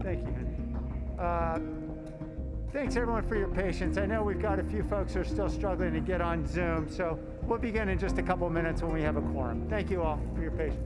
Thank you, Henry. Thanks everyone for your patience. I know we've got a few folks who are still struggling to get on Zoom, so we'll begin in just a couple minutes when we have a quorum. Thank you all for your patience.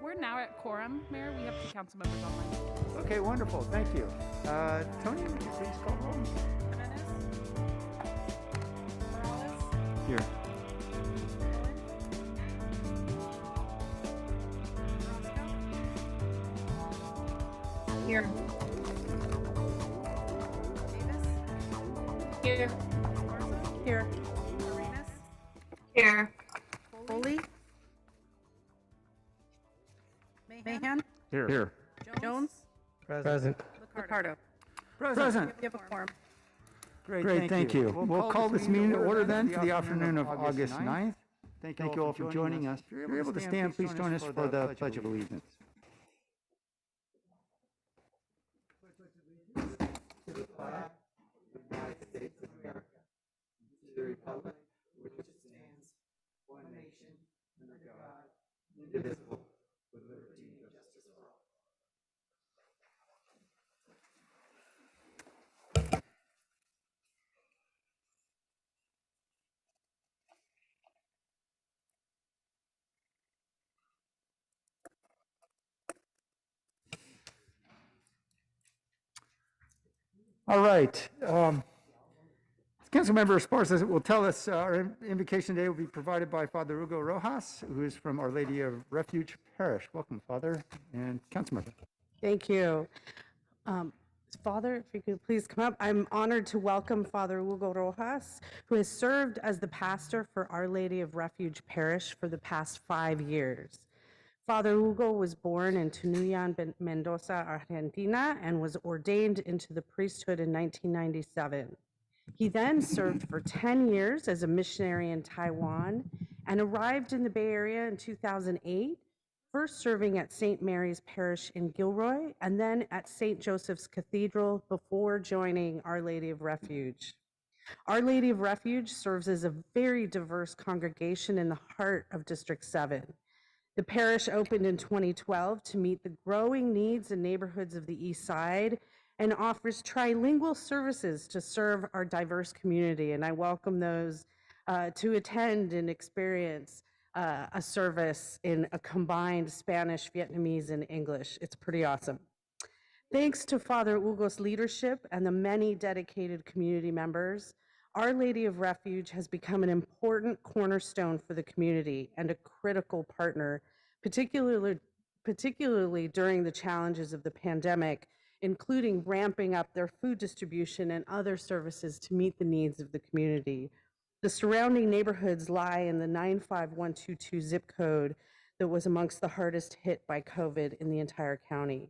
We're now at quorum, Mayor. We have 2 council members online. Okay, wonderful. Thank you. Tony, would you please call the roll? Hernandez? Morales? Here. Here. Davis? Here. Garza? Here. Arenas? Here. Foley? Mahan? Here. Jones? Present. Ricardo? Present. You have a quorum. Great, thank you. We'll call this meeting to order then for the afternoon of August 9th. Thank you all for joining us. If you're able to stand, please join us for the Pledge of Allegiance. To the flag of the United States of America, to the republic which stands, one nation, under God, indivisible, with liberty and justice for all. All right. Councilmember Esparza will tell us our invocation today will be provided by Father Hugo Rojas, who is from Our Lady of Refuge Parish. Welcome, Father and Councilmember. Thank you. Father, if you could please come up. I'm honored to welcome Father Hugo Rojas, who has served as the pastor for Our Lady of Refuge Parish for the past 5 years. Father Hugo was born in Tunuyán, Mendoza, Argentina, and was ordained into the priesthood in 1997. He then served for 10 years as a missionary in Taiwan and arrived in the Bay Area in 2008, first serving at St. Mary's Parish in Gilroy and then at St. Joseph's Cathedral before joining Our Lady of Refuge. Our Lady of Refuge serves as a very diverse congregation in the heart of District 7. The parish opened in 2012 to meet the growing needs in neighborhoods of the East Side and offers trilingual services to serve our diverse community. And I welcome those to attend and experience a service in a combined Spanish, Vietnamese, and English. It's pretty awesome. Thanks to Father Hugo's leadership and the many dedicated community members, Our Lady of Refuge has become an important cornerstone for the community and a critical partner, particularly during the challenges of the pandemic, including ramping up their food distribution and other services to meet the needs of the community. The surrounding neighborhoods lie in the 95122 zip code that was amongst the hardest hit by COVID in the entire county.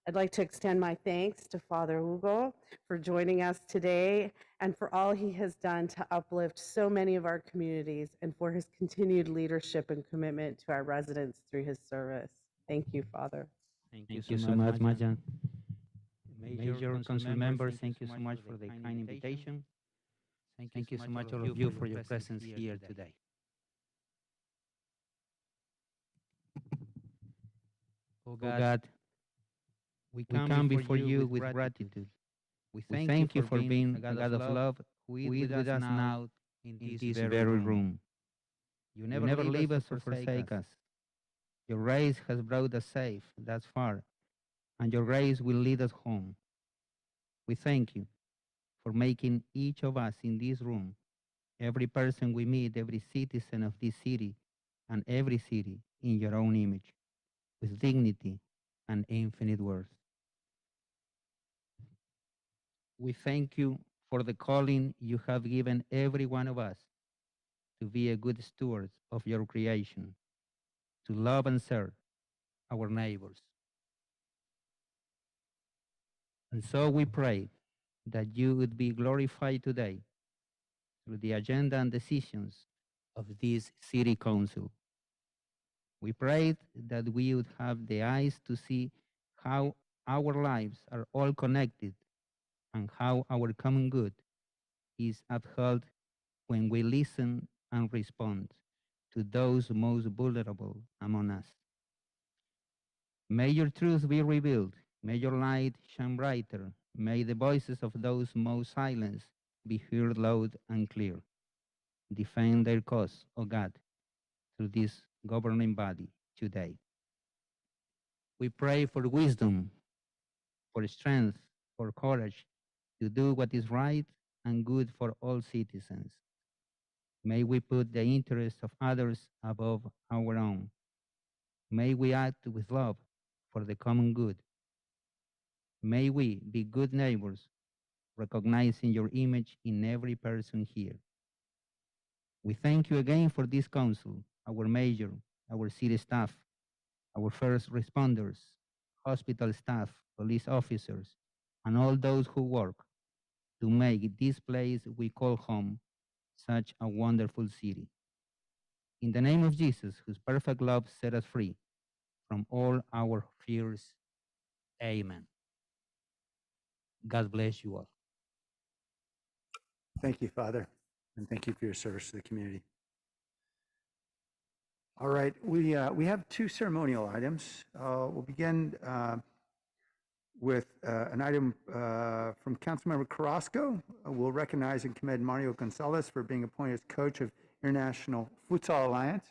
I'd like to extend my thanks to Father Hugo for joining us today and for all he has done to uplift so many of our communities and for his continued leadership and commitment to our residents through his service. Thank you, Father. Thank you so much, Majan. Major council members, thank you so much for the kind invitation. Thank you so much, all of you, for your presence here today. Oh God, we come before you with gratitude. We thank you for being a God of love who is with us now in this very room. You never leave us or forsake us. Your grace has brought us safe thus far, and your grace will lead us home. We thank you for making each of us in this room, every person we meet, every citizen of this city, and every city in your own image, with dignity and infinite worth. We thank you for the calling you have given every one of us to be a good steward of your creation, to love and serve our neighbors. And so we pray that you would be glorified today through the agenda and decisions of this city council. We prayed that we would have the eyes to see how our lives are all connected and how our common good is upheld when we listen and respond to those most vulnerable among us. May your truth be revealed. May your light shine brighter. May the voices of those most silenced be heard loud and clear. Defend their cause, O God, through this governing body today. We pray for wisdom, for strength, for courage to do what is right and good for all citizens. May we put the interests of others above our own. May we act with love for the common good. May we be good neighbors, recognizing your image in every person here. We thank you again for this council, our mayor, our city staff, our first responders, hospital staff, police officers, and all those who work to make this place we call home such a wonderful city. In the name of Jesus, whose perfect love set us free from all our fears, amen. God bless you all. Thank you, Father, and thank you for your service to the community. All right, we have two ceremonial items. We'll begin with an item from Councilmember Carrasco. We'll recognize and commend Mario Gonzalez for being appointed as coach of International Futsal Alliance.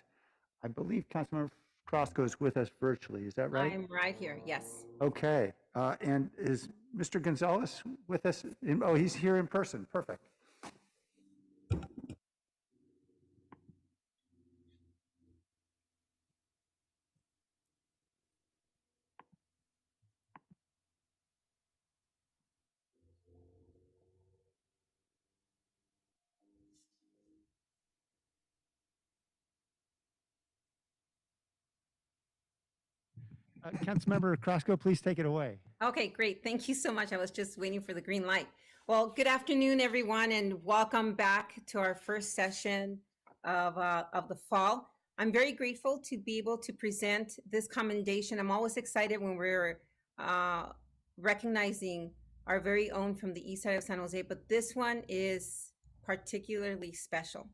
I believe Councilmember Carrasco is with us virtually. Is that right? I'm right here, yes. Okay. And is Mr. Gonzalez with us? Oh, he's here in person. Perfect. Councilmember Krasko, please take it away. Okay, great. Thank you so much. I was just waiting for the green light. Well, good afternoon, everyone, and welcome back to our first session of the fall. I'm very grateful to be able to present this commendation. I'm always excited when we're recognizing our very own from the east side of San Jose, but this one is particularly special.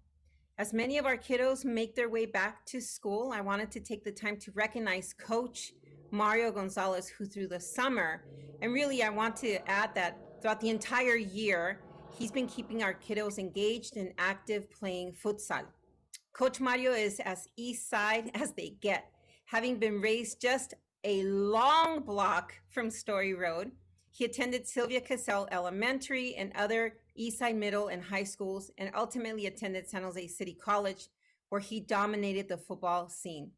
As many of our kiddos make their way back to school, I wanted to take the time to recognize Coach Mario Gonzalez, who through the summer, and really I want to add that throughout the entire year, he's been keeping our kiddos engaged and active playing futsal. Coach Mario is as east side as they get, having been raised just a long block from Story Road. He attended Sylvia Cassell Elementary and other East Side middle and high schools, and ultimately attended San Jose City College, where he dominated the football scene.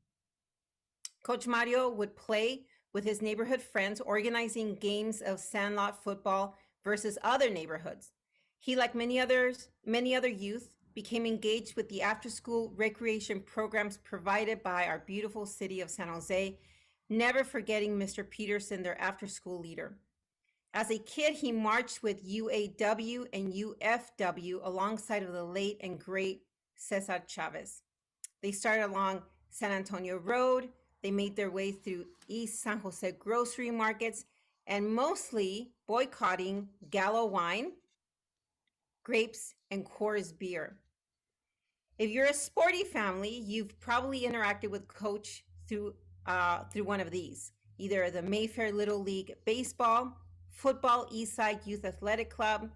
Coach Mario would play with his neighborhood friends, organizing games of sandlot football versus other neighborhoods. He, like many other youth, became engaged with the after-school recreation programs provided by our beautiful city of San Jose, never forgetting Mr. Peterson, their after school leader. As a kid, he marched with UAW and UFW alongside of the late and great Cesar Chavez. They started along San Antonio Road. They made their way through East San Jose grocery markets and mostly boycotting Gallo wine, grapes, and Coors beer. If you're a sporty family, you've probably interacted with Coach through one of these, either the Mayfair Little League Baseball, Football Eastside Youth Athletic Club,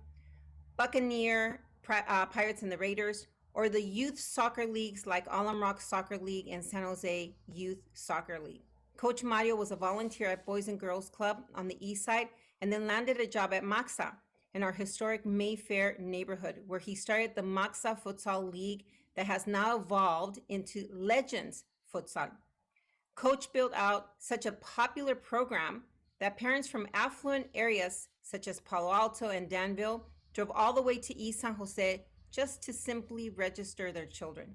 Buccaneer Pirates and the Raiders, or the youth soccer leagues like Alum Rock Soccer League and San Jose Youth Soccer League. Coach Mario was a volunteer at Boys and Girls Club on the east side and then landed a job at Maxa in our historic Mayfair neighborhood, where he started the Maxa Futsal League that has now evolved into Legends Futsal. Coach built out such a popular program that parents from affluent areas such as Palo Alto and Danville drove all the way to East San Jose just to simply register their children.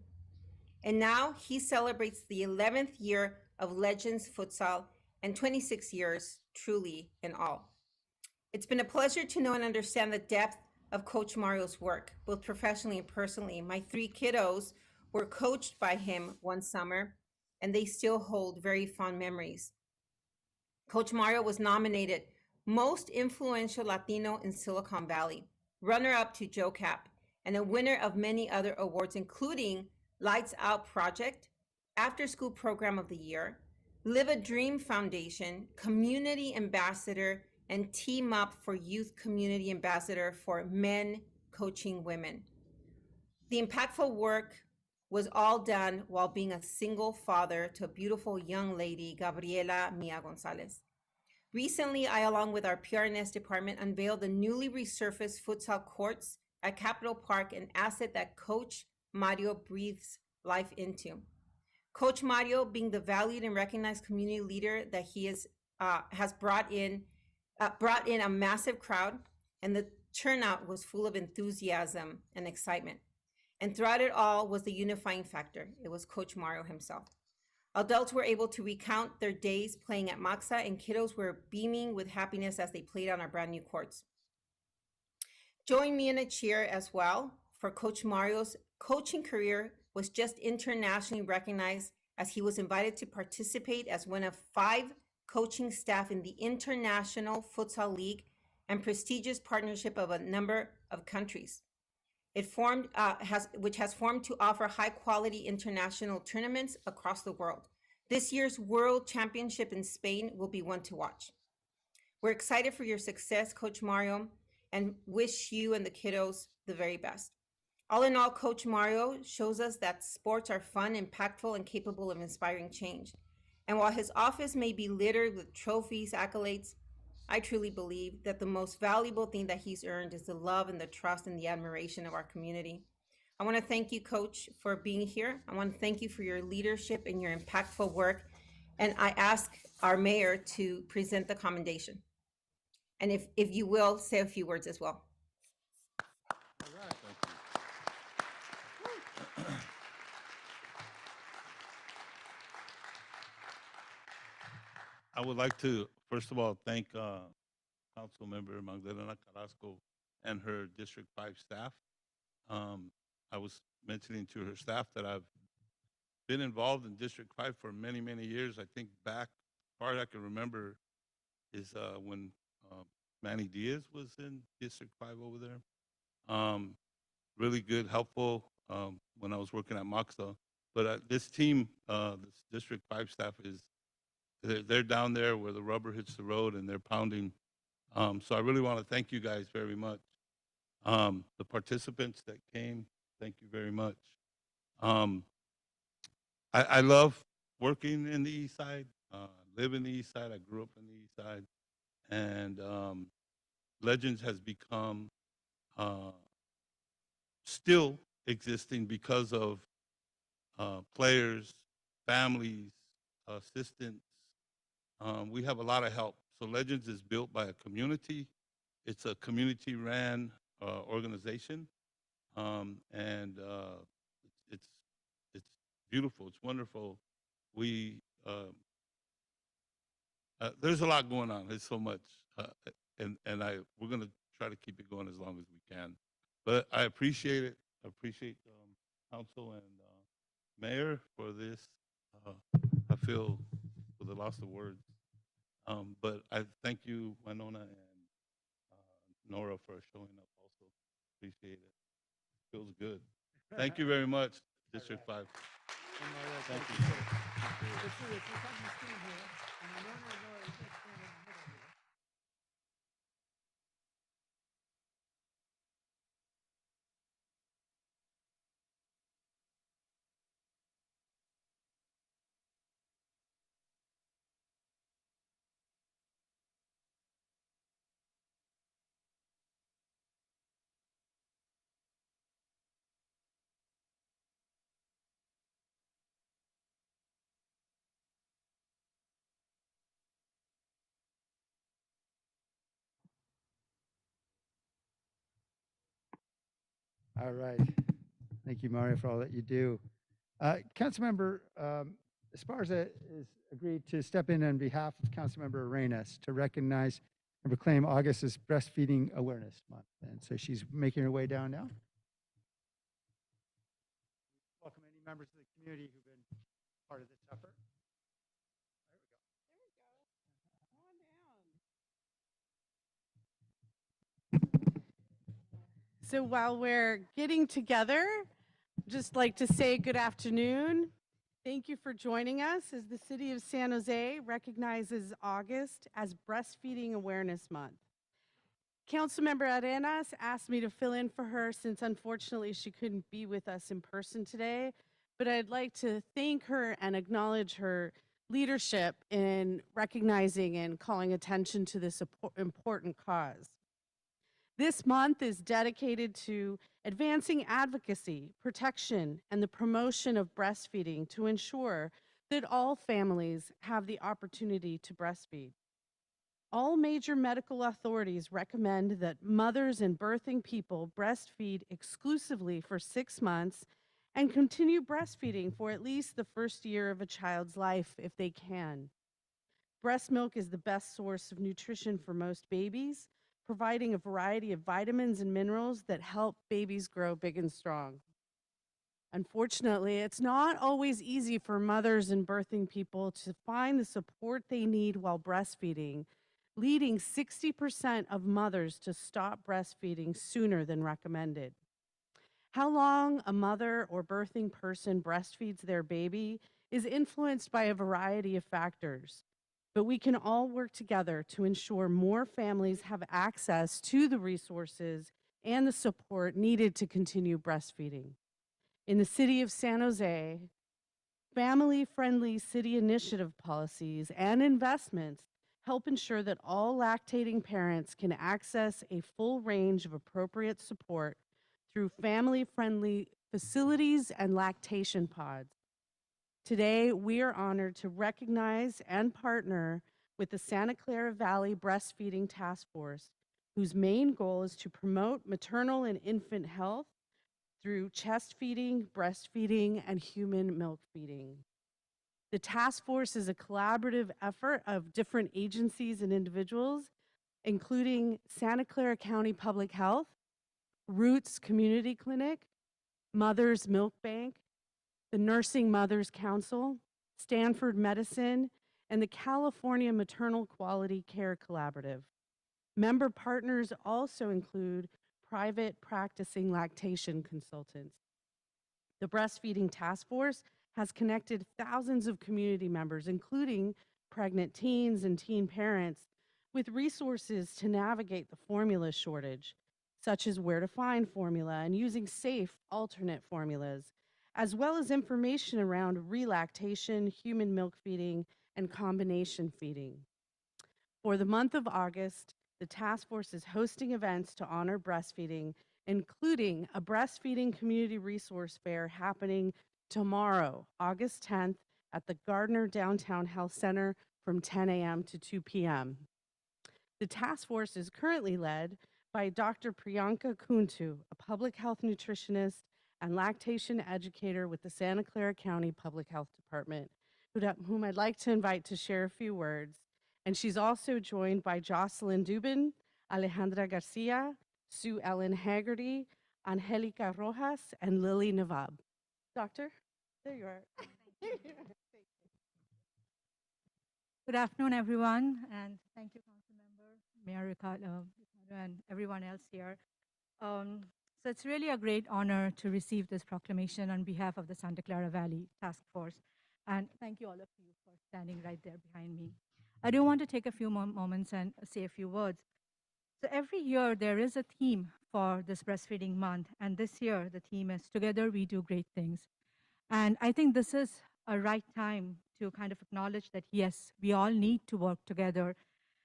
And now he celebrates the 11th year of Legends Futsal and 26 years truly in all. It's been a pleasure to know and understand the depth of Coach Mario's work, both professionally and personally. My 3 kiddos were coached by him one summer, and they still hold very fond memories. Coach Mario was nominated Most Influential Latino in Silicon Valley, runner-up to Joe Cap, and a winner of many other awards, including Lights Out Project, After School Program of the Year, Live a Dream Foundation, Community Ambassador, and Team Up for Youth Community Ambassador for Men Coaching Women. The impactful work was all done while being a single father to a beautiful young lady, Gabriela Mia Gonzalez. Recently, I, along with our PRNS department, unveiled the newly resurfaced futsal courts at Capitol Park, an asset that Coach Mario breathes life into. Coach Mario, being the valued and recognized community leader that he is, has brought in a massive crowd, and the turnout was full of enthusiasm and excitement. And throughout it all was the unifying factor. It was Coach Mario himself. Adults were able to recount their days playing at Maxa, and kiddos were beaming with happiness as they played on our brand new courts. Join me in a cheer as well for Coach Mario's coaching career was just internationally recognized as he was invited to participate as one of 5 coaching staff in the International Futsal League and prestigious partnership of a number of countries. It which has formed to offer high-quality international tournaments across the world. This year's World Championship in Spain will be one to watch. We're excited for your success, Coach Mario, and wish you and the kiddos the very best. All in all, Coach Mario shows us that sports are fun, impactful, and capable of inspiring change. And while his office may be littered with trophies, accolades, I truly believe that the most valuable thing that he's earned is the love and the trust and the admiration of our community. I want to thank you, Coach, for being here. I want to thank you for your leadership and your impactful work. And I ask our mayor to present the commendation. And if you will, say a few words as well. All right, thank you. I would like to, first of all, thank Council Member Magdalena Carrasco and her District 5 staff. I was mentioning to her staff that I've been involved in District 5 for many, many years. I think back, far I can remember, is when Manny Diaz was in District 5 over there. Really good, helpful when I was working at Moxa. But this team, this District 5 staff they're down there where the rubber hits the road and they're pounding. So I really want to thank you guys very much. The participants that came, thank you very much. I love working in the East Side, live in the East Side. I grew up in the East Side. And Legends has become still existing because of players, families, assistants. We have a lot of help. So Legends is built by a community. It's a community-ran organization, and it's beautiful. It's wonderful. We there's a lot going on. There's so much, and we're gonna try to keep it going as long as we can. But I appreciate it. I appreciate council and mayor for this. Uh, I feel with the loss of words. But I thank you, Winona and Nora, for showing up. Also, appreciate it. Feels good. Thank you very much, District 5. Thank you. All right. Thank you, Mario, for all that you do. Councilmember Esparza is agreed to step in on behalf of Councilmember Arenas to recognize and proclaim August as Breastfeeding Awareness Month. And so she's making her way down now. Welcome any members of the community who've been part of this effort. So while we're getting together, just like to say good afternoon. Thank you for joining us as the City of San Jose recognizes August as Breastfeeding Awareness Month. Councilmember Arenas asked me to fill in for her since unfortunately she couldn't be with us in person today, but I'd like to thank her and acknowledge her leadership in recognizing and calling attention to this important cause. This month is dedicated to advancing advocacy, protection, and the promotion of breastfeeding to ensure that all families have the opportunity to breastfeed. All major medical authorities recommend that mothers and birthing people breastfeed exclusively for 6 months and continue breastfeeding for at least the first year of a child's life if they can. Breast milk is the best source of nutrition for most babies, providing a variety of vitamins and minerals that help babies grow big and strong. Unfortunately, it's not always easy for mothers and birthing people to find the support they need while breastfeeding, leading 60% of mothers to stop breastfeeding sooner than recommended. How long a mother or birthing person breastfeeds their baby is influenced by a variety of factors, but we can all work together to ensure more families have access to the resources and the support needed to continue breastfeeding. In the City of San Jose, family-friendly city initiative policies and investments help ensure that all lactating parents can access a full range of appropriate support through family-friendly facilities and lactation pods. Today, we are honored to recognize and partner with the Santa Clara Valley Breastfeeding Task Force, whose main goal is to promote maternal and infant health through chest feeding, breastfeeding, and human milk feeding. The task force is a collaborative effort of different agencies and individuals, including Santa Clara County Public Health, Roots Community Clinic, Mother's Milk Bank, the Nursing Mothers Council, Stanford Medicine, and the California Maternal Quality Care Collaborative. Member partners also include private practicing lactation consultants. The Breastfeeding Task Force has connected thousands of community members, including pregnant teens and teen parents, with resources to navigate the formula shortage, such as where to find formula and using safe alternate formulas, as well as information around relactation, human milk feeding, and combination feeding. For the month of August, the task force is hosting events to honor breastfeeding, including a breastfeeding community resource fair happening tomorrow, August 10th, at the Gardner Downtown Health Center from 10 a.m. to 2 p.m. The task force is currently led by Dr. Priyanka Kuntu, a public health nutritionist and lactation educator with the Santa Clara County Public Health Department, whom I'd like to invite to share a few words. And she's also joined by Jocelyn Dubin, Alejandra Garcia, Sue Ellen Haggerty, Angelica Rojas, and Lily Navab. Doctor, there you are. Good afternoon, everyone, and thank you, Councilmember, Mayor Ricardo, and everyone else here. So it's really a great honor to receive this proclamation on behalf of the Santa Clara Valley Task Force, and thank you all of you for standing right there behind me. I do want to take a few moments and say a few words. So every year there is a theme for this breastfeeding month, and this year the theme is Together We Do Great Things. And I think this is a right time to kind of acknowledge that, yes, we all need to work together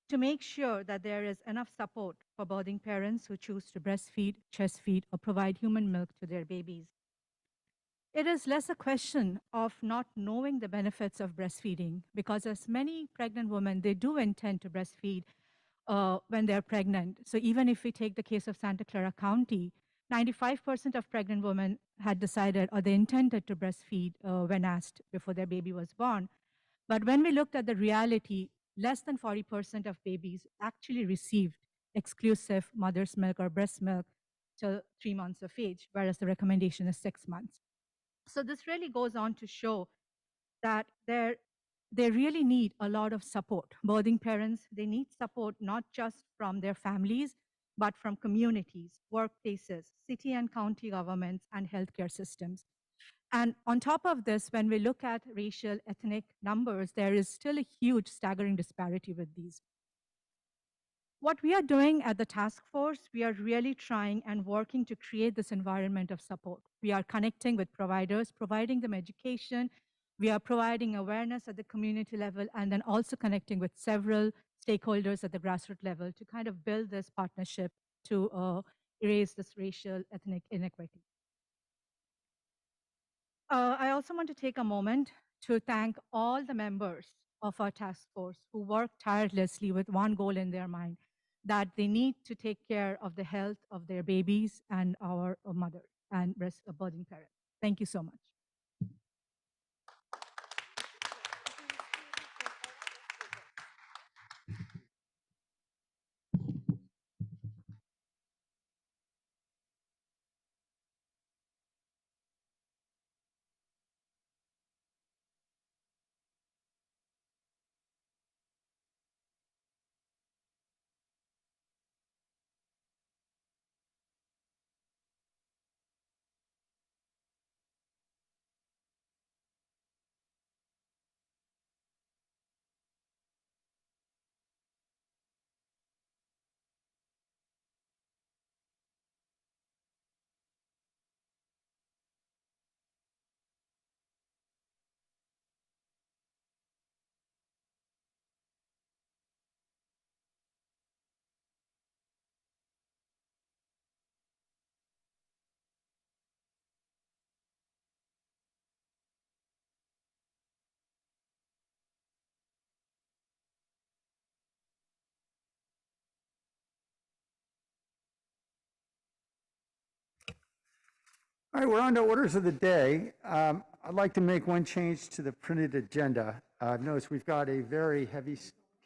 to make sure that there is enough support for birthing parents who choose to breastfeed, chest feed, or provide human milk to their babies. It is less a question of not knowing the benefits of breastfeeding, because as many pregnant women, they do intend to breastfeed when they're pregnant. So even if we take the case of Santa Clara County, 95% of pregnant women had decided or they intended to breastfeed when asked before their baby was born. But when we looked at the reality, less than 40% of babies actually received exclusive mother's milk or breast milk till 3 months of age, whereas the recommendation is 6 months. So this really goes on to show that they really need a lot of support. Birthing parents, they need support not just from their families, but from communities, workplaces, city and county governments, and healthcare systems. And on top of this, when we look at racial, ethnic numbers, there is still a huge staggering disparity with these. What we are doing at the task force, we are really trying and working to create this environment of support. We are connecting with providers, providing them education. We are providing awareness at the community level, and then also connecting with several stakeholders at the grassroots level to kind of build this partnership to erase this racial, ethnic inequity. I also want to take a moment to thank all the members of our task force who work tirelessly with one goal in their mind, that they need to take care of the health of their babies and our mothers and birthing parents. Thank you so much. All right, we're on to orders of the day. I'd like to make one change to the printed agenda. I've noticed we've got a very heavy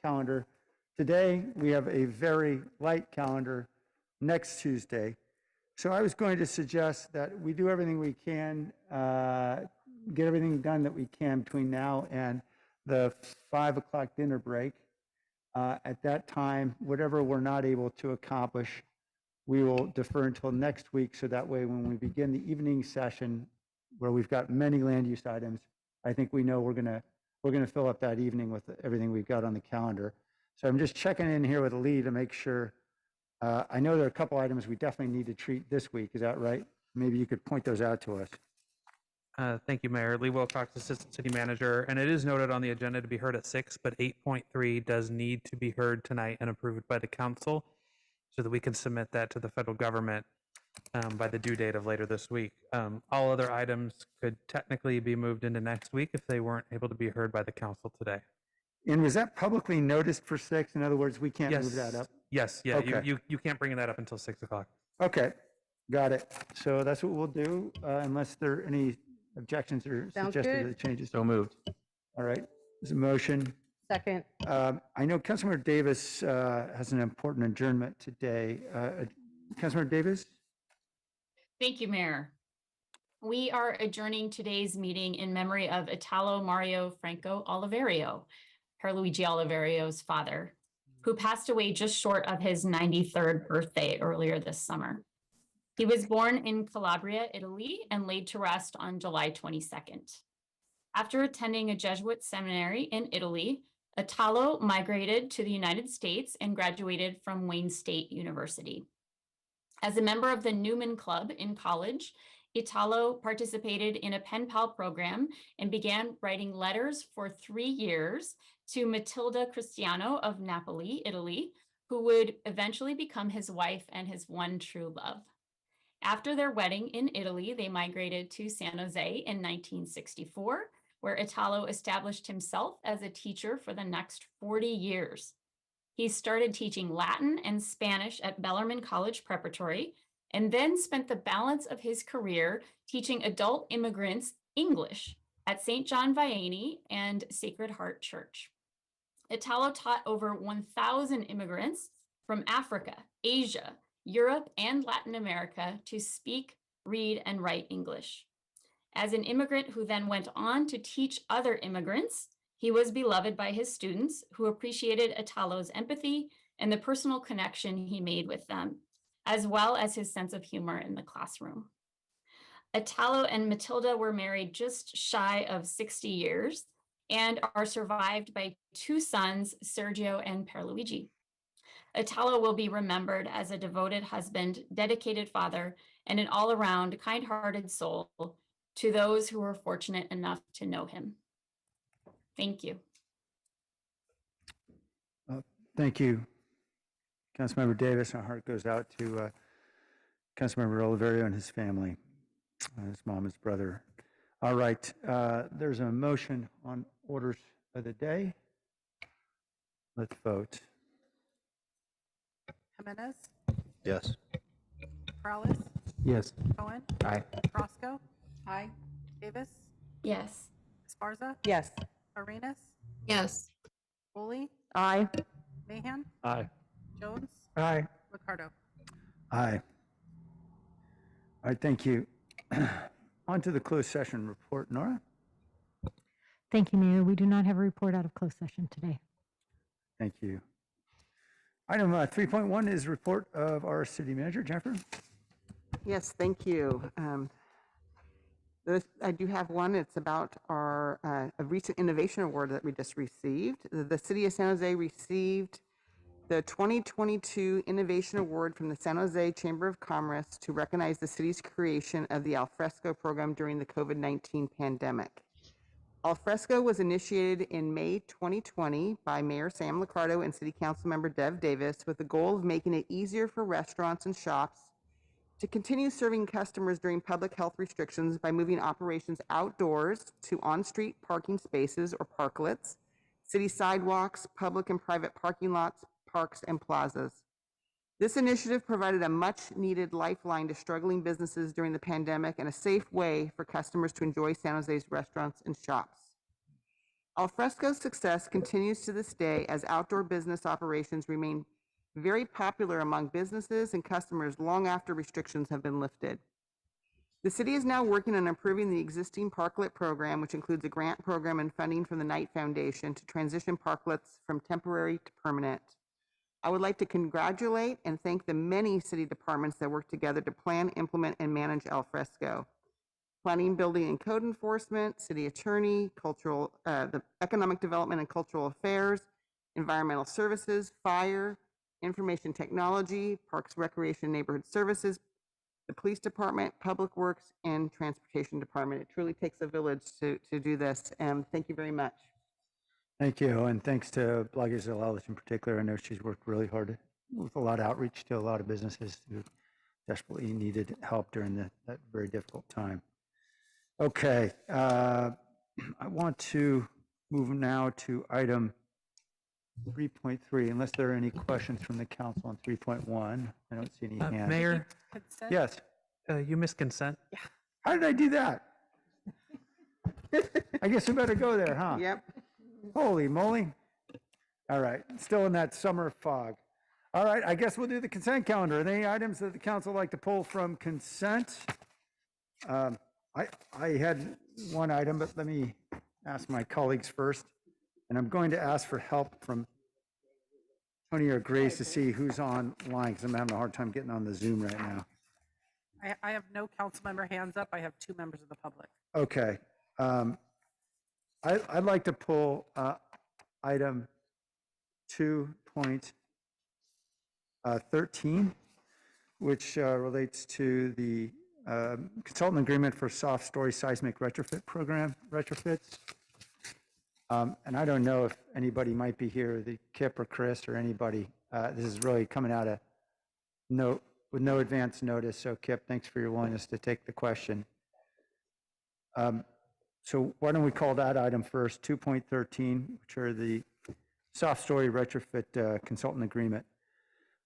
calendar. Today, we have a very light calendar next Tuesday. So I was going to suggest that we do everything we can, get everything done that we can between now and the 5 o'clock dinner break. At that time, whatever we're not able to accomplish, we will defer until next week, so that way when we begin the evening session where we've got many land use items, I think we know we're gonna fill up that evening with everything we've got on the calendar. So I'm just checking in here with Lee to make sure. I know there are a couple items we definitely need to treat this week. Is that right? Maybe you could point those out to us. Thank you, Mayor. Lee Wilcox, Assistant City Manager. And it is noted on the agenda to be heard at 6, but 8.3 does need to be heard tonight and approved by the council so that we can submit that to the federal government by the due date of later this week. All other items could technically be moved into next week if they weren't able to be heard by the council today. And was that publicly noticed for 6? In other words, we can't move that up? Yes, yeah, Okay. you can't bring that up until 6 o'clock. Okay, got it. So that's what we'll do, unless there are any objections or Sounds suggested good. changes. So moved. All right, there's a motion. Second. I know Councilmember Davis has an important adjournment today. Councilmember Davis? Thank you, Mayor. We are adjourning today's meeting in memory of Italo Mario Franco Oliverio, Pierluigi Oliverio's father, who passed away just short of his 93rd birthday earlier this summer. He was born in Calabria, Italy, and laid to rest on July 22nd. After attending a Jesuit seminary in Italy, Italo migrated to the United States and graduated from Wayne State University. As a member of the Newman Club in college, Italo participated in a pen pal program and began writing letters for 3 years to Matilda Cristiano of Napoli, Italy, who would eventually become his wife and his one true love. After their wedding in Italy, they migrated to San Jose in 1964, where Italo established himself as a teacher for the next 40 years. He started teaching Latin and Spanish at Bellarmine College Preparatory, and then spent the balance of his career teaching adult immigrants English at St. John Vianney and Sacred Heart Church. Italo taught over 1,000 immigrants from Africa, Asia, Europe, and Latin America to speak, read, and write English. As an immigrant who then went on to teach other immigrants, he was beloved by his students who appreciated Italo's empathy and the personal connection he made with them, as well as his sense of humor in the classroom. Italo and Matilda were married just shy of 60 years and are survived by 2 sons, Sergio and Pierluigi. Italo will be remembered as a devoted husband, dedicated father, and an all-around kind-hearted soul to those who were fortunate enough to know him. Thank you. Thank you, Councilmember Davis. Our heart goes out to Councilmember Oliverio and his family, his mom, his brother. All right, there's a motion on orders of the day. Let's vote. Jimenez, Yes. Morales, Yes. Cohen, Aye. Roscoe. Aye. Davis, Yes. Esparza, Yes. Arenas, Yes. Foley, Aye. Mahan, Aye. Jones, Aye. Ricardo. Aye. All right, thank you. On to the closed session report. Nora? Thank you, Mayor. We do not have a report out of closed session today. Thank you. Item 3.1 is report of our city manager, Jennifer. Yes, thank you. I do have one. It's about our a recent innovation award that we just received. The city of San Jose received the 2022 Innovation Award from the San Jose Chamber of Commerce to recognize the city's creation of the Alfresco program during the COVID-19 pandemic. Alfresco was initiated in May 2020 by Mayor Sam Liccardo and City Council Member Dev Davis with the goal of making it easier for restaurants and shops to continue serving customers during public health restrictions by moving operations outdoors to on-street parking spaces or parklets, city sidewalks, public and private parking lots, parks, and plazas. This initiative provided a much-needed lifeline to struggling businesses during the pandemic and a safe way for customers to enjoy San Jose's restaurants and shops. Alfresco's success continues to this day as outdoor business operations remain very popular among businesses and customers long after restrictions have been lifted. The city is now working on improving the existing parklet program, which includes a grant program and funding from the Knight Foundation to transition parklets from temporary to permanent. I would like to congratulate and thank the many city departments that work together to plan, implement, and manage Alfresco. Planning, building, and code enforcement, city attorney, the economic development and cultural affairs, environmental services, fire, information technology, parks, recreation, neighborhood services, the police department, public works, and transportation department. It truly takes a village to do this, and thank you very much. Thank you, and thanks to Bloggers Gonzalez in particular. I know she's worked really hard with a lot of outreach to a lot of businesses who desperately needed help during that very difficult time. Okay, I want to move now to item 3.3, unless there are any questions from the council on 3.1. I don't see any hands. Mayor, Consent? Yes. you missed consent. How did I do that? I guess we better go there, huh? Yep. Holy moly. All right, still in that summer fog. All right, I guess we'll do the consent calendar. Are there any items that the council would like to pull from consent? I had one item, but let me ask my colleagues first. And I'm going to ask for help from Tony or Grace to see who's online, because I'm having a hard time getting on the Zoom right now. I have no council member hands up. I have 2 members of the public. Okay. I'd like to pull item 2.13, which relates to the consultant agreement for soft story seismic retrofit program retrofits. And I don't know if anybody might be here, the Kip or Chris or anybody. This is really coming out of with no advance notice. So Kip, thanks for your willingness to take the question. So why don't we call that item first, 2.13, which are the soft story retrofit consultant agreement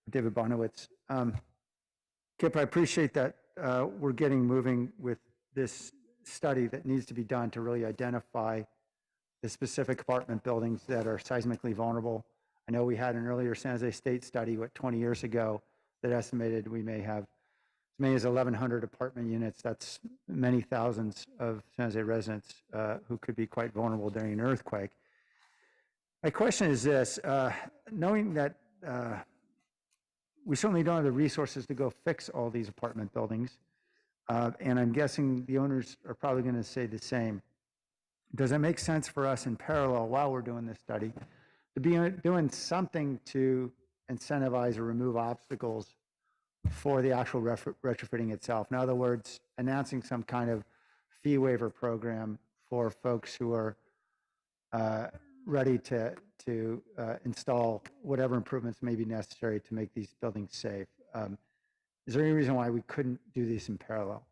with David Bonowitz. Kip, I appreciate that we're getting moving with this study that needs to be done to really identify the specific apartment buildings that are seismically vulnerable. I know we had an earlier San Jose State study, 20 years ago, that estimated we may have as many as 1,100 apartment units. That's many thousands of San Jose residents who could be quite vulnerable during an earthquake. My question is this, knowing that we certainly don't have the resources to go fix all these apartment buildings, and I'm guessing the owners are probably going to say the same. Does it make sense for us in parallel, while we're doing this study, to be doing something to incentivize or remove obstacles for the actual retrofitting itself? In other words, announcing some kind of fee waiver program for folks who are ready to install whatever improvements may be necessary to make these buildings safe. Is there any reason why we couldn't do this in parallel?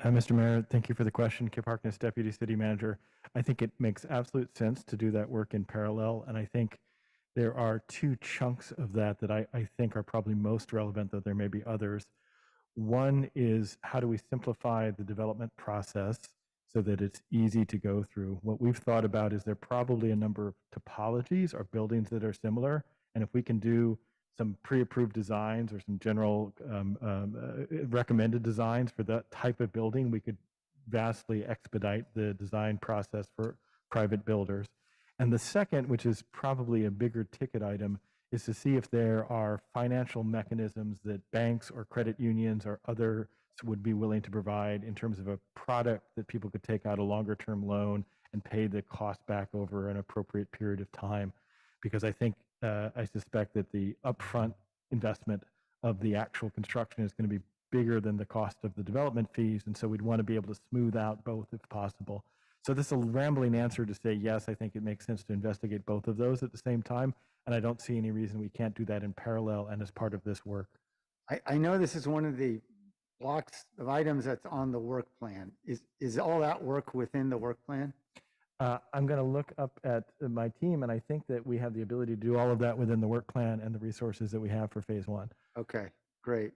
Mr. Mayor, thank you for the question. Kip Harkness, Deputy City Manager. I think it makes absolute sense to do that work in parallel, and I think there are 2 chunks of that that I think are probably most relevant, though there may be others. One is, how do we simplify the development process so that it's easy to go through? What we've thought about is there are probably a number of topologies or buildings that are similar, and if we can do some pre-approved designs or some general recommended designs for that type of building, we could vastly expedite the design process for private builders. And the second, which is probably a bigger ticket item, is to see if there are financial mechanisms that banks or credit unions or others would be willing to provide in terms of a product that people could take out a longer term loan and pay the cost back over an appropriate period of time. Because I think, I suspect that the upfront investment of the actual construction is going to be bigger than the cost of the development fees. And so we'd want to be able to smooth out both if possible. So this is a rambling answer to say, yes, I think it makes sense to investigate both of those at the same time. And I don't see any reason we can't do that in parallel and as part of this work. I know this is one of the blocks of items that's on the work plan. Is all that work within the work plan? I'm going to look up at my team, and I think that we have the ability to do all of that within the work plan and the resources that we have for phase 1. Okay, great.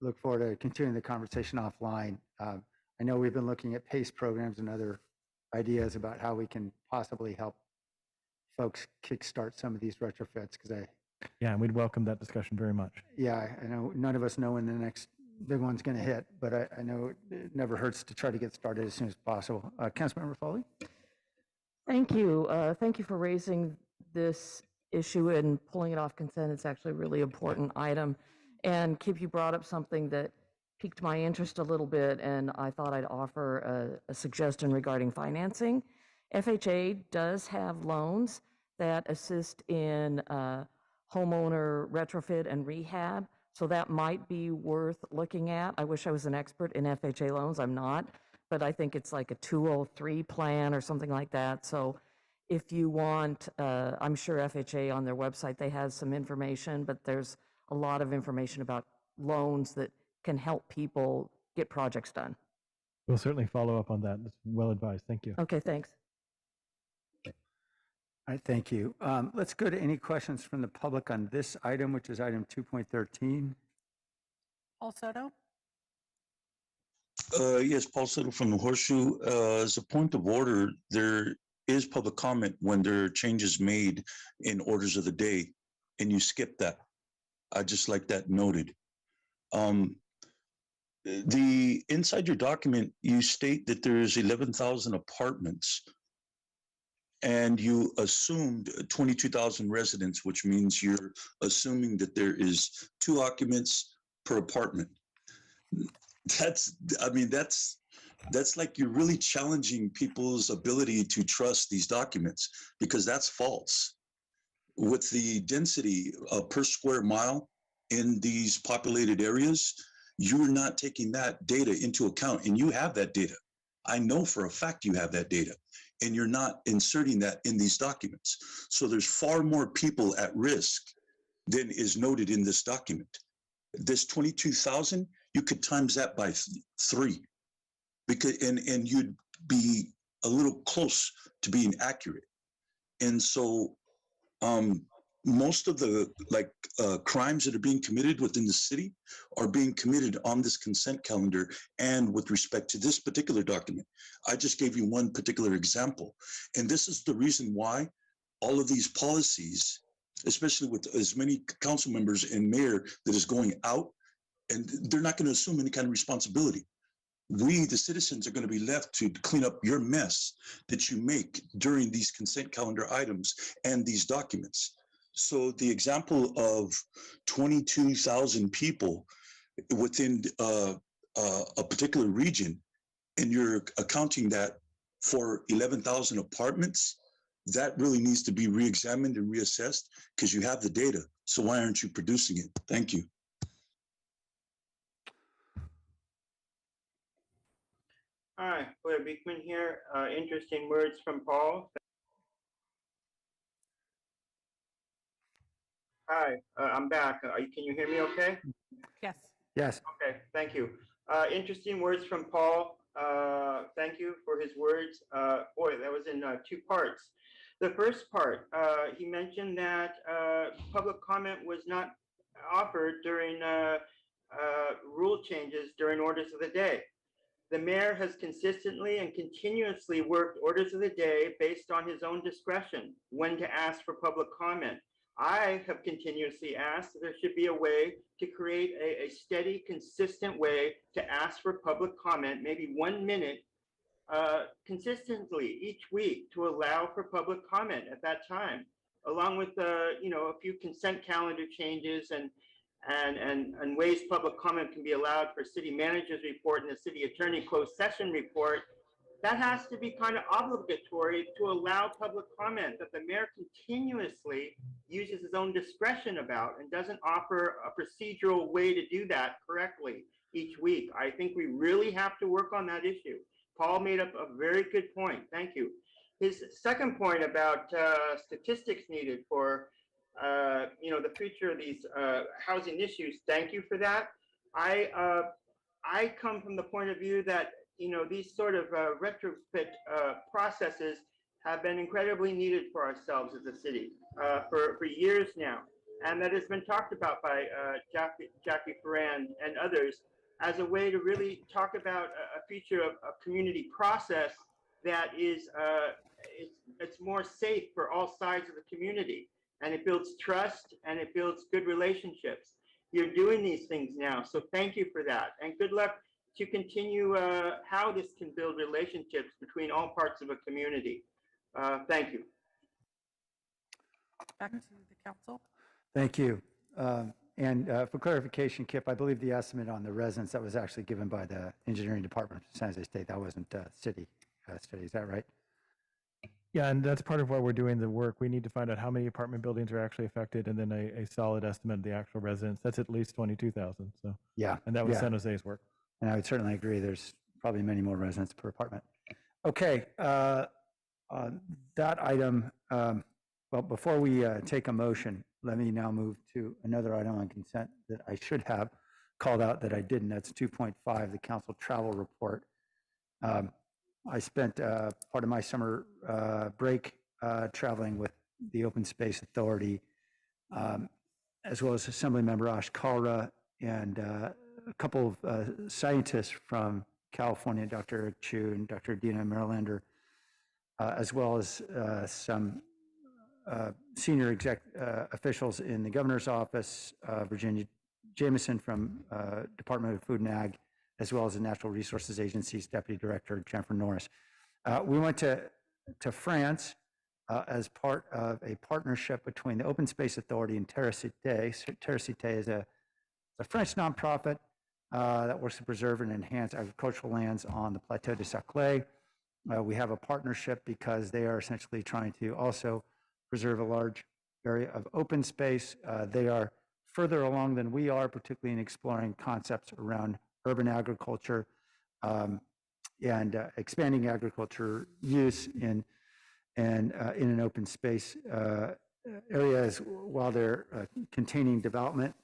Look forward to continuing the conversation offline. I know we've been looking at PACE programs and other ideas about how we can possibly help folks kickstart some of these retrofits, because yeah, and we'd welcome that discussion very much. Yeah, I know none of us know when the next big one's going to hit, but I know it never hurts to try to get started as soon as possible. Councilmember Foley? Thank you. Thank you for raising this issue and pulling it off consent. It's actually a really important item. And Kip, you brought up something that piqued my interest a little bit, and I thought I'd offer a suggestion regarding financing. FHA does have loans that assist in homeowner retrofit and rehab. So that might be worth looking at. I wish I was an expert in FHA loans. I'm not, but I think it's like a 203 plan or something like that. So if you want, I'm sure FHA on their website, they have some information, but there's a lot of information about loans that can help people get projects done. We'll certainly follow up on that. It's well advised. Thank you. Okay, thanks. All right, thank you. Let's go to any questions from the public on this item, which is item 2.13. Paul Soto? Yes, Paul Soto from the Horseshoe. As a point of order, there is public comment when there are changes made in orders of the day, and you skip that. I just like that noted. The inside your document, you state that there's 11,000 apartments, and you assumed 22,000 residents, which means you're assuming that there is 2 occupants per apartment. That's like you're really challenging people's ability to trust these documents, because that's false. With the density per square mile in these populated areas, you're not taking that data into account, and you have that data. I know for a fact you have that data, and you're not inserting that in these documents. So there's far more people at risk than is noted in this document. This 22,000, you could times that by 3, because and you'd be a little close to being accurate. And so most of the crimes that are being committed within the city are being committed on this consent calendar. And with respect to this particular document, I just gave you one particular example. And this is the reason why all of these policies, especially with as many council members and mayor that is going out, and they're not going to assume any kind of responsibility. We, the citizens, are going to be left to clean up your mess that you make during these consent calendar items and these documents. So the example of 22,000 people within a particular region, and you're accounting that for 11,000 apartments, that really needs to be re-examined and reassessed, because you have the data. So why aren't you producing it? Thank you. Hi, Blair Beekman here. Interesting words from Paul. Hi, I'm back. Can you hear me okay? Yes. Yes. Okay, thank you. Interesting words from Paul. Thank you for his words. Boy, that was in 2 parts. The first part, he mentioned that public comment was not offered during rule changes during orders of the day. The mayor has consistently and continuously worked orders of the day based on his own discretion when to ask for public comment. I have continuously asked that there should be a way to create a steady, consistent way to ask for public comment, maybe 1 minute consistently each week, to allow for public comment at that time, along with a few consent calendar changes and ways public comment can be allowed for city manager's report and the city attorney closed session report. That has to be kind of obligatory to allow public comment that the mayor continuously uses his own discretion about and doesn't offer a procedural way to do that correctly each week. I think we really have to work on that issue. Paul made up a very good point. Thank you. His second point about statistics needed for the future of these housing issues. Thank you for that. I come from the point of view that these sort of retrofit processes have been incredibly needed for ourselves as a city for years now, and that has been talked about by Jackie Ferran and others as a way to really talk about a feature of a community process that is it's more safe for all sides of the community. And it builds trust and it builds good relationships. You're doing these things now, so thank you for that. And good luck to continue how this can build relationships between all parts of a community. Thank you. Back to the council. Thank you. And for clarification, Kip, I believe the estimate on the residents that was actually given by the engineering department of San Jose State, that wasn't city study, is that right? Yeah, and that's part of why we're doing the work. We need to find out how many apartment buildings are actually affected, and then a solid estimate of the actual residents. That's at least 22,000. So yeah, and that was San Jose's work. And I would certainly agree. There's probably many more residents per apartment. Okay, on that item. Well, before we take a motion, let me now move to another item on consent that I should have called out that I didn't. That's 2.5, the council travel report. I spent part of my summer break traveling with the Open Space Authority, as well as Assemblymember Ash Kalra and a couple of scientists from California, Dr. Eric Chu and Dr. Dina Marylander. as well as some senior officials in the governor's office, Virginia Jameson from Department of Food and Ag, as well as the Natural Resources Agency's Deputy Director, Jennifer Norris. We went to France as part of a partnership between the Open Space Authority and Terre Cité. So Terre Cité is a French nonprofit that works to preserve and enhance agricultural lands on the Plateau de Saclay. We have a partnership because they are essentially trying to also preserve a large area of open space. They are further along than we are, particularly in exploring concepts around urban agriculture and expanding agriculture use in an open space areas while they're containing development.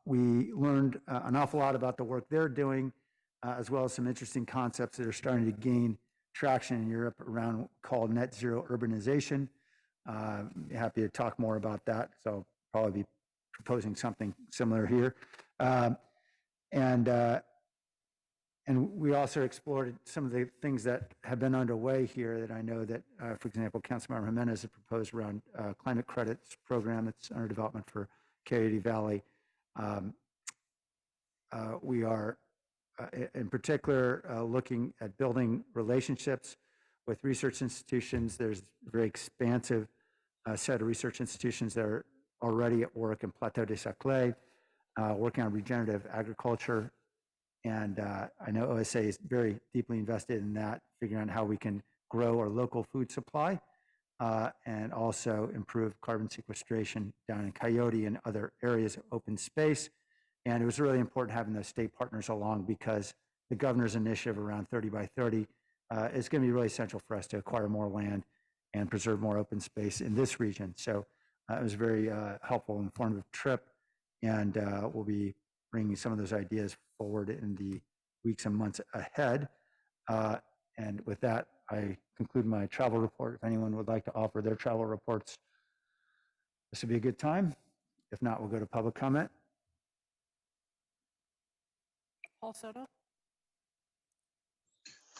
We learned an awful lot about the work they're doing, as well as some interesting concepts that are starting to gain traction in Europe around called net zero urbanization. Happy to talk more about that. So probably be proposing something similar here. And we also explored some of the things that have been underway here that I know that, for example, Councilmember Jimenez has proposed around climate credits program that's under development for Coyote Valley. We are, in particular, looking at building relationships with research institutions. There's a very expansive set of research institutions that are already at work in Plateau de Saclay, working on regenerative agriculture. And I know OSA is very deeply invested in that, figuring out how we can grow our local food supply and also improve carbon sequestration down in Coyote and other areas of open space. And it was really important having those state partners along because the governor's initiative around 30 by 30 is going to be really essential for us to acquire more land and preserve more open space in this region. So it was a very helpful, informative trip, and we'll be bringing some of those ideas forward in the weeks and months ahead. And with that, I conclude my travel report. If anyone would like to offer their travel reports, this would be a good time. If not, we'll go to public comment. Paul Soto?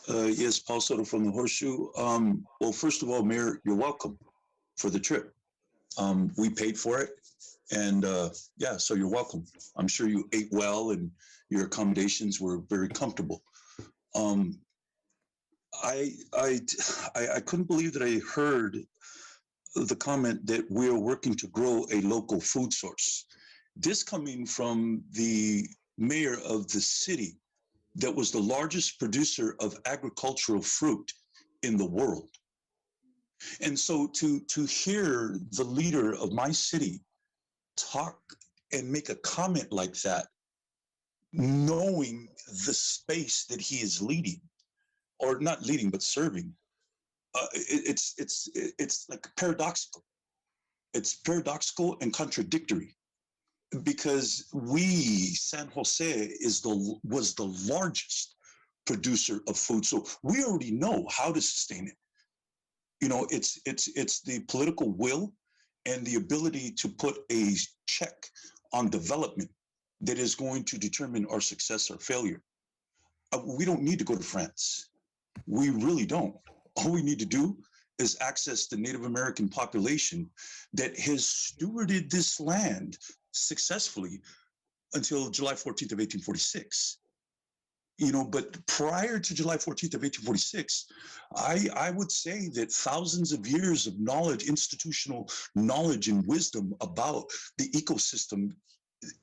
Yes, Paul Soto from the Horseshoe. Well, first of all, Mayor, you're welcome for the trip. We paid for it. And yeah, so you're welcome. I'm sure you ate well and your accommodations were very comfortable. I couldn't believe that I heard the comment that we're working to grow a local food source. This coming from the mayor of the city that was the largest producer of agricultural fruit in the world. And so to hear the leader of my city talk and make a comment like that, knowing the space that he is leading, or not leading, but serving, it's like paradoxical. It's paradoxical and contradictory because San Jose was the largest producer of food. So we already know how to sustain it. You know, it's the political will and the ability to put a check on development that is going to determine our success or failure. We don't need to go to France. We really don't. All we need to do is access the Native American population that has stewarded this land successfully until July 14th of 1846. You know, but prior to July 14th of 1846, I would say that thousands of years of knowledge, institutional knowledge and wisdom about the ecosystem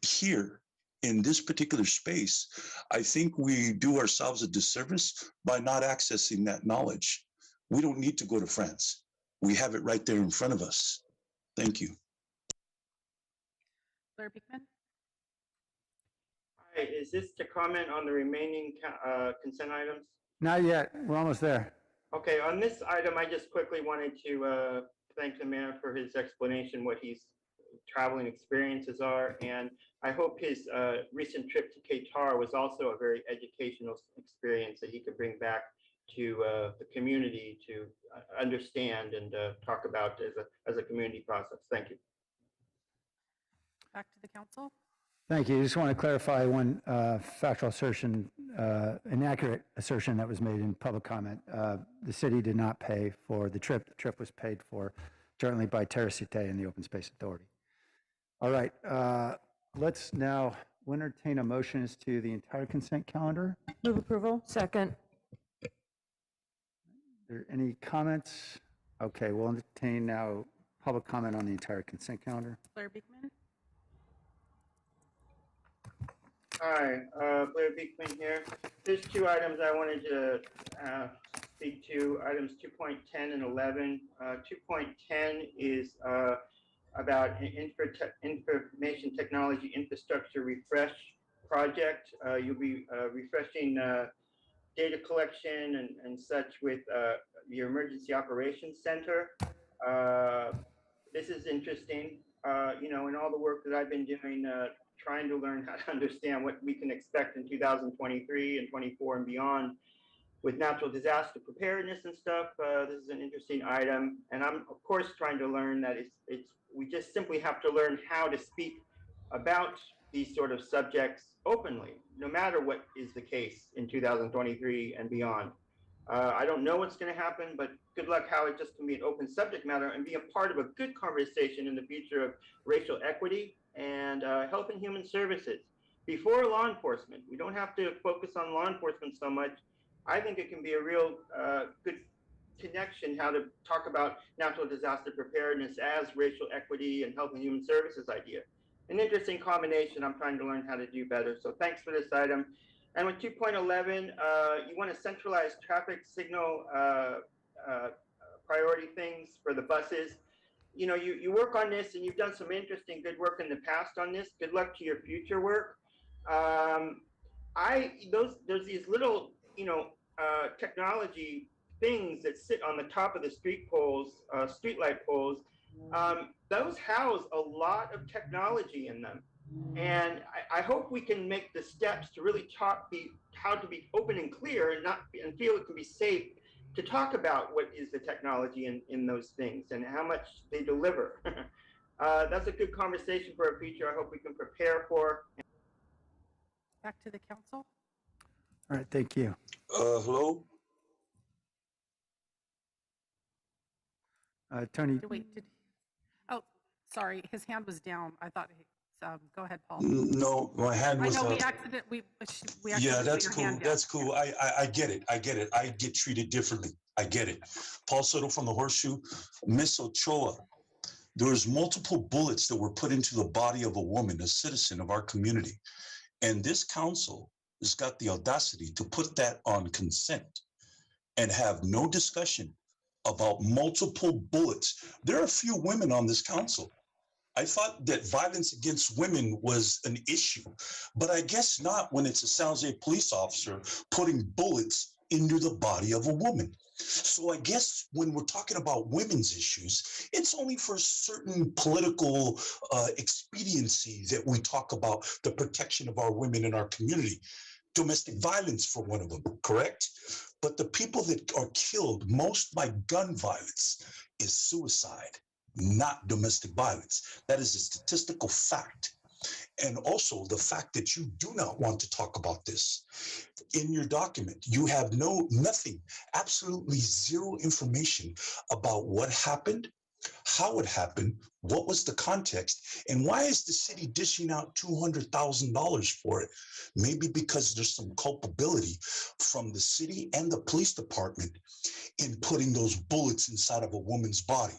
here in this particular space, I think we do ourselves a disservice by not accessing that knowledge. We don't need to go to France. We have it right there in front of us. Thank you. Claire Beekman? Hi, is this to comment on the remaining consent items? Not yet. We're almost there. Okay, on this item, I just quickly wanted to thank the mayor for his explanation, what his traveling experiences are, and I hope his recent trip to Qatar was also a very educational experience that he could bring back to the community to understand and talk about as a community process. Thank you. Back to the council. Thank you. I just want to clarify one factual assertion, inaccurate assertion that was made in public comment. The city did not pay for the trip. The trip was paid for jointly by Terra Cite and the Open Space Authority. All right, let's now entertain a motion as to the entire consent calendar. Move approval. Second. Are there any comments? Okay, we'll entertain now public comment on the entire consent calendar. Blair Beekman. Hi, Blair Beekman here. There's two items I wanted to speak to, items 2.10 and 11. 2.10 is about an information technology infrastructure refresh project. You'll be refreshing data collection and such with your Emergency Operations Center. This is interesting, you know, in all the work that I've been doing, trying to learn how to understand what we can expect in 2023 and 24 and beyond with natural disaster preparedness and stuff. This is an interesting item. And I'm, of course, trying to learn that we just simply have to learn how to speak about these sort of subjects openly, no matter what is the case in 2023 and beyond. I don't know what's going to happen, but good luck how it just can be an open subject matter and be a part of a good conversation in the future of racial equity and health and human services before law enforcement. We don't have to focus on law enforcement so much. I think it can be a real good connection how to talk about natural disaster preparedness as racial equity and health and human services idea. An interesting combination I'm trying to learn how to do better. So thanks for this item. And with 2.11, you want to centralize traffic signal priority things for the buses. You know, you work on this and you've done some interesting good work in the past on this. Good luck to your future work. There's these little, you know, technology things that sit on the top of the street poles, street light poles. Those house a lot of technology in them. And I hope we can make the steps to really how to be open and clear and feel it can be safe to talk about what is the technology in those things and how much they deliver. That's a good conversation for our future. I hope we can prepare for. Back to the council. All right, thank you. Hello? Tony. Oh, sorry, his hand was down. I thought, go ahead, Paul. No, my hand was I know up. we accidentally Yeah, that's put your hand cool. down. That's cool. I get it. I get it. I get treated differently. I get it. Paul Soto from the Horseshoe. Miss Ochoa, there was multiple bullets that were put into the body of a woman, a citizen of our community. And this council has got the audacity to put that on consent and have no discussion about multiple bullets. There are a few women on this council. I thought that violence against women was an issue, but I guess not when it's a San Jose police officer putting bullets into the body of a woman. So I guess when we're talking about women's issues, it's only for certain political expediency that we talk about the protection of our women in our community. Domestic violence for one of them, correct? But the people that are killed most by gun violence is suicide, not domestic violence. That is a statistical fact. And also the fact that you do not want to talk about this. In your document, you have nothing, absolutely zero information about what happened, how it happened, what was the context, and why is the city dishing out $200,000 for it? Maybe because there's some culpability from the city and the police department in putting those bullets inside of a woman's body.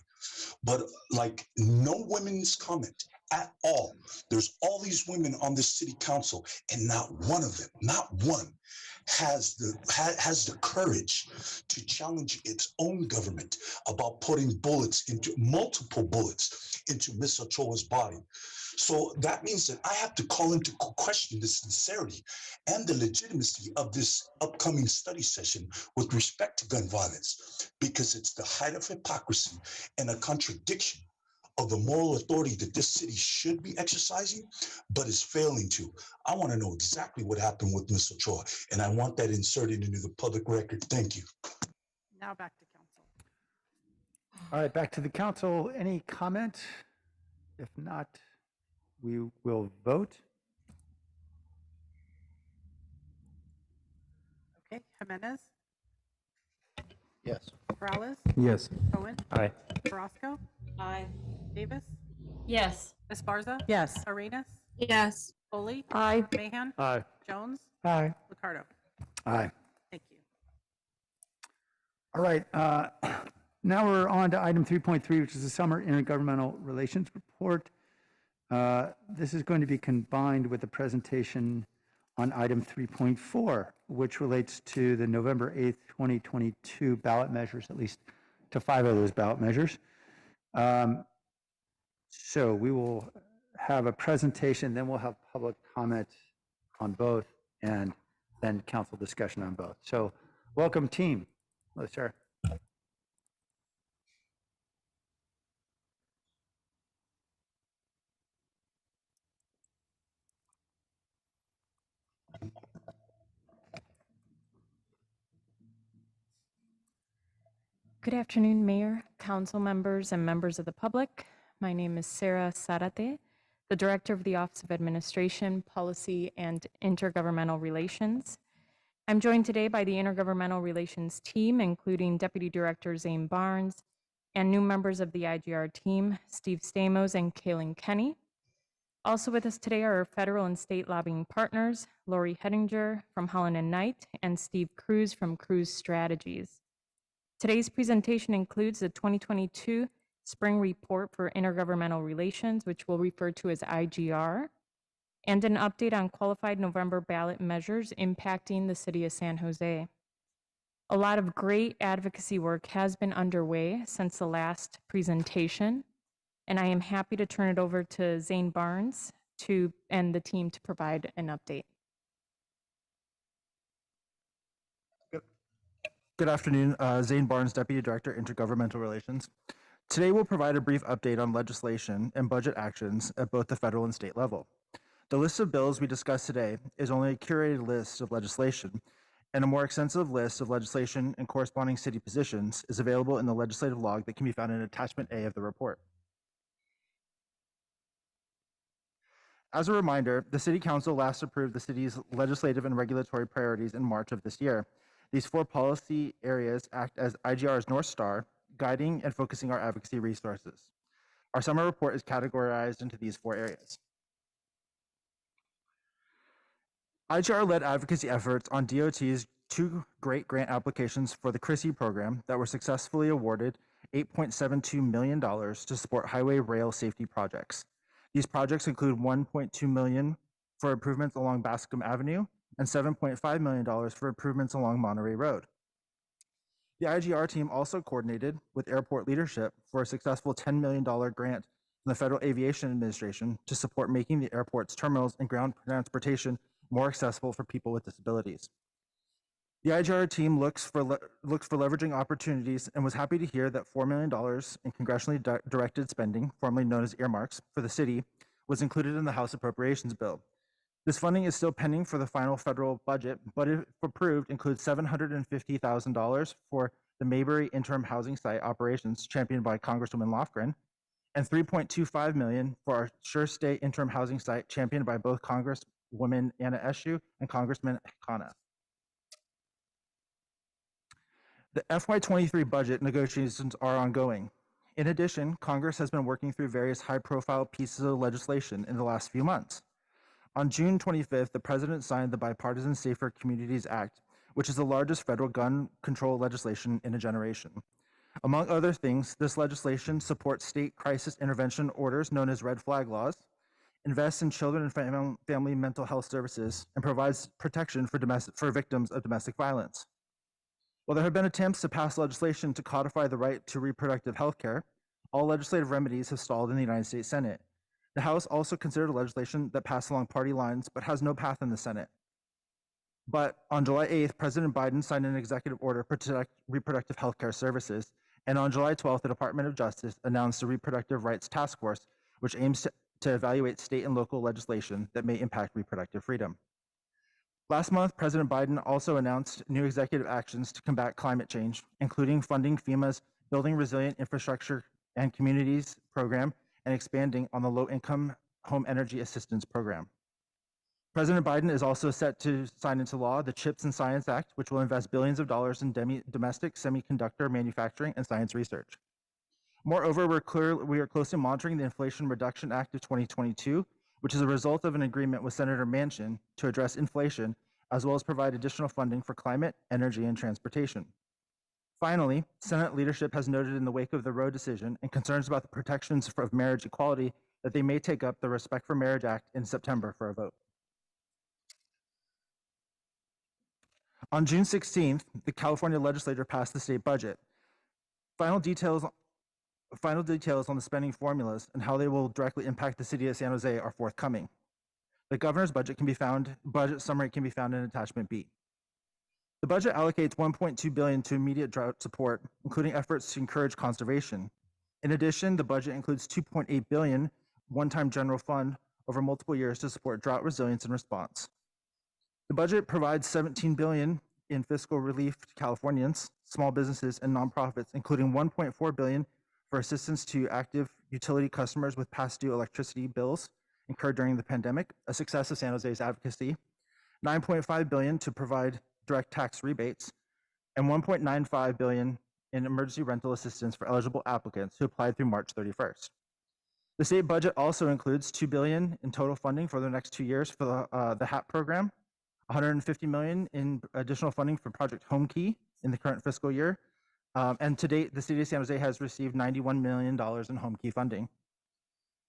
But like no women's comment at all. There's all these women on the city council, and not one of them, not one, has the courage to challenge its own government about putting multiple bullets into Miss Ochoa's body. So that means that I have to call into question the sincerity and the legitimacy of this upcoming study session with respect to gun violence, because it's the height of hypocrisy and a contradiction of the moral authority that this city should be exercising, but is failing to. I want to know exactly what happened with Ms. Ochoa, and I want that inserted into the public record. Thank you. Now back to council. All right, back to the council. Any comment? If not, we will vote. Okay, Jimenez, Yes. Morales, Yes. Cohen, Aye. Carrasco, Aye. Davis, Yes. Esparza, Yes. Arenas, Yes. Foley, Aye. Mahan, Aye. Jones, Aye. Ricardo. Aye. Thank you. All right. Now we're on to item 3.3, which is the Summer Intergovernmental Relations Report. This is going to be combined with the presentation on item 3.4, which relates to the November 8th, 2022 ballot measures, at least to 5 of those ballot measures. So we will have a presentation, then we'll have public comment on both, and then council discussion on both. So welcome, team. Hello, sir. Good afternoon, Mayor, council members, and members of the public. My name is Sarah Sarate, the Director of the Office of Administration, Policy, and Intergovernmental Relations. I'm joined today by the Intergovernmental Relations team, including Deputy Director Zane Barnes, and new members of the IGR team, Steve Stamos and Kaylin Kenny. Also with us today are our federal and state lobbying partners, Lori Hedinger from Holland and Knight, and Steve Cruz from Cruz Strategies. Today's presentation includes the 2022 Spring Report for Intergovernmental Relations, which we'll refer to as IGR, and an update on qualified November ballot measures impacting the city of San Jose. A lot of great advocacy work has been underway since the last presentation, and I am happy to turn it over to Zane Barnes and the team to provide an update. Good afternoon, Zane Barnes, Deputy Director, Intergovernmental Relations. Today we'll provide a brief update on legislation and budget actions at both the federal and state level. The list of bills we discuss today is only a curated list of legislation, and a more extensive list of legislation and corresponding city positions is available in the legislative log that can be found in Attachment A of the report. As a reminder, the City Council last approved the city's legislative and regulatory priorities in March of this year. These 4 policy areas act as IGR's North Star, guiding and focusing our advocacy resources. Our summer report is categorized into these 4 areas. IGR led advocacy efforts on DOT's 2 great grant applications for the CRISI program that were successfully awarded $8.72 million to support highway rail safety projects. These projects include $1.2 million for improvements along Bascom Avenue and $7.5 million for improvements along Monterey Road. The IGR team also coordinated with airport leadership for a successful $10 million grant from the Federal Aviation Administration to support making the airport's terminals and ground transportation more accessible for people with disabilities. The IGR team looks for leveraging opportunities and was happy to hear that $4 million in congressionally directed spending, formerly known as earmarks, for the city was included in the House Appropriations Bill. This funding is still pending for the final federal budget, but if approved, includes $750,000 for the Mayberry interim housing site operations championed by Congresswoman Lofgren, and $3.25 million for our Sure Stay interim housing site championed by both Congresswoman Anna Eshoo and Congressman Khanna. The FY23 budget negotiations are ongoing. In addition, Congress has been working through various high-profile pieces of legislation in the last few months. On June 25th, the President signed the Bipartisan Safer Communities Act, which is the largest federal gun control legislation in a generation. Among other things, this legislation supports state crisis intervention orders known as red flag laws, invests in children and family mental health services, and provides protection for victims of domestic violence. While there have been attempts to pass legislation to codify the right to reproductive health care, all legislative remedies have stalled in the United States Senate. The House also considered legislation that passed along party lines but has no path in the Senate. But on July 8th, President Biden signed an executive order to protect reproductive health care services, and on July 12th, the Department of Justice announced a Reproductive Rights Task Force, which aims to evaluate state and local legislation that may impact reproductive freedom. Last month, President Biden also announced new executive actions to combat climate change, including funding FEMA's Building Resilient Infrastructure and Communities program and expanding on the Low-Income Home Energy Assistance Program. President Biden is also set to sign into law the CHIPS and Science Act, which will invest billions of dollars in domestic semiconductor manufacturing and science research. Moreover, we are closely monitoring the Inflation Reduction Act of 2022, which is a result of an agreement with Senator Manchin to address inflation, as well as provide additional funding for climate, energy, and transportation. Finally, Senate leadership has noted in the wake of the Roe decision and concerns about the protections of marriage equality that they may take up the Respect for Marriage Act in September for a vote. On June 16th, the California legislature passed the state budget. Final details on the spending formulas and how they will directly impact the city of San Jose are forthcoming. The governor's budget summary can be found in attachment B. The budget allocates $1.2 billion to immediate drought support, including efforts to encourage conservation. In addition, the budget includes $2.8 billion one-time general fund over multiple years to support drought resilience and response. The budget provides $17 billion in fiscal relief to Californians, small businesses, and nonprofits, including $1.4 billion for assistance to active utility customers with past due electricity bills incurred during the pandemic, a success of San Jose's advocacy, $9.5 billion to provide direct tax rebates, and $1.95 billion in emergency rental assistance for eligible applicants who applied through March 31st. The state budget also includes $2 billion in total funding for the next 2 years for the HAP program, $150 million in additional funding for Project Home Key in the current fiscal year, and to date, the city of San Jose has received $91 million in Home Key funding.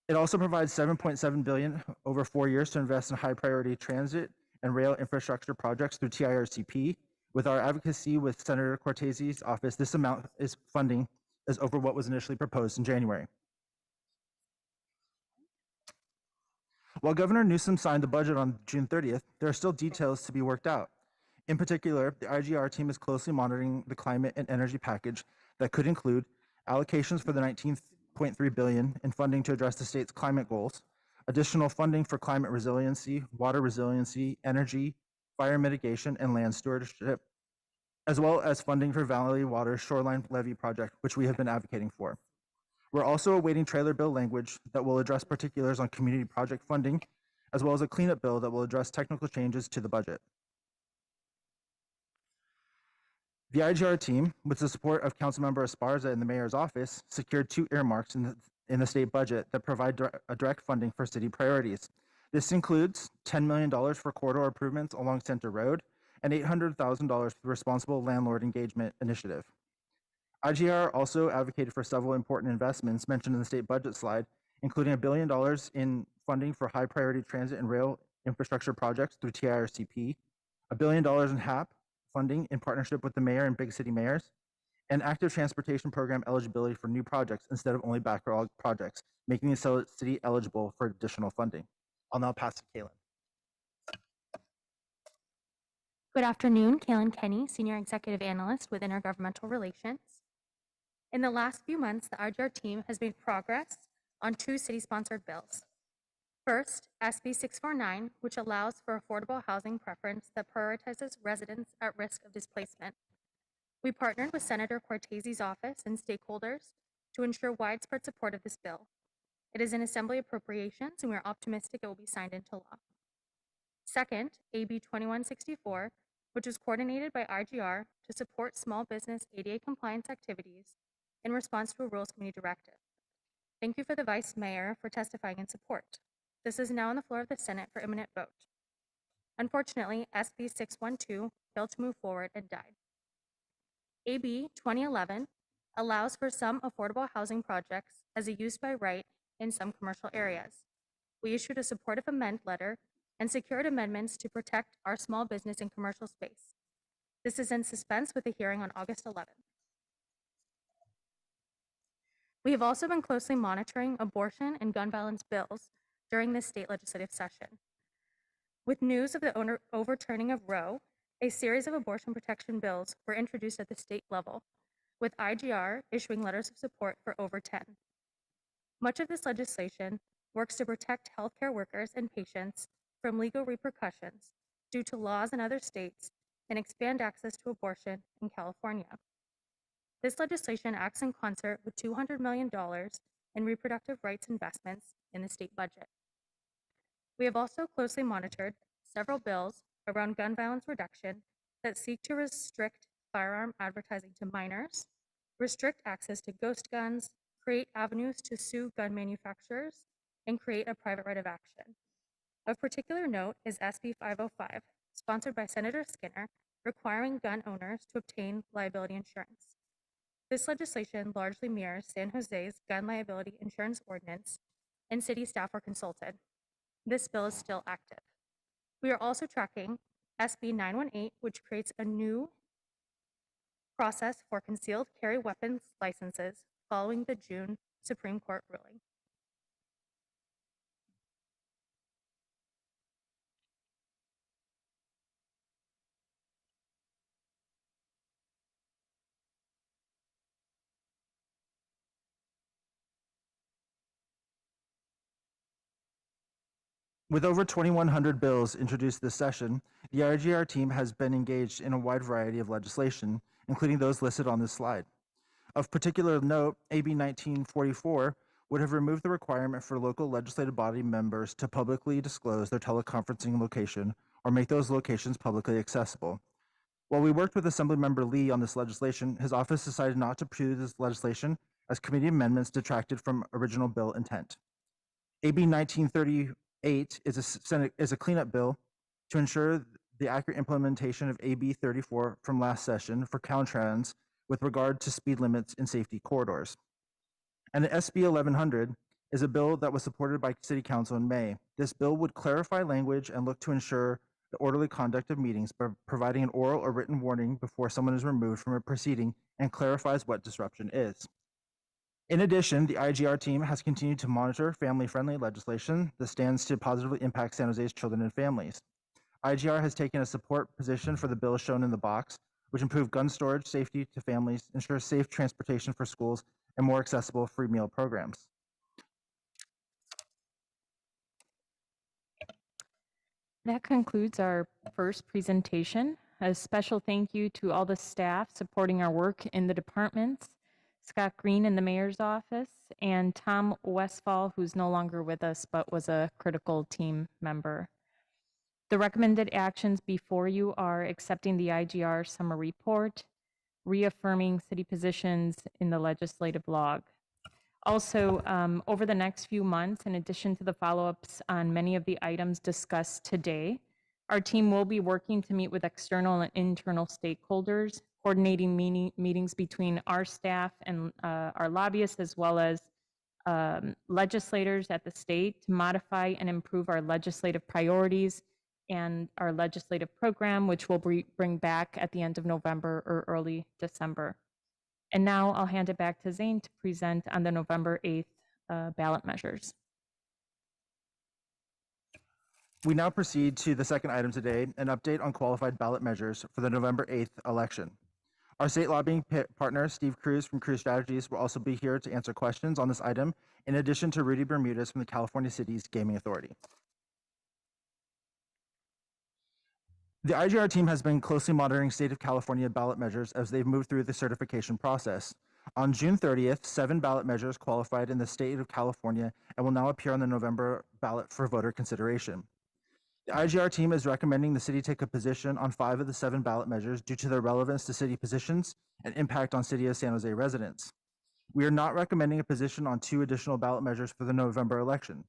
It also provides $7.7 billion over 4 years to invest in high priority transit and rail infrastructure projects through TIRCP. With our advocacy with Senator Cortese's office, this amount is funding is over what was initially proposed in January. While Governor Newsom signed the budget on June 30th, there are still details to be worked out. In particular, the IGR team is closely monitoring the climate and energy package that could include allocations for the $19.3 billion in funding to address the state's climate goals, additional funding for climate resiliency, water resiliency, energy, fire mitigation, and land stewardship, as well as funding for Valley Water's shoreline levee project, which we have been advocating for. We're also awaiting trailer bill language that will address particulars on community project funding, as well as a cleanup bill that will address technical changes to the budget. The IGR team, with the support of Councilmember Esparza in the mayor's office, secured 2 earmarks in the state budget that provide direct funding for city priorities. This includes $10 million for corridor improvements along Center Road and $800,000 for the Responsible Landlord Engagement Initiative. IGR also advocated for several important investments mentioned in the state budget slide, including $1 billion in funding for high priority transit and rail infrastructure projects through TIRCP, $1 billion in HAP funding in partnership with the mayor and big city mayors, and active transportation program eligibility for new projects instead of only backlog projects, making the city eligible for additional funding. I'll now pass to Kaylin. Good afternoon, Kaylin Kenny, Senior Executive Analyst with Intergovernmental Relations. In the last few months, the RGR team has made progress on 2 city-sponsored bills. First, SB 649, which allows for affordable housing preference that prioritizes residents at risk of displacement. We partnered with Senator Cortese's office and stakeholders to ensure widespread support of this bill. It is in Assembly Appropriations, and we are optimistic it will be signed into law. Second, AB 2164, which is coordinated by RGR to support small business ADA compliance activities in response to a Rules Committee directive. Thank you for the Vice Mayor for testifying in support. This is now on the floor of the Senate for imminent vote. Unfortunately, SB 612 failed to move forward and died. AB 2011 allows for some affordable housing projects as a use by right in some commercial areas. We issued a supportive amend letter and secured amendments to protect our small business and commercial space. This is in suspense with a hearing on August 11th. We have also been closely monitoring abortion and gun violence bills during this state legislative session. With news of the overturning of Roe, a series of abortion protection bills were introduced at the state level, with IGR issuing letters of support for over 10. Much of this legislation works to protect healthcare workers and patients from legal repercussions due to laws in other states and expand access to abortion in California. This legislation acts in concert with $200 million in reproductive rights investments in the state budget. We have also closely monitored several bills around gun violence reduction that seek to restrict firearm advertising to minors, restrict access to ghost guns, create avenues to sue gun manufacturers, and create a private right of action. Of particular note is SB 505, sponsored by Senator Skinner, requiring gun owners to obtain liability insurance. This legislation largely mirrors San Jose's gun liability insurance ordinance, and city staff were consulted. This bill is still active. We are also tracking SB 918, which creates a new process for concealed carry weapons licenses following the June Supreme Court ruling. With over 2,100 bills introduced this session, the IGR team has been engaged in a wide variety of legislation, including those listed on this slide. Of particular note, AB 1944 would have removed the requirement for local legislative body members to publicly disclose their teleconferencing location or make those locations publicly accessible. While we worked with Assemblymember Lee on this legislation, his office decided not to pursue this legislation as committee amendments detracted from original bill intent. AB 1938 is a cleanup bill to ensure the accurate implementation of AB 34 from last session for Caltrans with regard to speed limits in safety corridors. And the SB 1100 is a bill that was supported by City Council in May. This bill would clarify language and look to ensure the orderly conduct of meetings by providing an oral or written warning before someone is removed from a proceeding and clarifies what disruption is. In addition, the IGR team has continued to monitor family-friendly legislation that stands to positively impact San Jose's children and families. IGR has taken a support position for the bill shown in the box, which improve gun storage safety to families, ensure safe transportation for schools, and more accessible free meal programs. That concludes our first presentation. A special thank you to all the staff supporting our work in the departments, Scott Green in the mayor's office, and Tom Westfall, who's no longer with us but was a critical team member. The recommended actions before you are accepting the IGR summer report, reaffirming city positions in the legislative log. Also, over the next few months, in addition to the follow-ups on many of the items discussed today, our team will be working to meet with external and internal stakeholders, coordinating meetings between our staff and our lobbyists, as well as legislators at the state to modify and improve our legislative priorities and our legislative program, which we'll bring back at the end of November or early December. And now I'll hand it back to Zane to present on the November 8th ballot measures. We now proceed to the second item today, an update on qualified ballot measures for the November 8th election. Our state lobbying partner, Steve Cruz from Cruz Strategies, will also be here to answer questions on this item, in addition to Rudy Bermudez from the California Cities Gaming Authority. The IGR team has been closely monitoring state of California ballot measures as they've moved through the certification process. On June 30th, 7 ballot measures qualified in the state of California and will now appear on the November ballot for voter consideration. The IGR team is recommending the city take a position on 5 of the 7 ballot measures due to their relevance to city positions and impact on City of San Jose residents. We are not recommending a position on 2 additional ballot measures for the November election.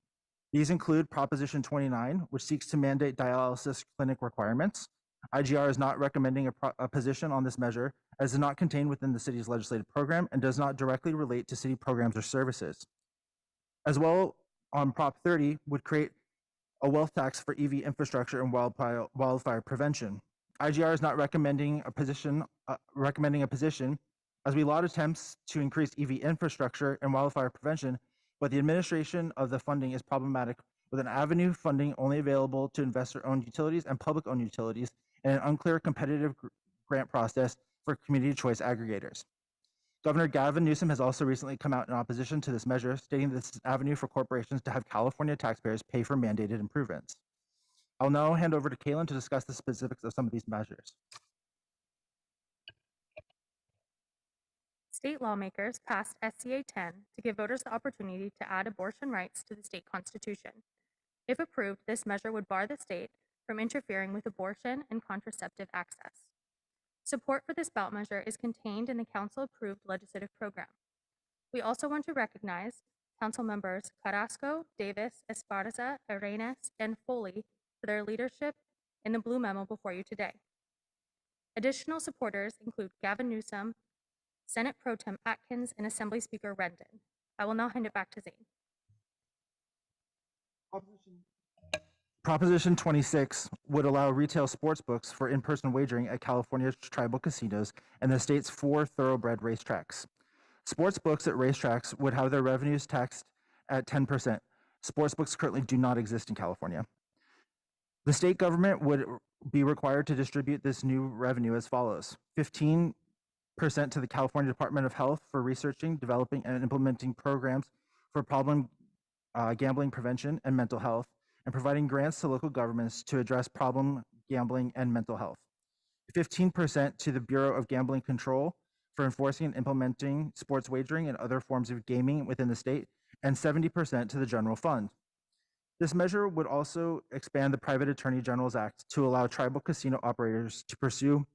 These include Proposition 29, which seeks to mandate dialysis clinic requirements. IGR is not recommending a position on this measure as it is not contained within the city's legislative program and does not directly relate to city programs or services. As well, on Prop 30 would create a wealth tax for EV infrastructure and wildfire prevention. IGR is not recommending a position as we laud attempts to increase EV infrastructure and wildfire prevention, but the administration of the funding is problematic with an avenue funding only available to investor-owned utilities and public-owned utilities and an unclear competitive grant process for community choice aggregators. Governor Gavin Newsom has also recently come out in opposition to this measure, stating this is an avenue for corporations to have California taxpayers pay for mandated improvements. I'll now hand over to Kaylin to discuss the specifics of some of these measures. State lawmakers passed SCA 10 to give voters the opportunity to add abortion rights to the state constitution. If approved, this measure would bar the state from interfering with abortion and contraceptive access. Support for this ballot measure is contained in the council-approved legislative program. We also want to recognize Council members Carrasco, Davis, Esparza, Arenas, and Foley for their leadership in the blue memo before you today. Additional supporters include Gavin Newsom, Senate Pro Tem Atkins, and Assembly Speaker Rendon. I will now hand it back to Zane. Proposition 26 would allow retail sports books for in-person wagering at California's tribal casinos and the state's 4 thoroughbred racetracks. Sports books at racetracks would have their revenues taxed at 10%. Sports books currently do not exist in California. The state government would be required to distribute this new revenue as follows: 15% to the California Department of Health for researching, developing, and implementing programs for problem gambling prevention and mental health, and providing grants to local governments to address problem gambling and mental health. 15% to the Bureau of Gambling Control for enforcing and implementing sports wagering and other forms of gaming within the state, and 70% to the general fund. This measure would also expand the Private Attorney General's Act to allow tribal casino operators to pursue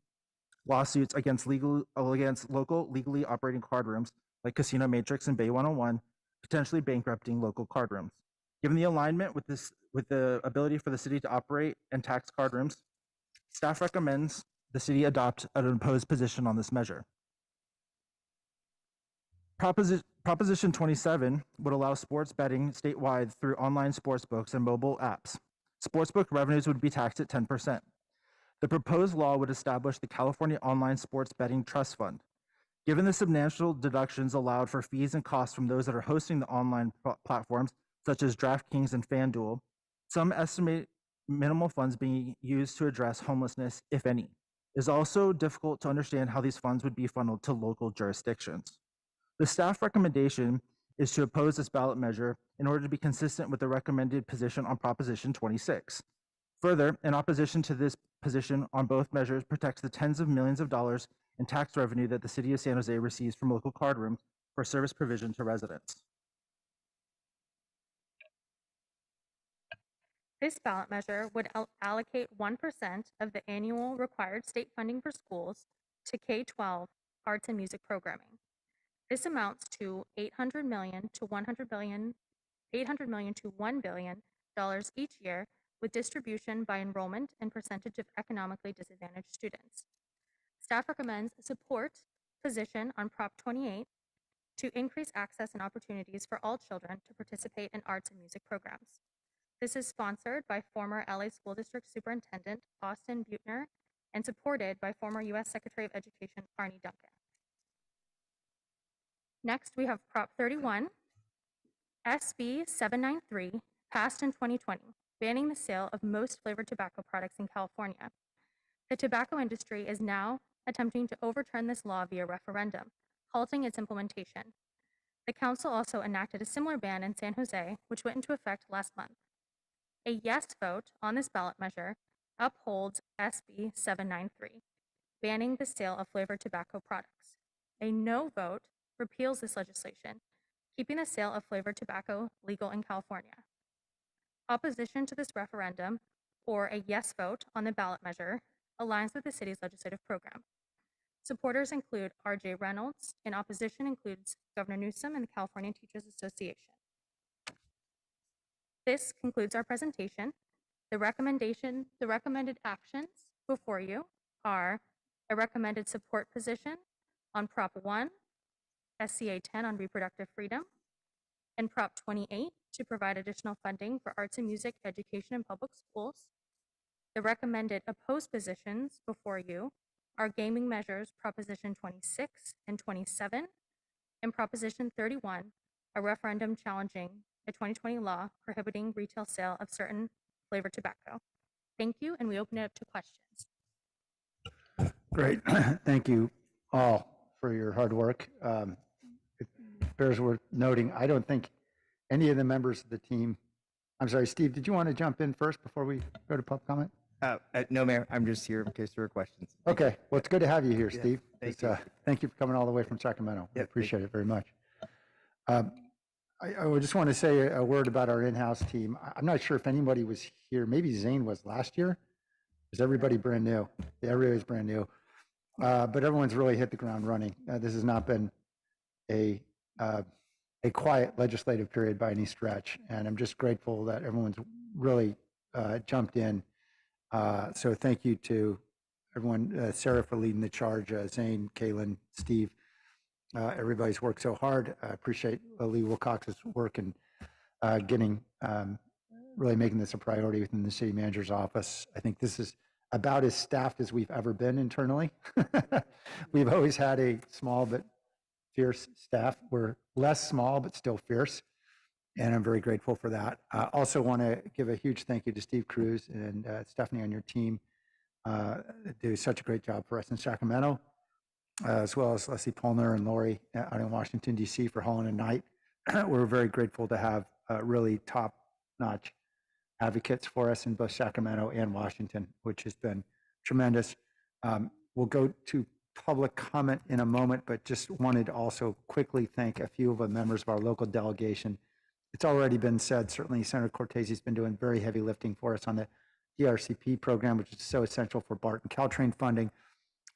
lawsuits against local legally operating card rooms like Casino Matrix and Bay 101, potentially bankrupting local card rooms. Given the alignment with the ability for the city to operate and tax card rooms, staff recommends the city adopt an opposed position on this measure. Proposition 27 would allow sports betting statewide through online sports books and mobile apps. Sportsbook revenues would be taxed at 10%. The proposed law would establish the California Online Sports Betting Trust Fund. Given the substantial deductions allowed for fees and costs from those that are hosting the online platforms, such as DraftKings and FanDuel, some estimate minimal funds being used to address homelessness, if any. It is also difficult to understand how these funds would be funneled to local jurisdictions. The staff recommendation is to oppose this ballot measure in order to be consistent with the recommended position on Proposition 26. Further, in opposition to this position on both measures protects the tens of millions of dollars in tax revenue that the city of San Jose receives from local card rooms for service provision to residents. This ballot measure would allocate 1% of the annual required state funding for schools to K-12 arts and music programming. This amounts to $800 million to $1 billion each year, with distribution by enrollment and percentage of economically disadvantaged students. Staff recommends a support position on Prop 28 to increase access and opportunities for all children to participate in arts and music programs. This is sponsored by former LA School District Superintendent Austin Buettner and supported by former U.S. Secretary of Education Arne Duncan. Next, we have Prop 31, SB 793, passed in 2020, banning the sale of most flavored tobacco products in California. The tobacco industry is now attempting to overturn this law via referendum, halting its implementation. The council also enacted a similar ban in San Jose, which went into effect last month. A yes vote on this ballot measure upholds SB 793, banning the sale of flavored tobacco products. A no vote repeals this legislation, keeping the sale of flavored tobacco legal in California. Opposition to this referendum, or a yes vote on the ballot measure, aligns with the city's legislative program. Supporters include R.J. Reynolds, and opposition includes Governor Newsom and the California Teachers Association. This concludes our presentation. The recommended actions before you are a recommended support position on Prop 1, SCA 10 on reproductive freedom, and Prop 28 to provide additional funding for arts and music education in public schools. The recommended opposed positions before you are gaming measures Proposition 26 and 27, and Proposition 31, a referendum challenging a 2020 law prohibiting retail sale of certain flavored tobacco. Thank you, and we open it up to questions. Great. Thank you all for your hard work. It bears worth noting, I don't think any of the members of the team, I'm sorry, Steve, did you want to jump in first before we go to public comment? No, Mayor, I'm just here in case there are questions. Okay, well, it's good to have you here, Yeah, Steve. thank you. Thank you for coming all the way from Sacramento. I appreciate it very much. I just want to say a word about our in-house team. I'm not sure if anybody was here. Maybe Zane was last year. Is everybody brand new? Yeah, everybody's brand new. But everyone's really hit the ground running. This has not been a quiet legislative period by any stretch, and I'm just grateful that everyone's really jumped in. So thank you to everyone, Sarah for leading the charge, Zane, Kaylin, Steve. Everybody's worked so hard. I appreciate Lee Wilcox's work in getting, really making this a priority within the city manager's office. I think this is about as staffed as we've ever been internally. We've always had a small but fierce staff. We're less small but still fierce, and I'm very grateful for that. I also want to give a huge thank you to Steve Cruz and Stephanie on your team. Do such a great job for us in Sacramento, as well as Leslie Polner and Lori out in Washington, D.C. for Hall and Night. We're very grateful to have really top-notch advocates for us in both Sacramento and Washington, which has been tremendous. We'll go to public comment in a moment, but just wanted to also quickly thank a few of the members of our local delegation. It's already been said, certainly Senator Cortese's been doing very heavy lifting for us on the DRCP program, which is so essential for BART and Caltrain funding.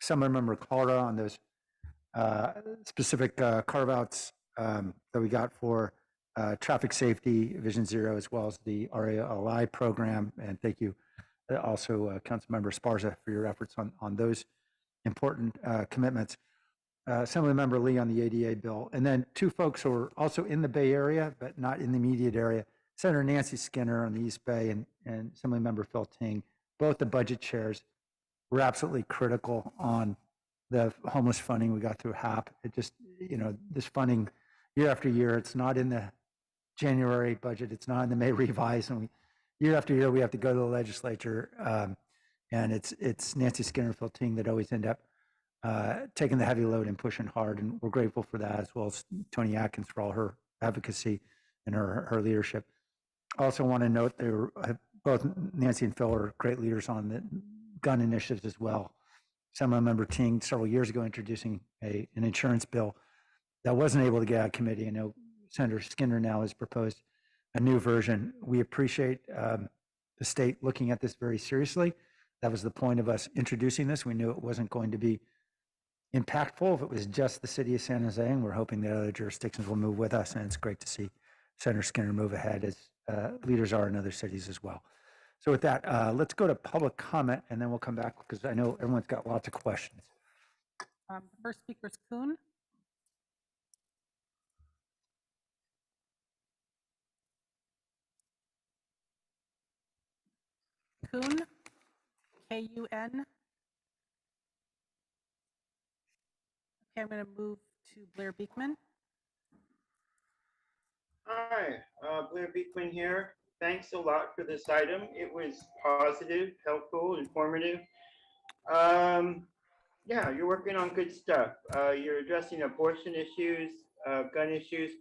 Member Calder on those specific carve-outs that we got for traffic safety, Vision Zero, as well as the RALI program. And thank you also, Councilmember Esparza, for your efforts on those important commitments. Assemblymember Lee on the ADA bill. And then two folks who are also in the Bay Area, but not in the immediate area, Senator Nancy Skinner on the East Bay and Assemblymember Phil Ting, both the budget chairs, were absolutely critical on the homeless funding we got through HAP. It just, this funding year after year, it's not in the January budget, it's not in the May revise, and year after year we have to go to the legislature, and it's Nancy Skinner, Phil Ting that always end up taking the heavy load and pushing hard, and we're grateful for that, as well as Tony Atkins for all her advocacy and her leadership. I also want to note both Nancy and Phil are great leaders on the gun initiatives as well. Member Ting several years ago introducing an insurance bill that wasn't able to get out of committee. I know Senator Skinner now has proposed a new version. We appreciate the state looking at this very seriously. That was the point of us introducing this. We knew it wasn't going to be impactful if it was just the city of San Jose, and we're hoping that other jurisdictions will move with us, and it's great to see Senator Skinner move ahead as leaders are in other cities as well. So with that, let's go to public comment, and then we'll come back because I know everyone's got lots of questions. The first speaker is Kuhn. Kuhn, K-U-N. Okay, I'm going to move to Blair Beekman. Hi, Blair Beekman here. Thanks a lot for this item. It was positive, helpful, informative. Yeah, you're working on good stuff. You're addressing abortion issues, gun issues.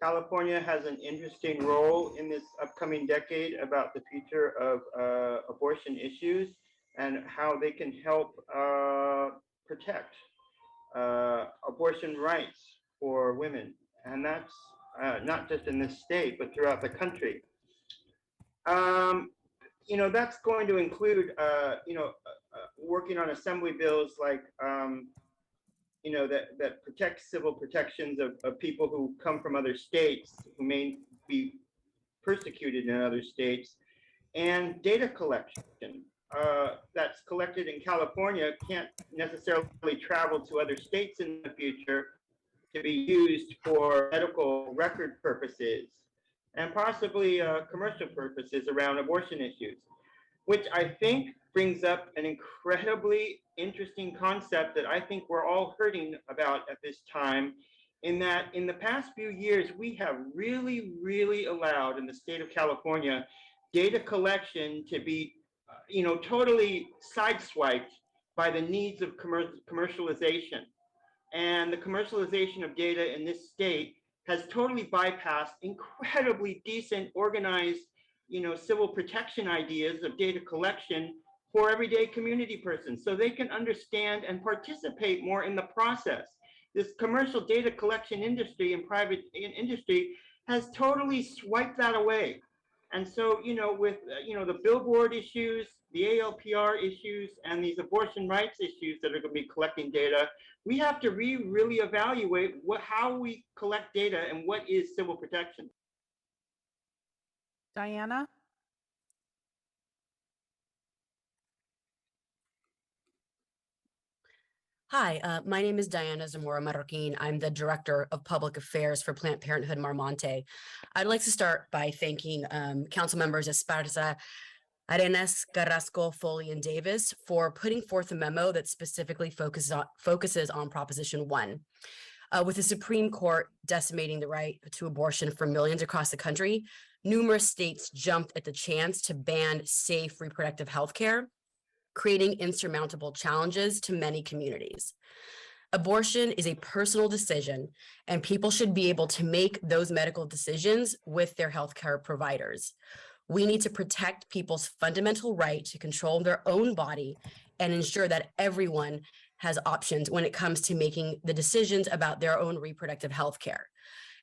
California has an interesting role in this upcoming decade about the future of abortion issues and how they can help protect abortion rights for women. And that's not just in this state, but throughout the country. That's going to include, working on assembly bills like, that protect civil protections of people who come from other states who may be persecuted in other states, and data collection that's collected in California can't necessarily travel to other states in the future to be used for medical record purposes and possibly commercial purposes around abortion issues, which I think brings up an incredibly interesting concept that I think we're all hurting about at this time, in that in the past few years, we have really allowed in the state of California data collection to be, totally sideswiped by the needs of commercialization. And the commercialization of data in this state has totally bypassed incredibly decent, organized, civil protection ideas of data collection for everyday community persons so they can understand and participate more in the process. This commercial data collection industry and private industry has totally swiped that away. And so, with, the billboard issues, the ALPR issues, and these abortion rights issues that are going to be collecting data, we have to really evaluate how we collect data and what is civil protection. Diana? Hi, my name is Diana Zamora Marroquin. I'm the Director of Public Affairs for Planned Parenthood Marmonte. I'd like to start by thanking Council members Esparza, Arenas, Carrasco, Foley, and Davis for putting forth a memo that specifically focuses on Proposition 1. With the Supreme Court decimating the right to abortion for millions across the country, numerous states jumped at the chance to ban safe reproductive health care, creating insurmountable challenges to many communities. Abortion is a personal decision, and people should be able to make those medical decisions with their healthcare providers. We need to protect people's fundamental right to control their own body and ensure that everyone has options when it comes to making the decisions about their own reproductive health care.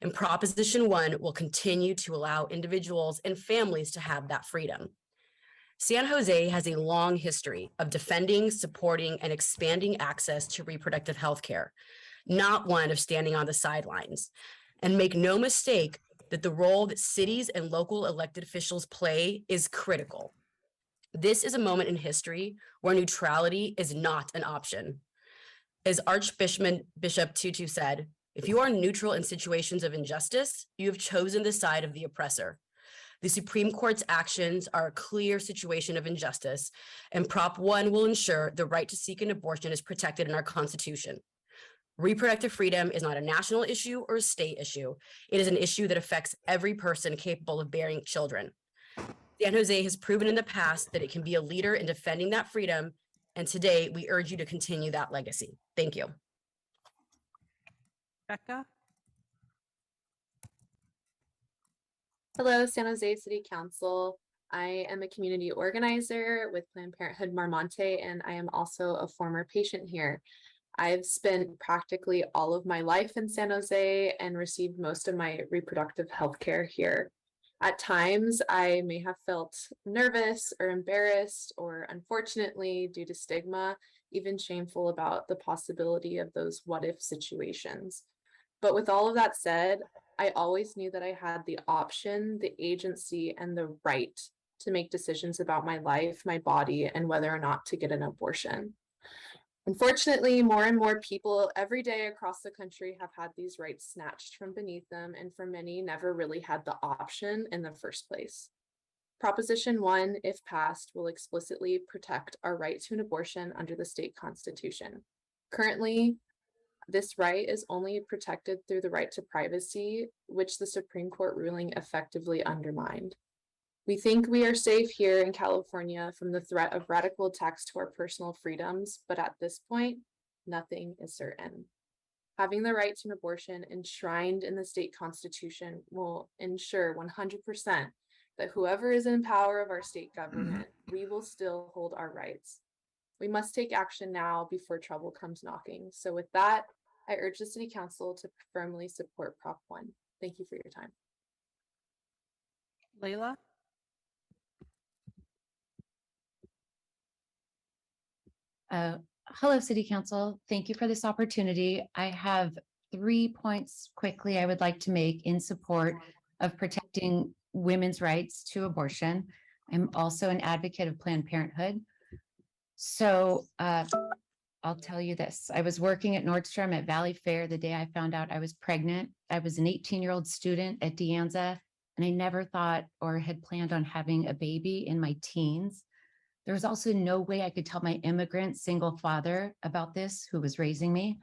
And Proposition 1 will continue to allow individuals and families to have that freedom. San Jose has a long history of defending, supporting, and expanding access to reproductive health care, not one of standing on the sidelines. And make no mistake that the role that cities and local elected officials play is critical. This is a moment in history where neutrality is not an option. As Archbishop Tutu said, if you are neutral in situations of injustice, you have chosen the side of the oppressor. The Supreme Court's actions are a clear situation of injustice, and Prop 1 will ensure the right to seek an abortion is protected in our Constitution. Reproductive freedom is not a national issue or a state issue. It is an issue that affects every person capable of bearing children. San Jose has proven in the past that it can be a leader in defending that freedom, and today we urge you to continue that legacy. Thank you. Becca? Hello, San Jose City Council. I am a community organizer with Planned Parenthood Marmonte, and I am also a former patient here. I've spent practically all of my life in San Jose and received most of my reproductive health care here. At times, I may have felt nervous or embarrassed, or unfortunately, due to stigma, even shameful about the possibility of those what-if situations. But with all of that said, I always knew that I had the option, the agency, and the right to make decisions about my life, my body, and whether or not to get an abortion. Unfortunately, more and more people every day across the country have had these rights snatched from beneath them, and for many, never really had the option in the first place. Proposition 1, if passed, will explicitly protect our right to an abortion under the state constitution. Currently, this right is only protected through the right to privacy, which the Supreme Court ruling effectively undermined. We think we are safe here in California from the threat of radical attacks to our personal freedoms, but at this point, nothing is certain. Having the right to an abortion enshrined in the state constitution will ensure 100% that whoever is in power of our state government, we will still hold our rights. We must take action now before trouble comes knocking. So with that, I urge the City Council to firmly support Prop 1. Thank you for your time. Layla? Hello, City Council. Thank you for this opportunity. I have 3 points quickly I would like to make in support of protecting women's rights to abortion. I'm also an advocate of Planned Parenthood. So I'll tell you this. I was working at Nordstrom at Valley Fair the day I found out I was pregnant. I was an 18-year-old student at De Anza, and I never thought or had planned on having a baby in my teens. There was also no way I could tell my immigrant single father about this, who was raising me.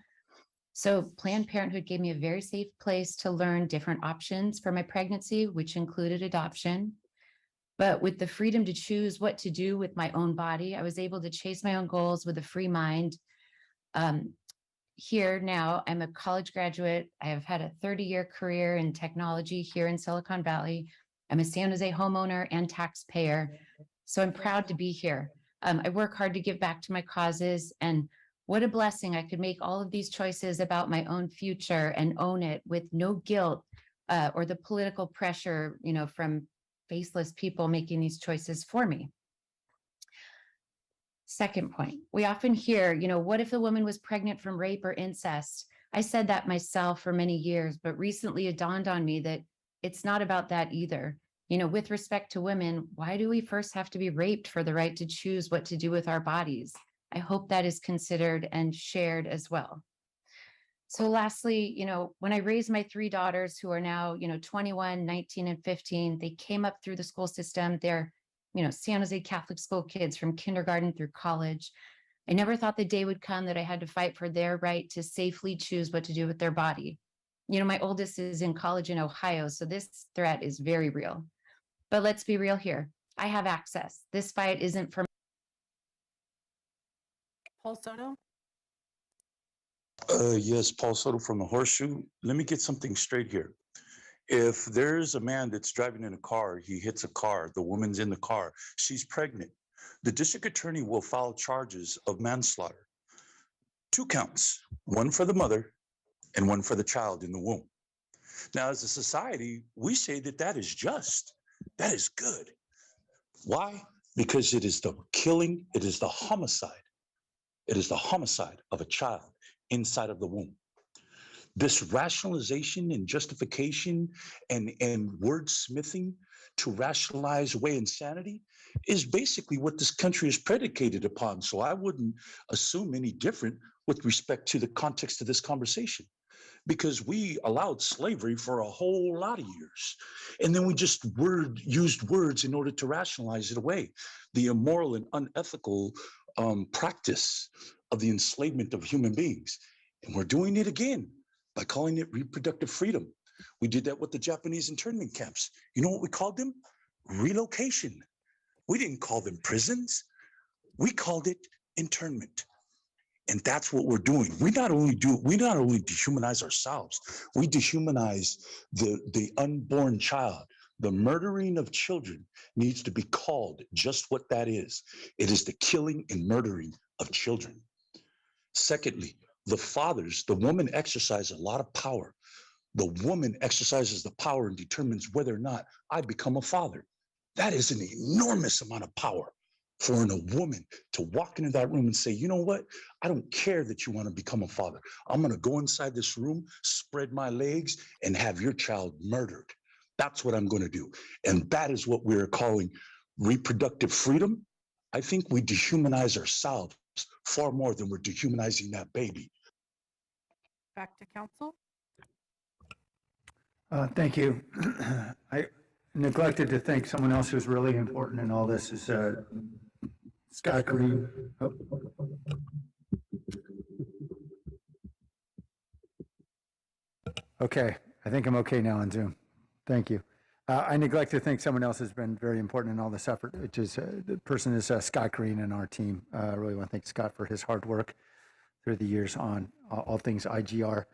So Planned Parenthood gave me a very safe place to learn different options for my pregnancy, which included adoption. But with the freedom to choose what to do with my own body, I was able to chase my own goals with a free mind. Here now, I'm a college graduate. I have had a 30-year career in technology here in Silicon Valley. I'm a San Jose homeowner and taxpayer. So I'm proud to be here. I work hard to give back to my causes, and what a blessing I could make all of these choices about my own future and own it with no guilt or the political pressure, from faceless people making these choices for me. Second point, we often hear, what if a woman was pregnant from rape or incest? I said that myself for many years, but recently it dawned on me that it's not about that either. With respect to women, why do we first have to be raped for the right to choose what to do with our bodies? I hope that is considered and shared as well. So lastly, when I raised my 3 daughters who are now, 21, 19, and 15, they came up through the school system. They're, San Jose Catholic school kids from kindergarten through college. I never thought the day would come that I had to fight for their right to safely choose what to do with their body. My oldest is in college in Ohio, so this threat is very real. But let's be real here. I have access. This fight isn't for Paul Soto? Yes, Paul Soto from the Horseshoe. Let me get something straight here. If there's a man that's driving in a car, he hits a car, the woman's in the car, she's pregnant, the district attorney will file charges of manslaughter. 2 counts, one for the mother and one for the child in the womb. Now, as a society, we say that that is just, that is good. Why? Because it is the killing, it is the homicide. It is the homicide of a child inside of the womb. This rationalization and justification and wordsmithing to rationalize away insanity is basically what this country is predicated upon. So I wouldn't assume any different with respect to the context of this conversation, because we allowed slavery for a whole lot of years. And then we just used words in order to rationalize it away. The immoral and unethical practice of the enslavement of human beings. And we're doing it again by calling it reproductive freedom. We did that with the Japanese internment camps. You know what we called them? Relocation. We didn't call them prisons. We called it internment. And that's what we're doing. We not only dehumanize ourselves, we dehumanize the unborn child. The murdering of children needs to be called just what that is. It is the killing and murdering of children. Secondly, the fathers, the woman exercises a lot of power. The woman exercises the power and determines whether or not I become a father. That is an enormous amount of power for a woman to walk into that room and say, you know what? I don't care that you want to become a father. I'm going to go inside this room, spread my legs, and have your child murdered. That's what I'm going to do. And that is what we're calling reproductive freedom. I think we dehumanize ourselves far more than we're dehumanizing that baby. Back to council. Thank you. I neglected to thank someone else who's really important in all this is Scott Green. Oh. Okay, I think I'm okay now on Zoom. Thank you. I neglect to thank someone else who's been very important in all this effort, which is the person is Scott Green and our team. I really want to thank Scott for his hard work through the years on all things IGR.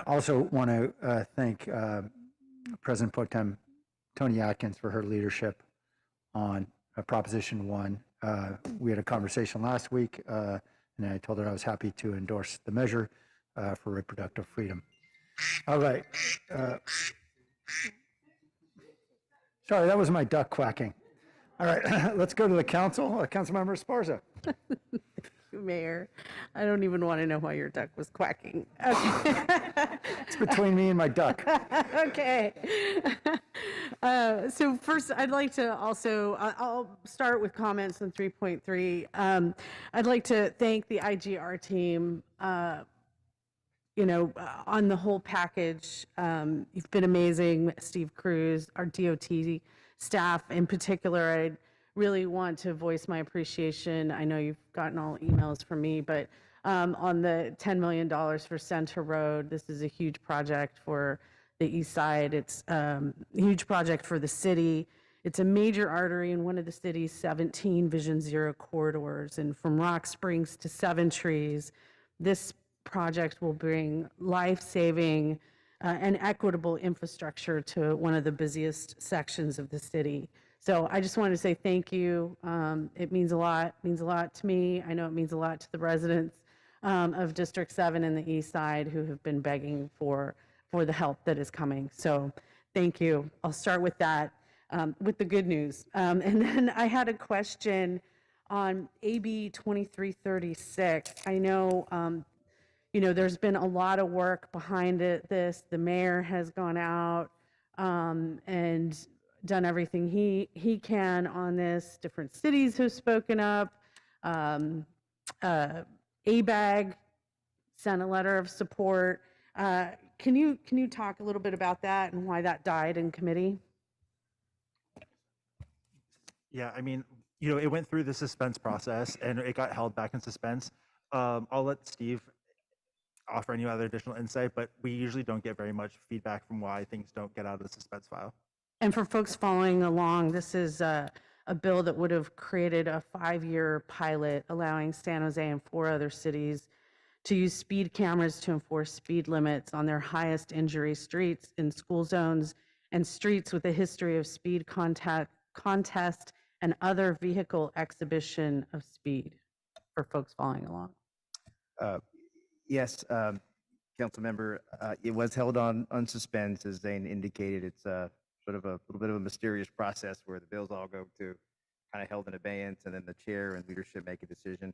Also want to thank President Pro Tem Tony Atkins for her leadership on Proposition 1. We had a conversation last week, and I told her I was happy to endorse the measure for reproductive freedom. All right. Sorry, that was my duck quacking. All right, let's go to the council. Councilmember Esparza. Mayor, I don't even want to know why your duck was quacking. Okay. It's between me and my duck. Okay. So first, I'd like to also, I'll start with comments on 3.3. I'd like to thank the IGR team, on the whole package. You've been amazing, Steve Cruz, our DOT staff in particular. I'd really want to voice my appreciation. I know you've gotten all emails from me, but on the $10 million for Center Road, this is a huge project for the east side. It's a huge project for the city. It's a major artery in one of the city's 17 Vision Zero corridors. And from Rock Springs to Seven Trees, this project will bring life-saving and equitable infrastructure to one of the busiest sections of the city. So I just wanted to say thank you. It means a lot to me. I know it means a lot to the residents of District 7 and the East Side who have been begging for for the help that is coming. So thank you. I'll start with that, with the good news. And then I had a question on AB 2336. I know, there's been a lot of work behind this. The mayor has gone out and done everything he can on this. Different cities have spoken up. ABAG sent a letter of support. Can you talk a little bit about that and why that died in committee? Yeah, I mean, it went through the suspense process and it got held back in suspense. I'll let Steve offer any other additional insight, but we usually don't get very much feedback from why things don't get out of the suspense file. And for folks following along, this is a bill that would have created a 5-year pilot allowing San Jose and 4 other cities to use speed cameras to enforce speed limits on their highest injury streets in school zones and streets with a history of speed contest and other vehicle exhibition of speed, for folks following along. Yes, council member, it was held on suspense, as Zane indicated. It's sort of a little bit of a mysterious process where the bills all go to kind of held in abeyance, and then the chair and leadership make a decision.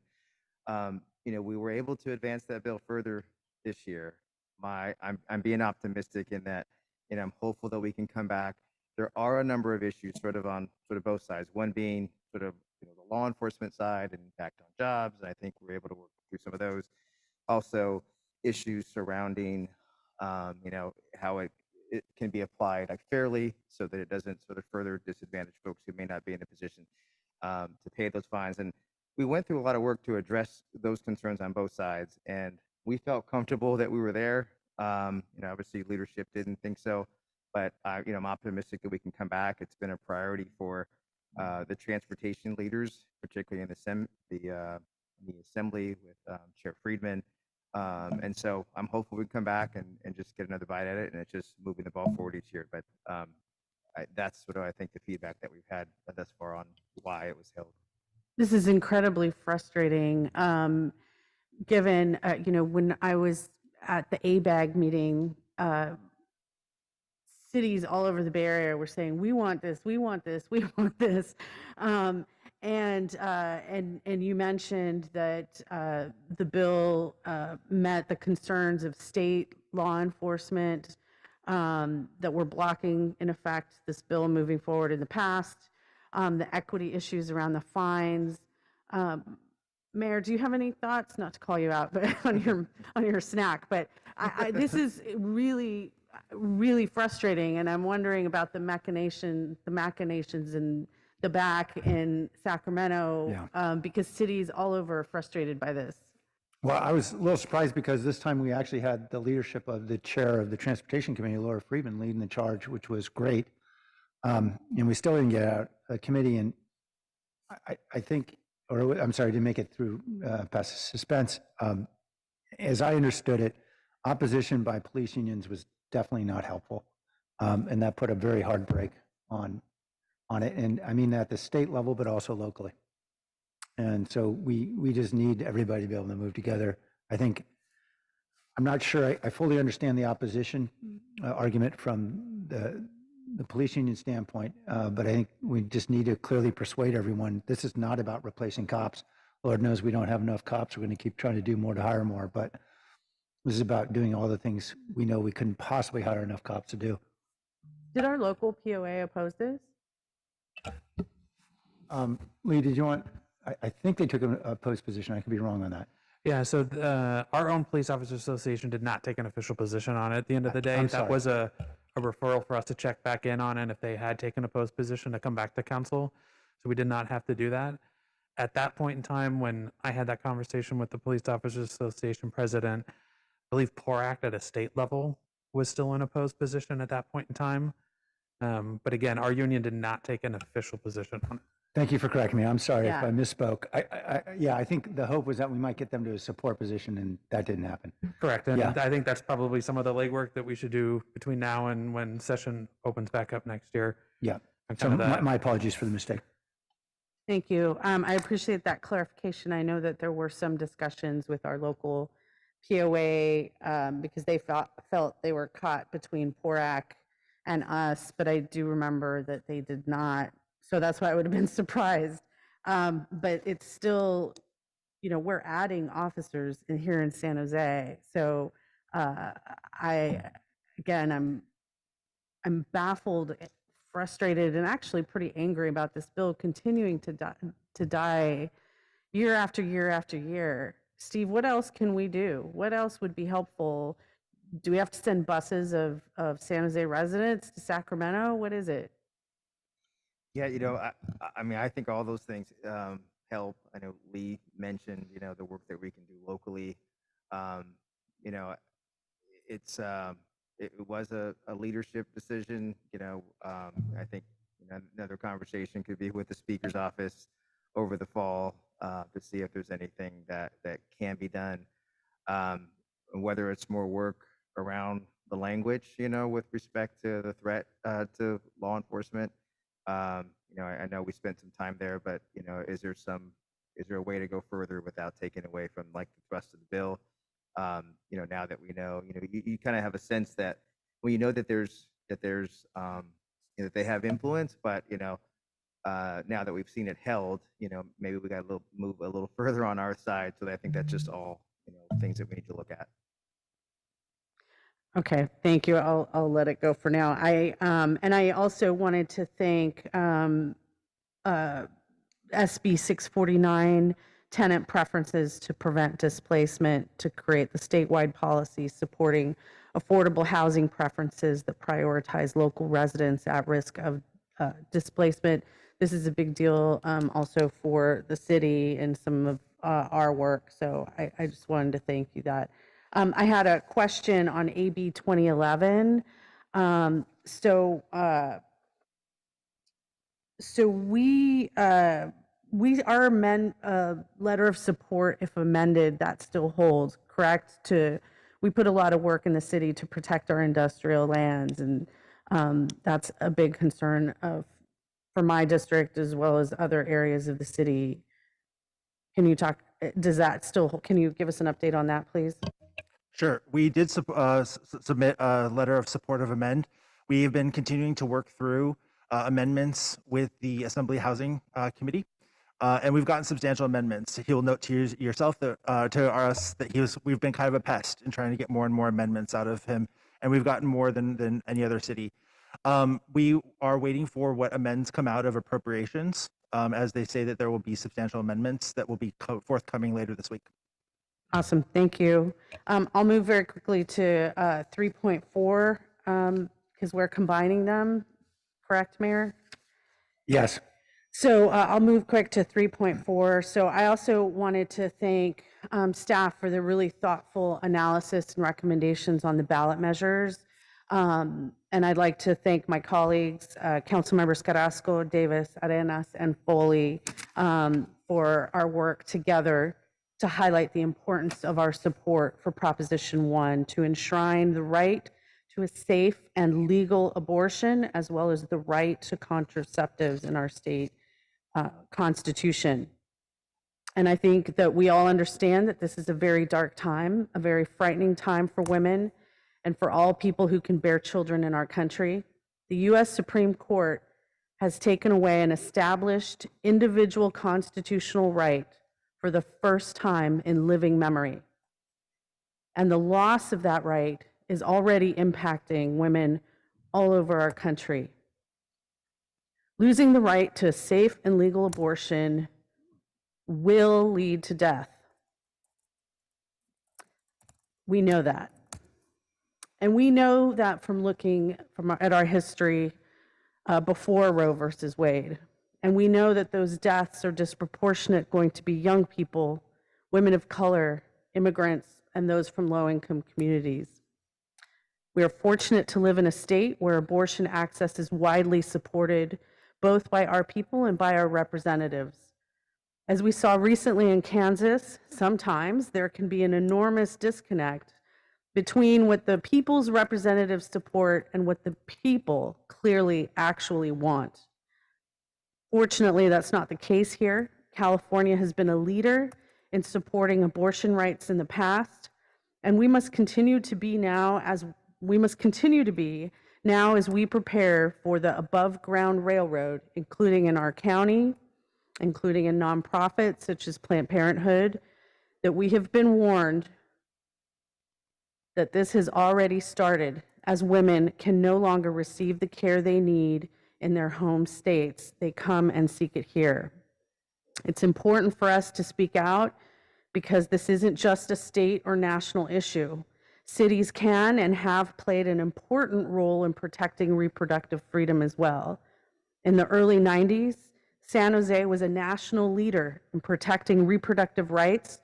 We were able to advance that bill further this year. I'm being optimistic in that, I'm hopeful that we can come back. There are a number of issues on both sides. One being the law enforcement side and impact on jobs. And I think we're able to work through some of those. Also, issues surrounding, how it can be applied fairly so that it doesn't further disadvantage folks who may not be in a position to pay those fines. And we went through a lot of work to address those concerns on both sides, and we felt comfortable that we were there. Obviously leadership didn't think so, but I'm optimistic that we can come back. It's been a priority for the transportation leaders, particularly in the assembly with Chair Friedman. And so I'm hopeful we can come back and just get another bite at it, and it's just moving the ball forward each year. But that's I think the feedback that we've had thus far on why it was held. This is incredibly frustrating, given, when I was at the ABAG meeting, cities all over the Bay Area were saying, we want this, we want this, we want this. And you mentioned that the bill met the concerns of state law enforcement that were blocking, in effect, this bill moving forward in the past. The equity issues around the fines. Mayor, do you have any thoughts? Not to call you out, but on your snack. But this is really, really frustrating, and I'm wondering about the machinations in the back in Sacramento, because cities all over are frustrated by this. Well, I was a little surprised because this time we actually had the leadership of the chair of the Transportation Committee, Laura Friedman, leading the charge, which was great. And we still didn't get out a committee, and I think, or I'm sorry, didn't make it through past suspense. As I understood it, opposition by police unions was definitely not helpful, and that put a very hard brake on it, and I mean at the state level, but also locally. And so we just need everybody to be able to move together. I'm not sure I fully understand the opposition argument from the police union standpoint, but I think we just need to clearly persuade everyone this is not about replacing cops. Lord knows we don't have enough cops. We're going to keep trying to do more to hire more, but this is about doing all the things we know we couldn't possibly hire enough cops to do. Did our local POA oppose this? Lee, did you want? I think they took a opposed position. I could be wrong on that. Yeah, so our own police officers association did not take an official position on it at the end of the day. I'm That sorry. was a referral for us to check back in on, and if they had taken a opposed position to come back to council. So we did not have to do that. At that point in time, when I had that conversation with the police officers association president, I believe POR Act at a state level was still in opposed position at that point in time. But again, our union did not take an official position on it. Thank you for correcting me. I'm sorry Yeah. if I misspoke. I think the hope was that we might get them to a support position, and that didn't happen. Correct. And Yeah. I think that's probably some of the legwork that we should do between now and when session opens back up next year. Yeah. And So kind of that. my apologies for the mistake. Thank you. I appreciate that clarification. I know that there were some discussions with our local POA because they felt they were caught between PORAC and us, but I do remember that they did not. So that's why I would have been surprised. But it's still, you know, we're adding officers here in San Jose. So I'm baffled, frustrated, and actually pretty angry about this bill continuing to die year after year after year. Steve, what else can we do? What else would be helpful? Do we have to send buses of San Jose residents to Sacramento? What is it? Yeah, you know, I mean, I think all those things help. I know Lee mentioned, you know, the work that we can do locally. You know, it was a leadership decision. You know, I think, you know, another conversation could be with the speaker's office over the fall to see if there's anything that can be done. Whether it's more work around the language, you know, with respect to the threat to law enforcement. You know, I know we spent some time there, but, you know, is there a way to go further without taking away from like the thrust of the bill? You know, now that we know, you know, you kind of have a sense that, well, you know, that there's you know, that they have influence, but, you know, now that we've seen it held, you know, maybe we got to move a little further on our side. So I think that's just all, you know, things that we need to look at. Okay, thank you. I'll let it go for now. And I also wanted to thank SB 649, tenant preferences to prevent displacement, to create the statewide policy supporting affordable housing preferences that prioritize local residents at risk of displacement. This is a big deal also for the city and some of our work. So I just wanted to thank you that. I had a question on AB 2011. So our letter of support, if amended, that still holds, correct? We put a lot of work in the city to protect our industrial lands, and that's a big concern for my district as well as other areas of the city. Can you can you give us an update on that, please? Sure. We did submit a letter of support of amend. We have been continuing to work through amendments with the Assembly Housing Committee, and we've gotten substantial amendments. He'll note to yourself that to us that we've been kind of a pest in trying to get more and more amendments out of him, and we've gotten more than any other city. We are waiting for what amends come out of appropriations, as they say that there will be substantial amendments that will be forthcoming later this week. Awesome, thank you. I'll move very quickly to 3.4 because we're combining them, correct, Mayor? Yes. So I'll move quick to 3.4. So I also wanted to thank staff for the really thoughtful analysis and recommendations on the ballot measures. And I'd like to thank my colleagues, Councilmembers Carrasco, Davis, Arenas, and Foley for our work together to highlight the importance of our support for Proposition 1 to enshrine the right to a safe and legal abortion, as well as the right to contraceptives in our state constitution. And I think that we all understand that this is a very dark time, a very frightening time for women and for all people who can bear children in our country. The U.S. Supreme Court has taken away an established individual constitutional right for the first time in living memory. And the loss of that right is already impacting women all over our country. Losing the right to a safe and legal abortion will lead to death. We know that. And we know that from looking at our history before Roe versus Wade. And we know that those deaths are disproportionate going to be young people, women of color, immigrants, and those from low-income communities. We are fortunate to live in a state where abortion access is widely supported, both by our people and by our representatives. As we saw recently in Kansas, sometimes there can be an enormous disconnect between what the people's representatives support and what the people clearly actually want. Fortunately, that's not the case here. California has been a leader in supporting abortion rights in the past, And we must continue to be now as we prepare for the above ground railroad, including in our county, including in nonprofits such as Planned Parenthood, that we have been warned that this has already started as women can no longer receive the care they need in their home states. They come and seek it here. It's important for us to speak out because this isn't just a state or national issue. Cities can and have played an important role in protecting reproductive freedom as well. In the early 90s, San Jose was a national leader in protecting reproductive rights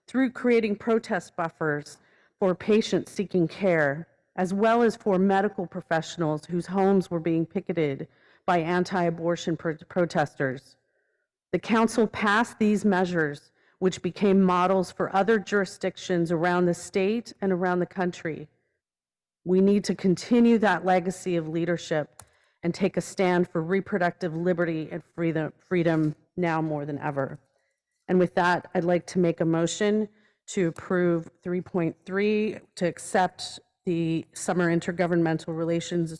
through creating protest buffers for patients seeking care, as well as for medical professionals whose homes were being picketed by anti-abortion protesters. The council passed these measures, which became models for other jurisdictions around the state and around the country. We need to continue that legacy of leadership and take a stand for reproductive liberty and freedom now more than ever. And with that, I'd like to make a motion to approve 3.3 to accept the Summer Intergovernmental Relations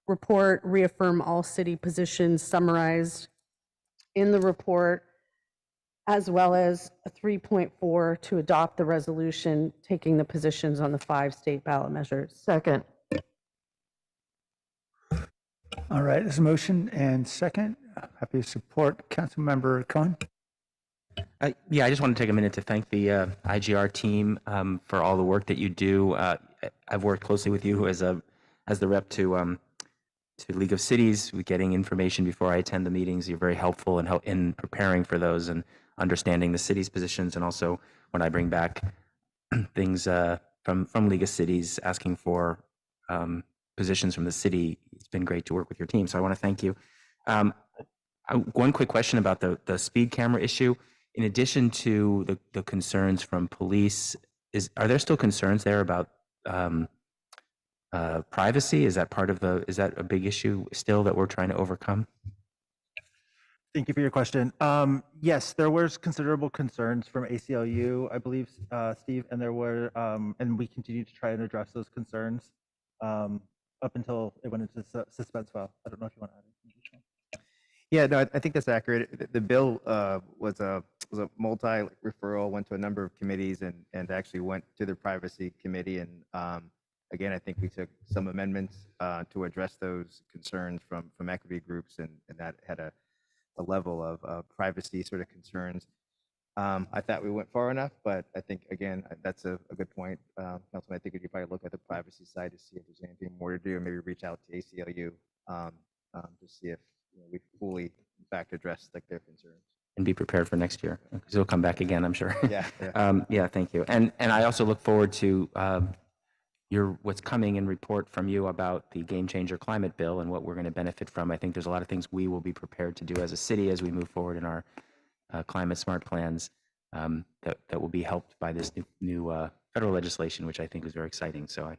Report, reaffirm all city positions summarized in the report, as well as a 3.4 to adopt the resolution taking the positions on the 5 state ballot measures. Second. All right, there's a motion and second. Happy to support. Councilmember Cohen. Yeah, I just want to take a minute to thank the IGR team for all the work that you do. I've worked closely with you as the rep to League of Cities with getting information before I attend the meetings. You're very helpful in preparing for those and understanding the city's positions, and also when I bring back things from League of Cities asking for positions from the city. It's been great to work with your team, so I want to thank you. One quick question about the speed camera issue. In addition to the concerns from police, are there still concerns there about privacy? Is that a big issue still that we're trying to overcome? Thank you for your question. Yes, there was considerable concerns from ACLU, I believe, Steve, and there were, and we continue to try and address those concerns up until it went into suspense file. I don't know if you want to add anything. Yeah, no, I think that's accurate. The bill was a multi-referral, went to a number of committees and actually went to the privacy committee. And again, I think we took some amendments to address those concerns from equity groups, and that had a level of privacy sort of concerns. I thought we went far enough, but I think, again, that's a good point. Councilman, I think if you probably look at the privacy side to see if there's anything more to do, and maybe reach out to ACLU to see if we fully, in fact, address like their concerns. And be prepared for next year, because it'll come back again, I'm sure. Yeah. Yeah, thank you. And I also look forward to what's coming in report from you about the Game Changer Climate Bill and what we're going to benefit from. I think there's a lot of things we will be prepared to do as a city as we move forward in our climate smart plans that will be helped by this new federal legislation, which I think is very exciting. So I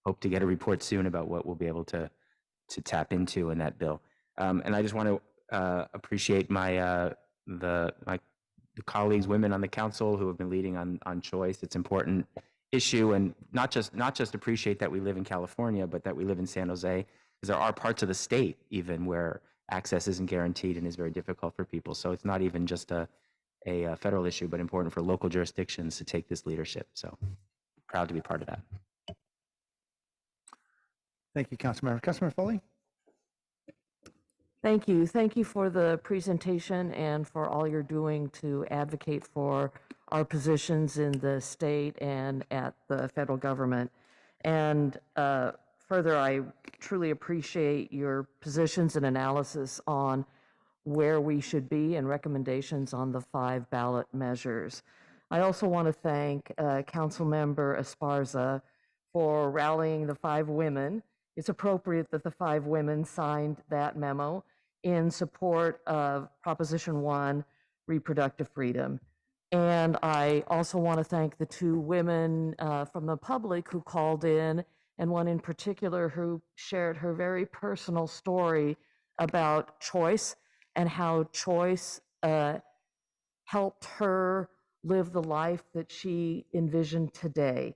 hope to get a report soon about what we'll be able to tap into in that bill. And I just want to appreciate the colleagues, women on the council who have been leading on choice. It's an important issue, and not just appreciate that we live in California, but that we live in San Jose, because there are parts of the state even where access isn't guaranteed and is very difficult for people. So it's not even just a federal issue, but important for local jurisdictions to take this leadership. So proud to be part of that. Thank you, Councilmember. Councilmember Foley. Thank you. Thank you for the presentation and for all you're doing to advocate for our positions in the state and at the federal government. And further, I truly appreciate your positions and analysis on where we should be and recommendations on the 5 ballot measures. I also want to thank Councilmember Esparza for rallying the 5 women. It's appropriate that the 5 women signed that memo in support of Proposition 1, reproductive freedom. And I also want to thank the 2 women from the public who called in, and one in particular who shared her very personal story about choice and how choice helped her live the life that she envisioned today.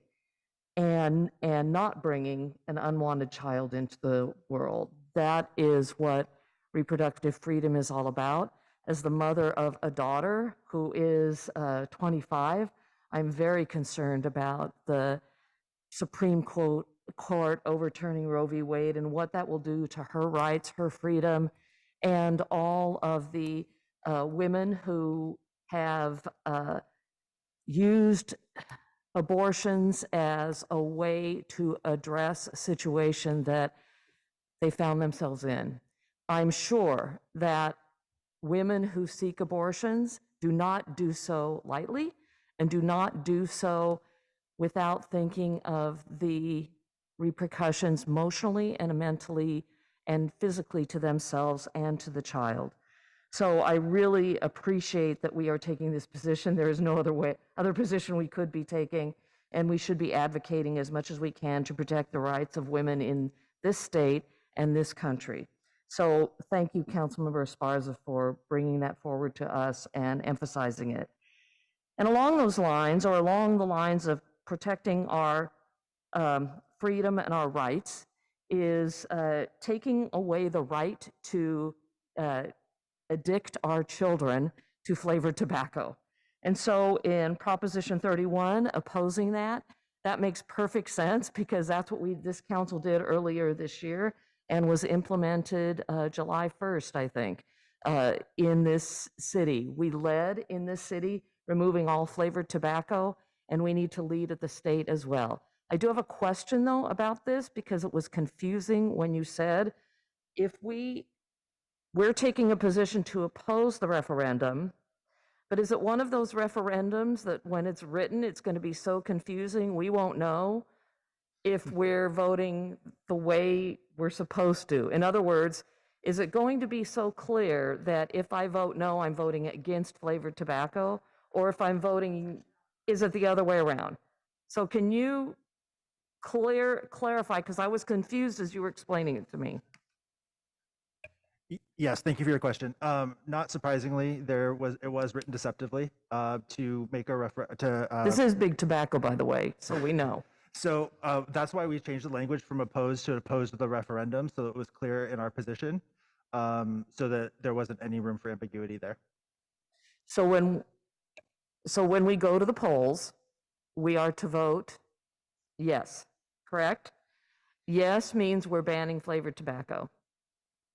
and not bringing an unwanted child into the world. That is what reproductive freedom is all about. As the mother of a daughter who is 25, I'm very concerned about the Supreme Court overturning Roe v. Wade and what that will do to her rights, her freedom, and all of the women who have used abortions as a way to address a situation that they found themselves in. I'm sure that women who seek abortions do not do so lightly and do not do so without thinking of the repercussions emotionally and mentally and physically to themselves and to the child. So I really appreciate that we are taking this position. There is no other position we could be taking, and we should be advocating as much as we can to protect the rights of women in this state and this country. So thank you, Councilmember Esparza, for bringing that forward to us and emphasizing it. And along those lines, or along the lines of protecting our freedom and our rights, is taking away the right to addict our children to flavored tobacco. And so in Proposition 31, opposing that makes perfect sense because that's what this council did earlier this year and was implemented July 1st, I think, in this city. We led in this city removing all flavored tobacco, and we need to lead at the state as well. I do have a question though about this because it was confusing when you said, if we're taking a position to oppose the referendum, but is it one of those referendums that when it's written, it's going to be so confusing, we won't know if we're voting the way we're supposed to? In other words, is it going to be so clear that if I vote no, I'm voting against flavored tobacco, or if I'm voting, is it the other way around? So can you clarify, because I was confused as you were explaining it to me. Yes, thank you for your question. Not surprisingly, it was written deceptively to make a This is big tobacco, by the way, so we know. So that's why we changed the language from opposed to the referendum, so it was clear in our position, so that there wasn't any room for ambiguity there. So when we go to the polls, we are to vote yes, correct? Yes means we're banning flavored tobacco.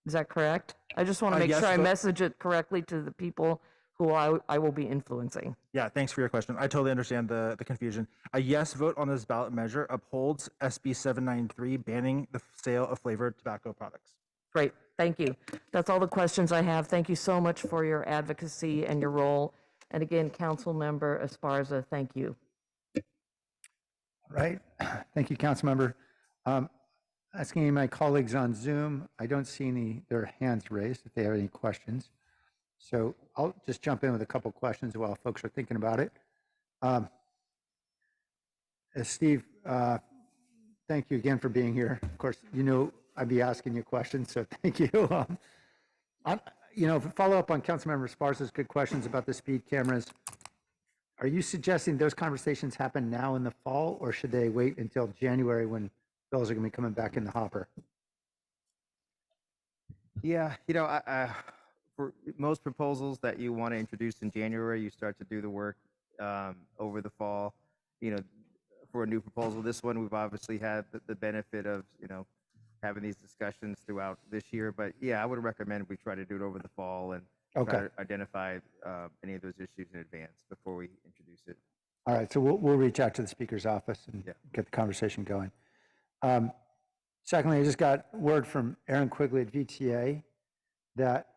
Is that correct? I just want to make yes, sure I message it correctly to the people who I will be influencing. Yeah, thanks for your question. I totally understand the confusion. A yes vote on this ballot measure upholds SB 793 banning the sale of flavored tobacco products. Great, thank you. That's all the questions I have. Thank you so much for your advocacy and your role. And again, Councilmember Esparza, thank you. Right. Thank you, Councilmember. Asking my colleagues on Zoom, I don't see their hands raised if they have any questions. So I'll just jump in with a couple questions while folks are thinking about it. Steve, thank you again for being here. Of course, you know I'd be asking you questions, so thank you. Follow up on Councilmember Esparza's good questions about the speed cameras. Are you suggesting those conversations happen now in the fall, or should they wait until January when bills are going to be coming back in the hopper? Yeah, for most proposals that you want to introduce in January, you start to do the work over the fall. For a new proposal, this one we've obviously had the benefit of having these discussions throughout this year. But yeah, I would recommend we try to do it over the fall and try to identify any of those issues in advance before we introduce it. All right, so we'll reach out to the Speaker's office and get the conversation going. Secondly, I just got word from Aaron Quigley at VTA that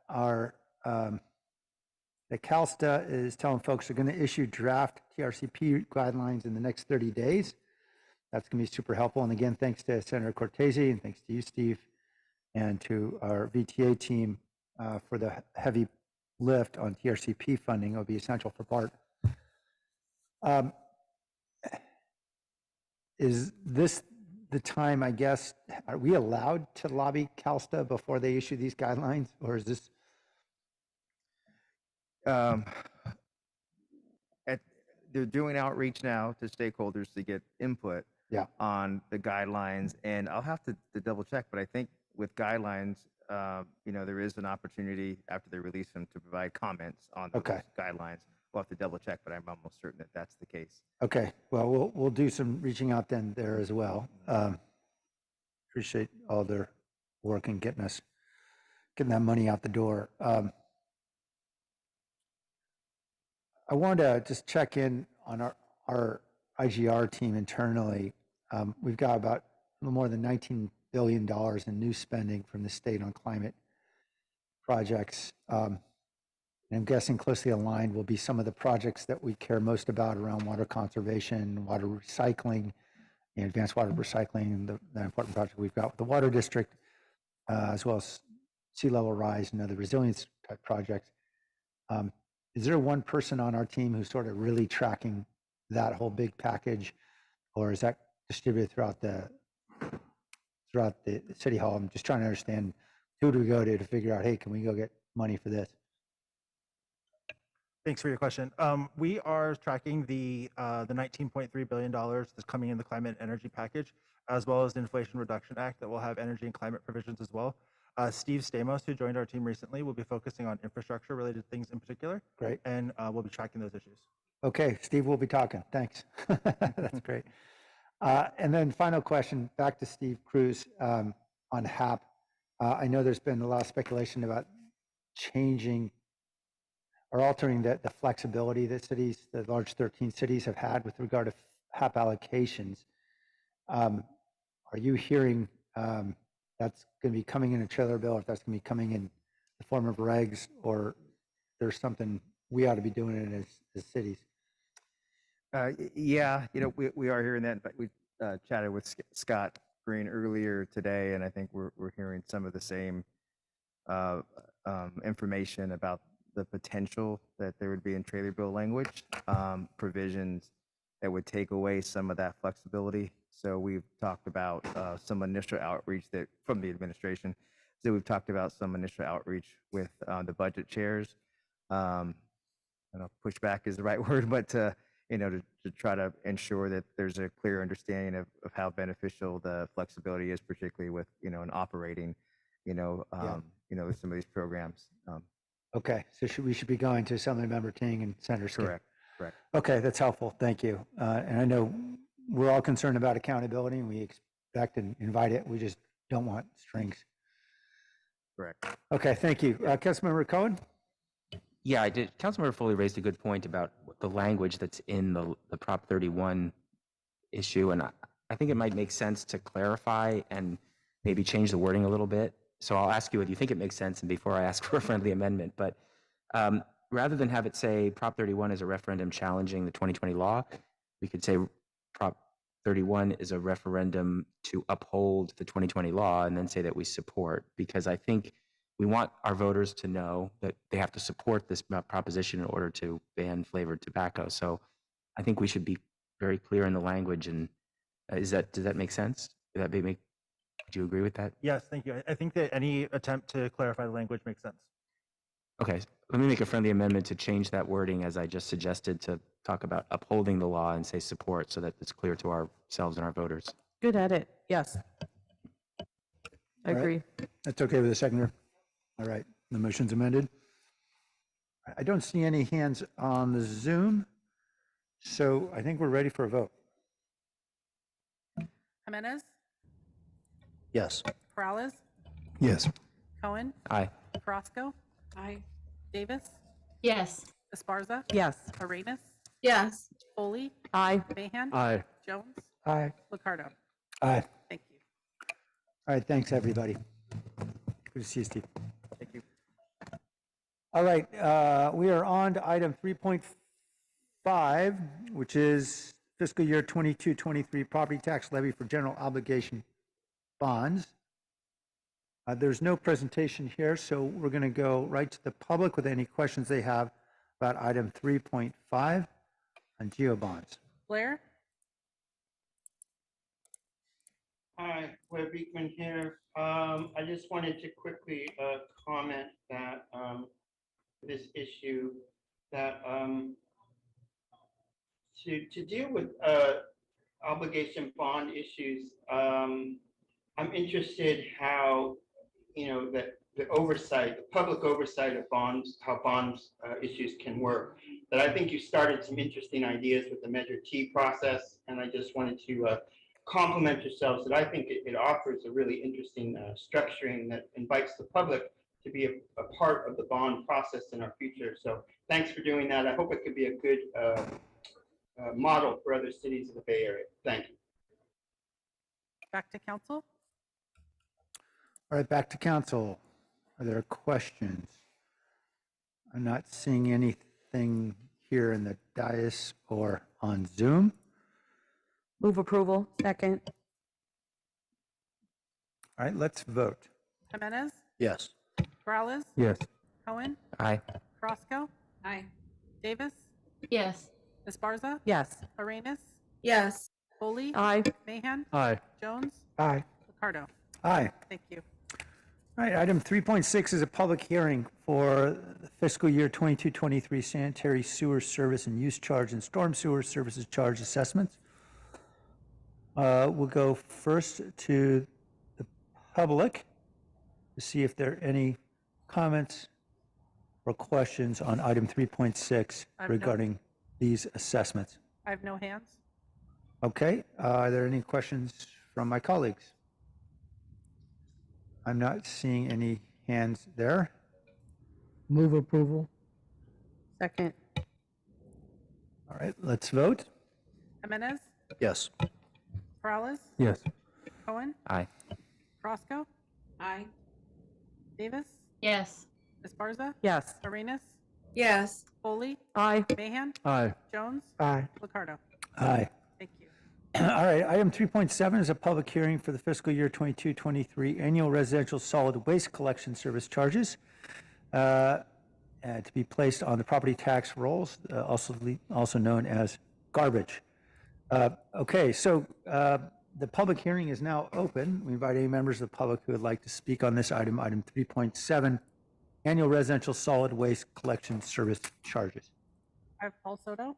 that CalSTA is telling folks they're going to issue draft TRCP guidelines in the next 30 days. That's going to be super helpful. And again, thanks to Senator Cortese and thanks to you, Steve, and to our VTA team for the heavy lift on TRCP funding. It'll be essential for BART. Is this the time, I guess, are we allowed to lobby CalSTA before they issue these guidelines, or is this? They're doing outreach now to stakeholders to get input. Yeah. on the guidelines, and I'll have to double check, but I think with guidelines, there is an opportunity after they release them to provide comments on those Okay. guidelines. We'll have to double check, but I'm almost certain that that's the case. Okay, well, we'll do some reaching out then there as well. Appreciate all their work in getting that money out the door. I wanted to just check in on our IGR team internally. We've got about a little more than $19 billion in new spending from the state on climate projects. And I'm guessing closely aligned will be some of the projects that we care most about around water conservation, water recycling, advanced water recycling, the important project we've got with the water district, as well as sea level rise and other resilience type projects. Is there one person on our team who's sort of really tracking that whole big package, or is that distributed throughout the city hall? I'm just trying to understand, who do we go to figure out, hey, can we go get money for this? Thanks for your question. We are tracking the $19.3 billion that's coming in the climate and energy package, as well as the Inflation Reduction Act that will have energy and climate provisions as well. Steve Stamos, who joined our team recently, will be focusing on infrastructure related things in particular. Great. And we'll be tracking those issues. Okay, Steve, we'll be talking. Thanks. That's great. And then final question, back to Steve Cruz on HAP. I know there's been a lot of speculation about changing or altering the flexibility that cities, the large 13 cities have had with regard to HAP allocations. Are you hearing that's going to be coming in a trailer bill, or if that's going to be coming in the form of regs, or there's something we ought to be doing it as cities? Yeah, we are hearing that. In fact, we chatted with Scott Green earlier today, and I think we're hearing some of the same information about the potential that there would be in trailer bill language, provisions that would take away some of that flexibility. So we've talked about some initial outreach from the administration. So we've talked about some initial outreach with the budget chairs. I don't know if pushback is the right word, but to try to ensure that there's a clear understanding of how beneficial the flexibility is, particularly with an operating, some of these programs. Okay, so we should be going to Assemblymember Ting and Senator Skip. Correct. Okay, that's helpful. Thank you. And I know we're all concerned about accountability, and we expect and invite it. We just don't want strings. Correct. Okay, thank you. Councilmember Cohen? Yeah, I did. Councilmember Foley raised a good point about the language that's in the Prop 31 issue, and I think it might make sense to clarify and maybe change the wording a little bit. So I'll ask you whether you think it makes sense, and before I ask for a friendly amendment. But rather than have it say Prop 31 is a referendum challenging the 2020 law, we could say Prop 31 is a referendum to uphold the 2020 law, and then say that we support, because I think we want our voters to know that they have to support this proposition in order to ban flavored tobacco. So I think we should be very clear in the language. And does that make sense? Do you agree with that? Yes, thank you. I think that any attempt to clarify the language makes sense. Okay, let me make a friendly amendment to change that wording, as I just suggested, to talk about upholding the law and say support, so that it's clear to ourselves and our voters. Good edit. Yes. I agree. That's okay with the seconder? All right, the motion's amended. I don't see any hands on the Zoom, so I think we're ready for a vote. Jimenez, Yes. Perales, Yes. Cohen, Aye. Carrasco. Aye. Davis, Yes. Esparza. Yes. Arenas, Yes. Foley, Aye. Mahan. Aye. Jones, Aye. Liccardo. Aye. Thank you. All right, thanks, everybody. Good to see you, Steve. Thank you. All right, we are on to item 3.5, which is fiscal year 22-23 property tax levy for general obligation bonds. There's no presentation here, so we're going to go right to the public with any questions they have about item 3.5 on geo bonds. Blair. Hi, Blair Beekman here. I just wanted to quickly comment that this issue that to deal with obligation bond issues, I'm interested how, the oversight, the public oversight of bonds, how bonds issues can work. But I think you started some interesting ideas with the Measure T process, and I just wanted to compliment yourselves that I think it offers a really interesting structuring that invites the public to be a part of the bond process in our future. So thanks for doing that. I hope it could be a good model for other cities of the Bay Area. Thank you. Back to council. All right, back to council. Are there questions? I'm not seeing anything here in the dais or on Zoom. Move approval. Second. All right, let's vote. Jimenez, Yes. Morales, Yes. Cohen, Aye. Roscoe, Aye. Davis, Yes. Esparza, Yes. Arenas, Yes. Foley, Aye. Mahan, Aye. Jones, Aye. Ricardo. Aye. Thank you. All right, item 3.6 is a public hearing for the fiscal year 22-23 sanitary sewer service and use charge and storm sewer services charge assessments. We'll go first to the public to see if there are any comments or questions on item 3.6 I've no- regarding these assessments. I have no hands. Okay, are there any questions from my colleagues? I'm not seeing any hands there. Move approval. Second. All right, let's vote. Jimenez, Yes. Morales, Yes. Cohen, Aye. Roscoe, Aye. Davis, Yes. Esparza, Yes. Arenas, Yes. Foley, Aye. Mahan, Aye. Jones, Aye. Ricardo. Aye. Thank you. All right, item 3.7 is a public hearing for the fiscal year 22-23 annual residential solid waste collection service charges to be placed on the property tax rolls, also known as garbage. Okay, so the public hearing is now open. We invite any members of the public who would like to speak on this item, item 3.7, annual residential solid waste collection service charges. I have Paul Soto.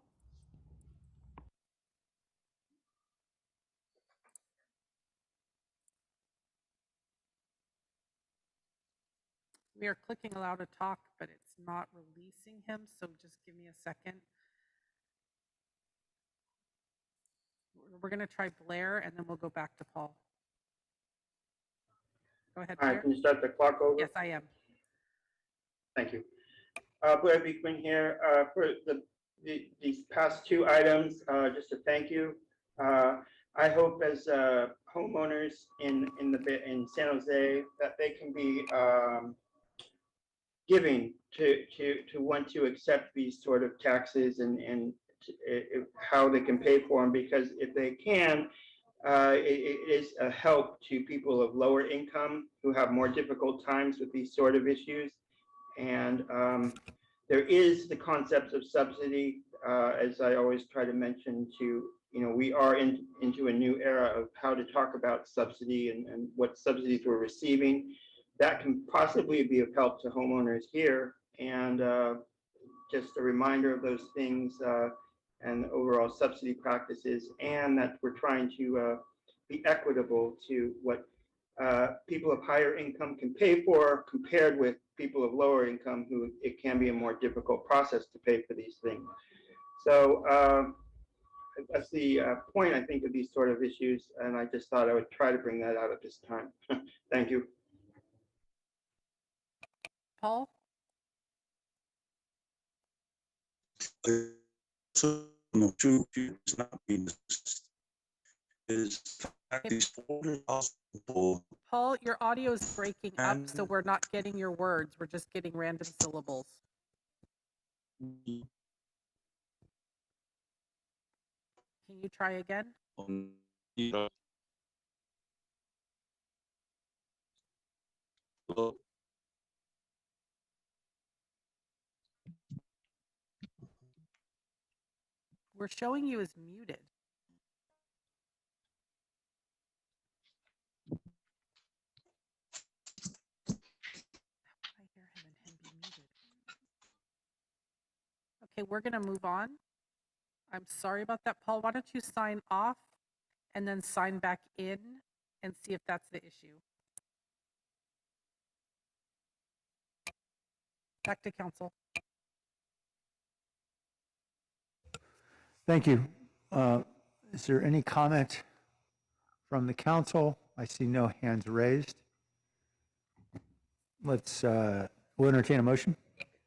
We are clicking allow to talk, but it's not releasing him, so just give me a second. We're going to try Blair, and then we'll go back to Paul. Go ahead, All right, Blair. can you start the clock over? Yes, I am. Thank you. Blair Beekman here. For these past two items, just to thank you. I hope as homeowners in San Jose that they can be giving to want to accept these sort of taxes and how they can pay for them, because if they can, it is a help to people of lower income who have more difficult times with these sort of issues. And there is the concept of subsidy, as I always try to mention to, we are into a new era of how to talk about subsidy and what subsidies we're receiving. That can possibly be of help to homeowners here. And just a reminder of those things and overall subsidy practices, and that we're trying to be equitable to what people of higher income can pay for compared with people of lower income who it can be a more difficult process to pay for these things. So that's the point, I think, of these sort of issues, and I just thought I would try to bring that out at this time. Thank you. Paul? So no, true, it's not being is these 400,000 people. Paul, your audio is breaking up, so we're not getting your words. We're just getting random syllables. Can you try again? Hello? We're showing you as muted. I hear him and him be muted. Okay, we're going to move on. I'm sorry about that, Paul. Why don't you sign off and then sign back in and see if that's the issue. Back to council. Thank you. Is there any comment from the council? I see no hands raised. We'll entertain a motion.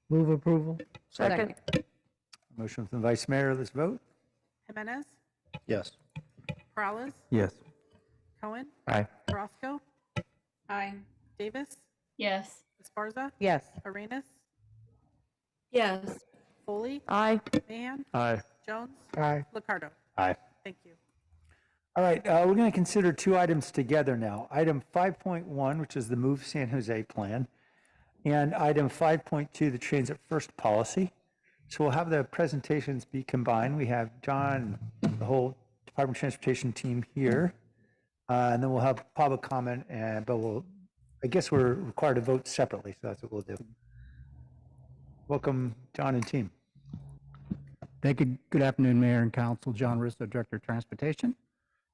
Move approval. Second. Motion from the vice mayor. Let's vote. Jimenez, Yes. Peralez, Yes. Cohen, Aye. Carrasco, Aye. Davis, Yes. Esparza, Yes. Arenas, Yes. Foley, Aye. Mahan, Aye. Jones, Aye. Liccardo. Aye. Thank you. All right, we're going to consider two items together now. Item 5.1, which is the Move San Jose plan, and item 5.2, the Transit First policy. So we'll have the presentations be combined. We have John, the whole Department of Transportation team here, and then we'll have public comment, but I guess we're required to vote separately, so that's what we'll do. Welcome, John and team. Thank you. Good afternoon, Mayor and Council. John Risto, Director of Transportation.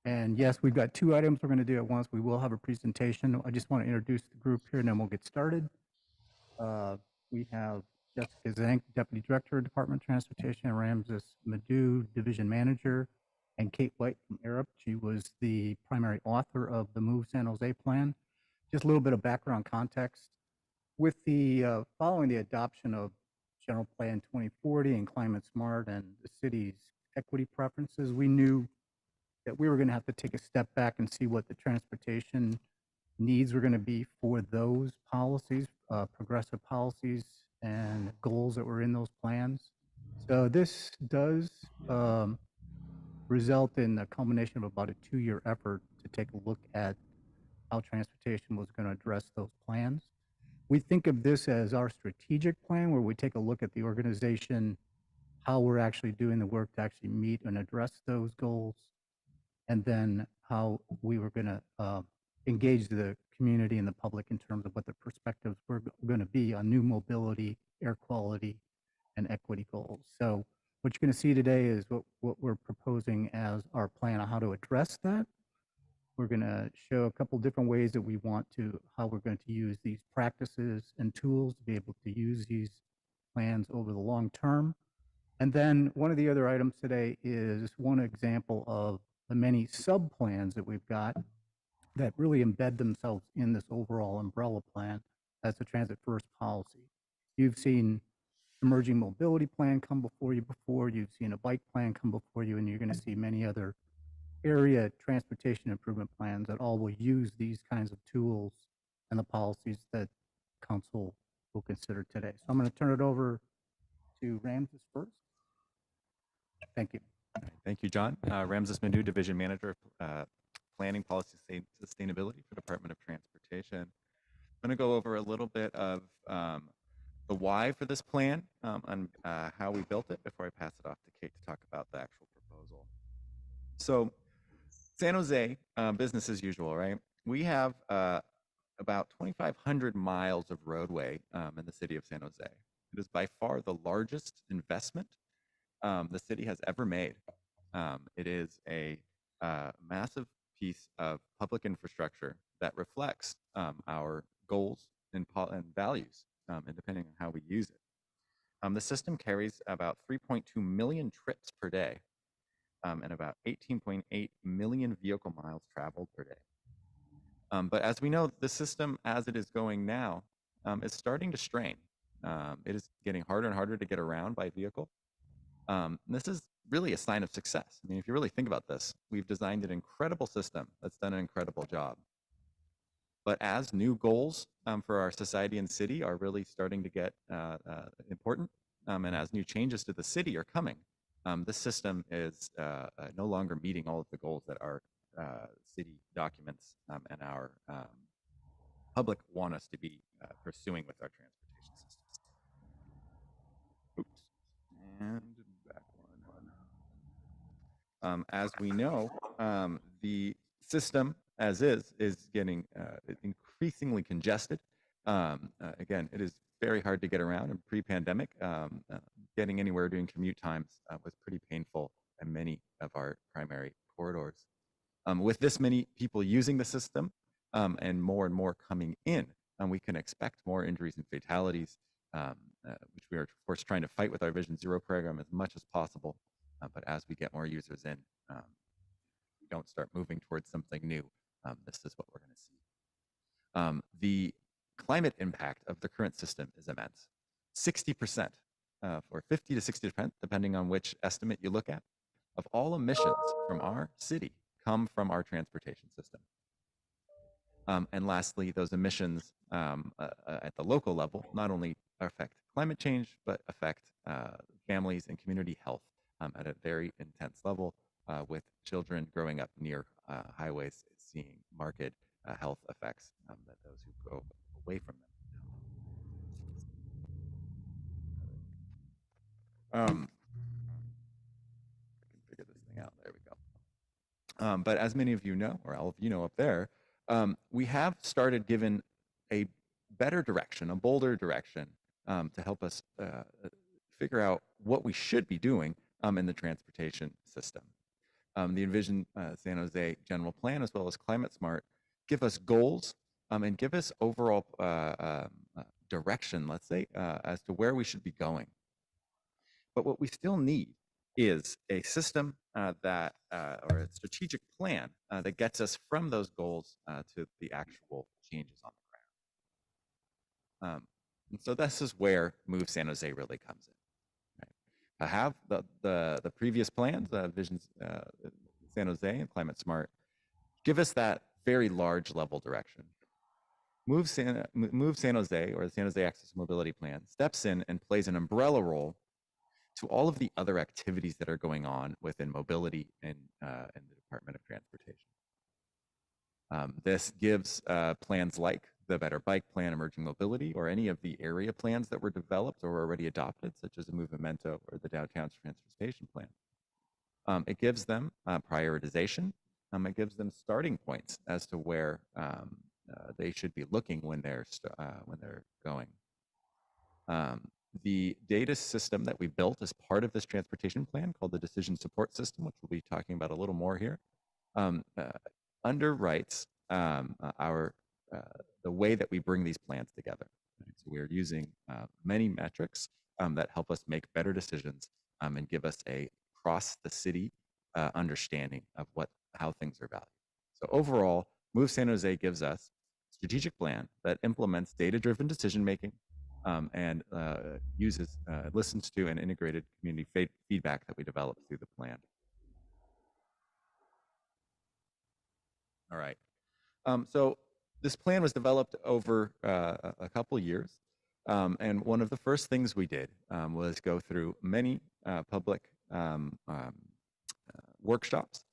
And yes, we've got two items we're going to do at once. We will have a presentation. I just want to introduce the group here, and then we'll get started. We have Jessica Zank, Deputy Director of Department of Transportation, Ramses Madhu, Division Manager, and Kate White from Arup. She was the primary author of the Move San Jose plan. Just a little bit of background context. With the following the adoption of General Plan 2040 and Climate Smart and the city's equity preferences, we knew that we were going to have to take a step back and see what the transportation needs were going to be for those policies, progressive policies and goals that were in those plans. So this does result in the culmination of about a 2-year effort to take a look at how transportation was going to address those plans. We think of this as our strategic plan, where we take a look at the organization, how we're actually doing the work to actually meet and address those goals, and then how we were going to engage the community and the public in terms of what the perspectives were going to be on new mobility, air quality, and equity goals. So what you're going to see today is what we're proposing as our plan on how to address that. We're going to show a couple different ways that we want to, how we're going to use these practices and tools to be able to use these plans over the long term. And then one of the other items today is one example of the many sub-plans that we've got that really embed themselves in this overall umbrella plan as the Transit First policy. You've seen emerging mobility plan come before you before, you've seen a bike plan come before you, and you're going to see many other area transportation improvement plans that all will use these kinds of tools and the policies that council will consider today. So I'm going to turn it over to Ramses first. Thank you. Thank you, John. Ramses Madhu, Division Manager of Planning, Policy, Sustainability for Department of Transportation. I'm going to go over a little bit of the why for this plan and how we built it before I pass it off to Kate to talk about the actual proposal. So San Jose, business as usual, right? We have about 2,500 miles of roadway in the city of San Jose. It is by far the largest investment the city has ever made. It is a massive piece of public infrastructure that reflects our goals and values, and depending on how we use it. The system carries about 3.2 million trips per day and about 18.8 million vehicle miles traveled per day. But as we know, the system as it is going now is starting to strain. It is getting harder and harder to get around by vehicle. This is really a sign of success. I mean, if you really think about this, we've designed an incredible system that's done an incredible job. But as new goals for our society and city are really starting to get important, and as new changes to the city are coming, this system is no longer meeting all of the goals that our city documents and our public want us to be pursuing with our transportation systems. Oops. And back one. As we know, the system as is getting increasingly congested. Again, it is very hard to get around. And pre-pandemic, getting anywhere during commute times was pretty painful in many of our primary corridors. With this many people using the system and more coming in, we can expect more injuries and fatalities, which we are, of course, trying to fight with our Vision Zero program as much as possible. But as we get more users in, we don't start moving towards something new. This is what we're going to see. The climate impact of the current system is immense. 60%, or 50 to 60%, depending on which estimate you look at, of all emissions from our city come from our transportation system. And lastly, those emissions at the local level not only affect climate change, but affect families and community health at a very intense level, with children growing up near highways seeing marked health effects that those who go away from them. I can figure this thing out. There we go. But as many of you know, or all of you know up there, we have started given a better direction, a bolder direction, to help us figure out what we should be doing in the transportation system. The Envision San Jose General Plan, as well as Climate Smart, give us goals and give us overall direction, let's say, as to where we should be going. But what we still need is a system or a strategic plan that gets us from those goals to the actual changes on the ground. And so this is where Move San Jose really comes in. Right? I have the previous plans, Visions San Jose and Climate Smart, give us that very large level direction. Move San Jose, or the San Jose Access Mobility Plan, steps in and plays an umbrella role to all of the other activities that are going on within mobility in the Department of Transportation. This gives plans like the Better Bike Plan, Emerging Mobility, or any of the area plans that were developed or already adopted, such as the Movimento or the Downtown Transportation Plan. It gives them prioritization. It gives them starting points as to where they should be looking when they're going. The data system that we built as part of this transportation plan, called the Decision Support System, which we'll be talking about a little more here, underwrites the way that we bring these plans together. Right? So we're using many metrics that help us make better decisions and give us a across the city understanding of how things are valued. So overall, Move San Jose gives us a strategic plan that implements data-driven decision-making and listens to and integrated community feedback that we develop through the plan. All right. So this plan was developed over a couple years. And one of the first things we did was go through many public workshops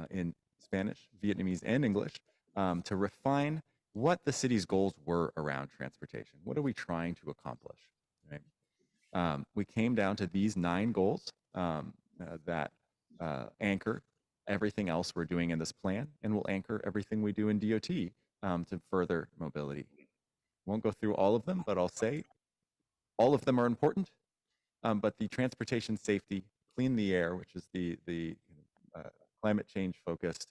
in Spanish, Vietnamese, and English to refine what the city's goals were around transportation. What are we trying to accomplish? Right? We came down to these 9 goals that anchor everything else we're doing in this plan, and will anchor everything we do in DOT to further mobility. Won't go through all of them, but I'll say all of them are important. But the transportation safety, clean the air, which is the climate change focused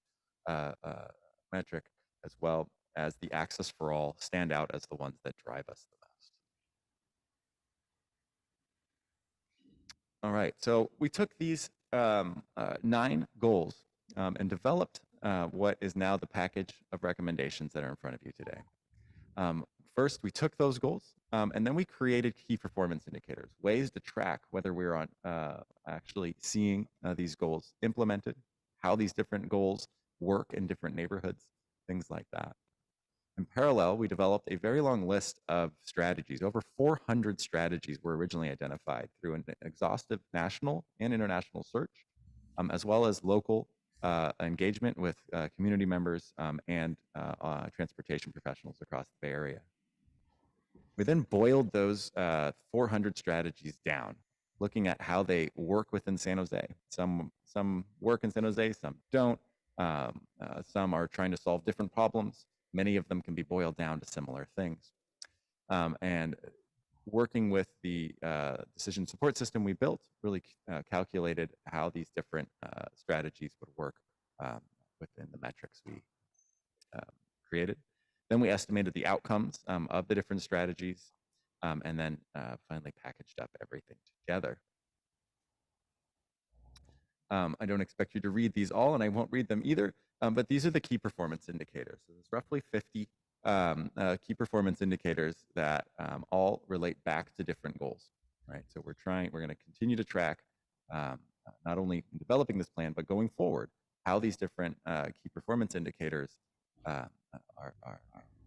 metric, as well as the access for all, stand out as the ones that drive us the most. All right, so we took these 9 goals and developed what is now the package of recommendations that are in front of you today. First, we took those goals and then we created key performance indicators, ways to track whether we're on actually seeing these goals implemented, how these different goals work in different neighborhoods, things like that. In parallel, we developed a very long list of strategies. Over 400 strategies were originally identified through an exhaustive national and international search, as well as local engagement with community members and transportation professionals across the Bay Area. We then boiled those 400 strategies down, looking at how they work within San Jose. Some work in San Jose, some don't. Some are trying to solve different problems. Many of them can be boiled down to similar things. And working with the decision support system we built really calculated how these different strategies would work within the metrics we created. Then we estimated the outcomes of the different strategies, and then finally packaged up everything together. I don't expect you to read these all, and I won't read them either, but these are the key performance indicators. So there's roughly 50 key performance indicators that all relate back to different goals, right? So we're going to continue to track not only in developing this plan, but going forward, how these different key performance indicators are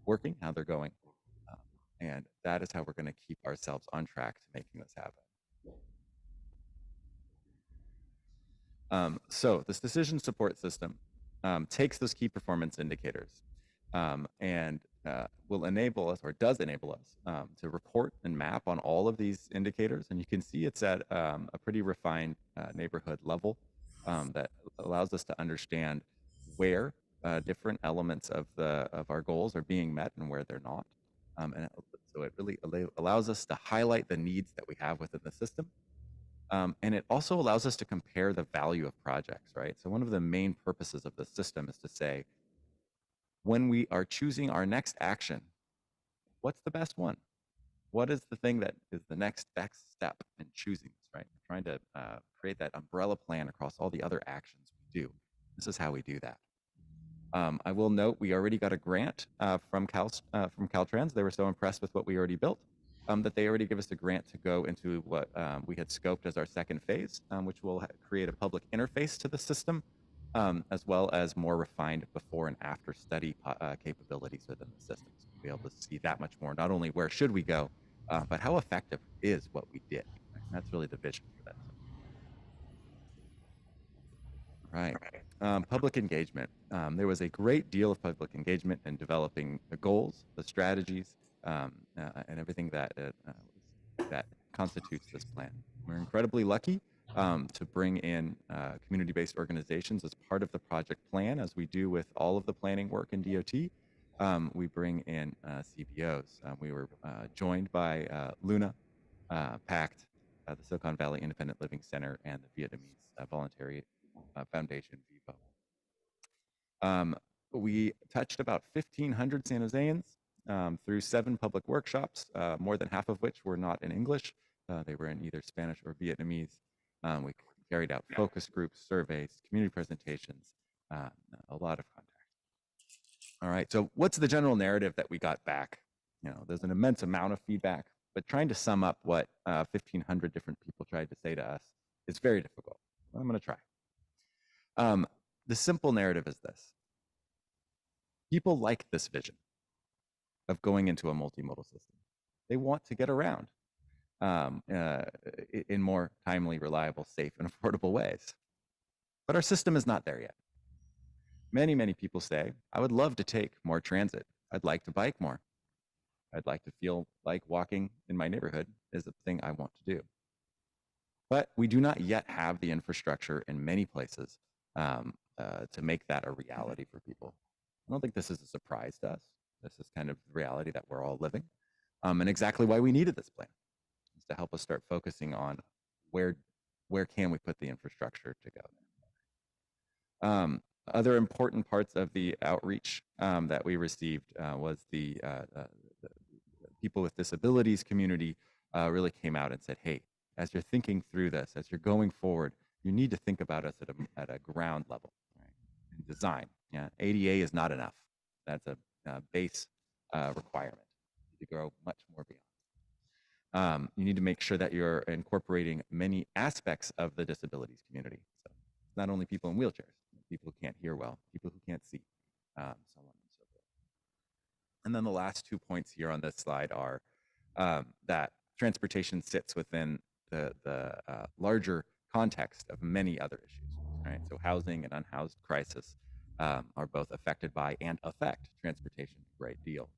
working, how they're going. And that is how we're going to keep ourselves on track to making this happen. So this decision support system takes those key performance indicators and will enable us, or does enable us, to report and map on all of these indicators. And you can see it's at a pretty refined neighborhood level that allows us to understand where different elements of our goals are being met and where they're not. And so it really allows us to highlight the needs that we have within the system. And it also allows us to compare the value of projects, right? So one of the main purposes of the system is to say, when we are choosing our next action, what's the best one? What is the thing that is the next best step in choosing this, right? We're trying to create that umbrella plan across all the other actions we do. This is how we do that. I will note we already got a grant from Caltrans. They were so impressed with what we already built that they already give us a grant to go into what we had scoped as our second phase, which will create a public interface to the system, as well as more refined before and after study capabilities within the system. So we'll be able to see that much more, not only where should we go, but how effective is what we did. Right? That's really the vision for that. Right. Public engagement. There was a great deal of public engagement in developing the goals, the strategies, and everything that constitutes this plan. We're incredibly lucky to bring in community-based organizations as part of the project plan, as we do with all of the planning work in DOT. We bring in CBOs. We were joined by Luna, PACT, the Silicon Valley Independent Living Center, and the Vietnamese Voluntary Foundation, VIVO. We touched about 1,500 San Joseans through 7 public workshops, more than half of which were not in English. They were in either Spanish or Vietnamese. We carried out focus groups, surveys, community presentations, a lot of contact. All right, so what's the general narrative that we got back? You know, there's an immense amount of feedback, but trying to sum up what 1,500 different people tried to say to us is very difficult. I'm going to try. The simple narrative is this. People like this vision of going into a multimodal system. They want to get around in more timely, reliable, safe, and affordable ways. But our system is not there yet. Many, many people say, I would love to take more transit. I'd like to bike more. I'd like to feel like walking in my neighborhood is a thing I want to do. But we do not yet have the infrastructure in many places to make that a reality for people. I don't think this is a surprise to us. This is kind of the reality that we're all living, and exactly why we needed this plan, is to help us start focusing on where can we put the infrastructure to go. Other important parts of the outreach that we received was the people with disabilities community really came out and said, hey, as you're thinking through this, as you're going forward, you need to think about us at a ground level, right? In design. Yeah, ADA is not enough. That's a base requirement. You need to grow much more beyond. You need to make sure that you're incorporating many aspects of the disabilities community. So it's not only people in wheelchairs, people who can't hear well, people who can't see, so on and so forth. And then the last 2 points here on this slide are that transportation sits within the larger context of many other issues, right? So housing and unhoused crisis are both affected by and affect transportation a great deal.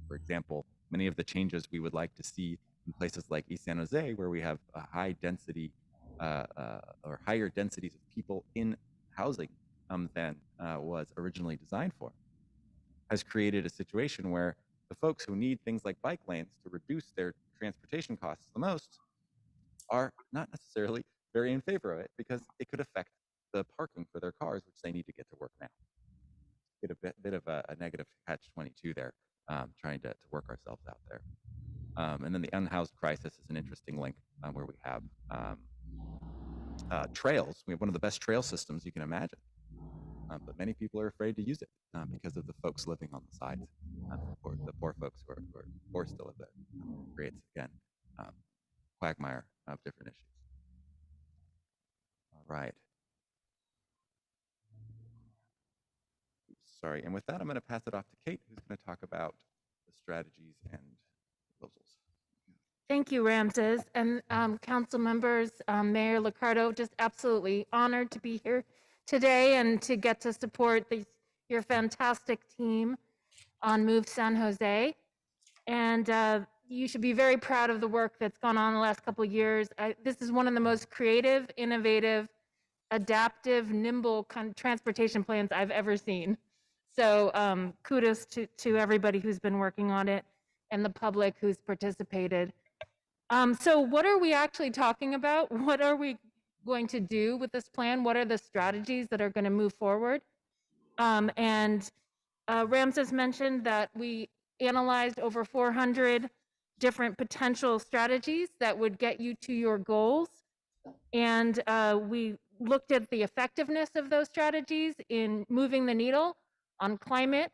For example, many of the changes we would like to see in places like East San Jose, where we have a high density or higher densities of people in housing than was originally designed for, has created a situation where the folks who need things like bike lanes to reduce their transportation costs the most are not necessarily very in favor of it, because it could affect the parking for their cars, which they need to get to work now. hit a bit of a negative catch-22 there, trying to work ourselves out there. And then the unhoused crisis is an interesting link where we have trails. We have one of the best trail systems you can imagine, but many people are afraid to use it because of the folks living on the sides, the poor folks who are forced to live there. Creates, again, quagmire of different issues. All right. Sorry, and with that, I'm going to pass it off to Kate, who's going to talk about the strategies and proposals. Thank you, Ramses, and council members, Mayor Liccardo, just absolutely honored to be here today and to get to support your fantastic team on Move San Jose. And you should be very proud of the work that's gone on the last couple of years. This is one of the most creative, innovative, adaptive, nimble kind of transportation plans I've ever seen. So kudos to everybody who's been working on it and the public who's participated. So what are we actually talking about? What are we going to do with this plan? What are the strategies that are going to move forward? Ramses mentioned that we analyzed over 400 different potential strategies that would get you to your goals. And we looked at the effectiveness of those strategies in moving the needle on climate,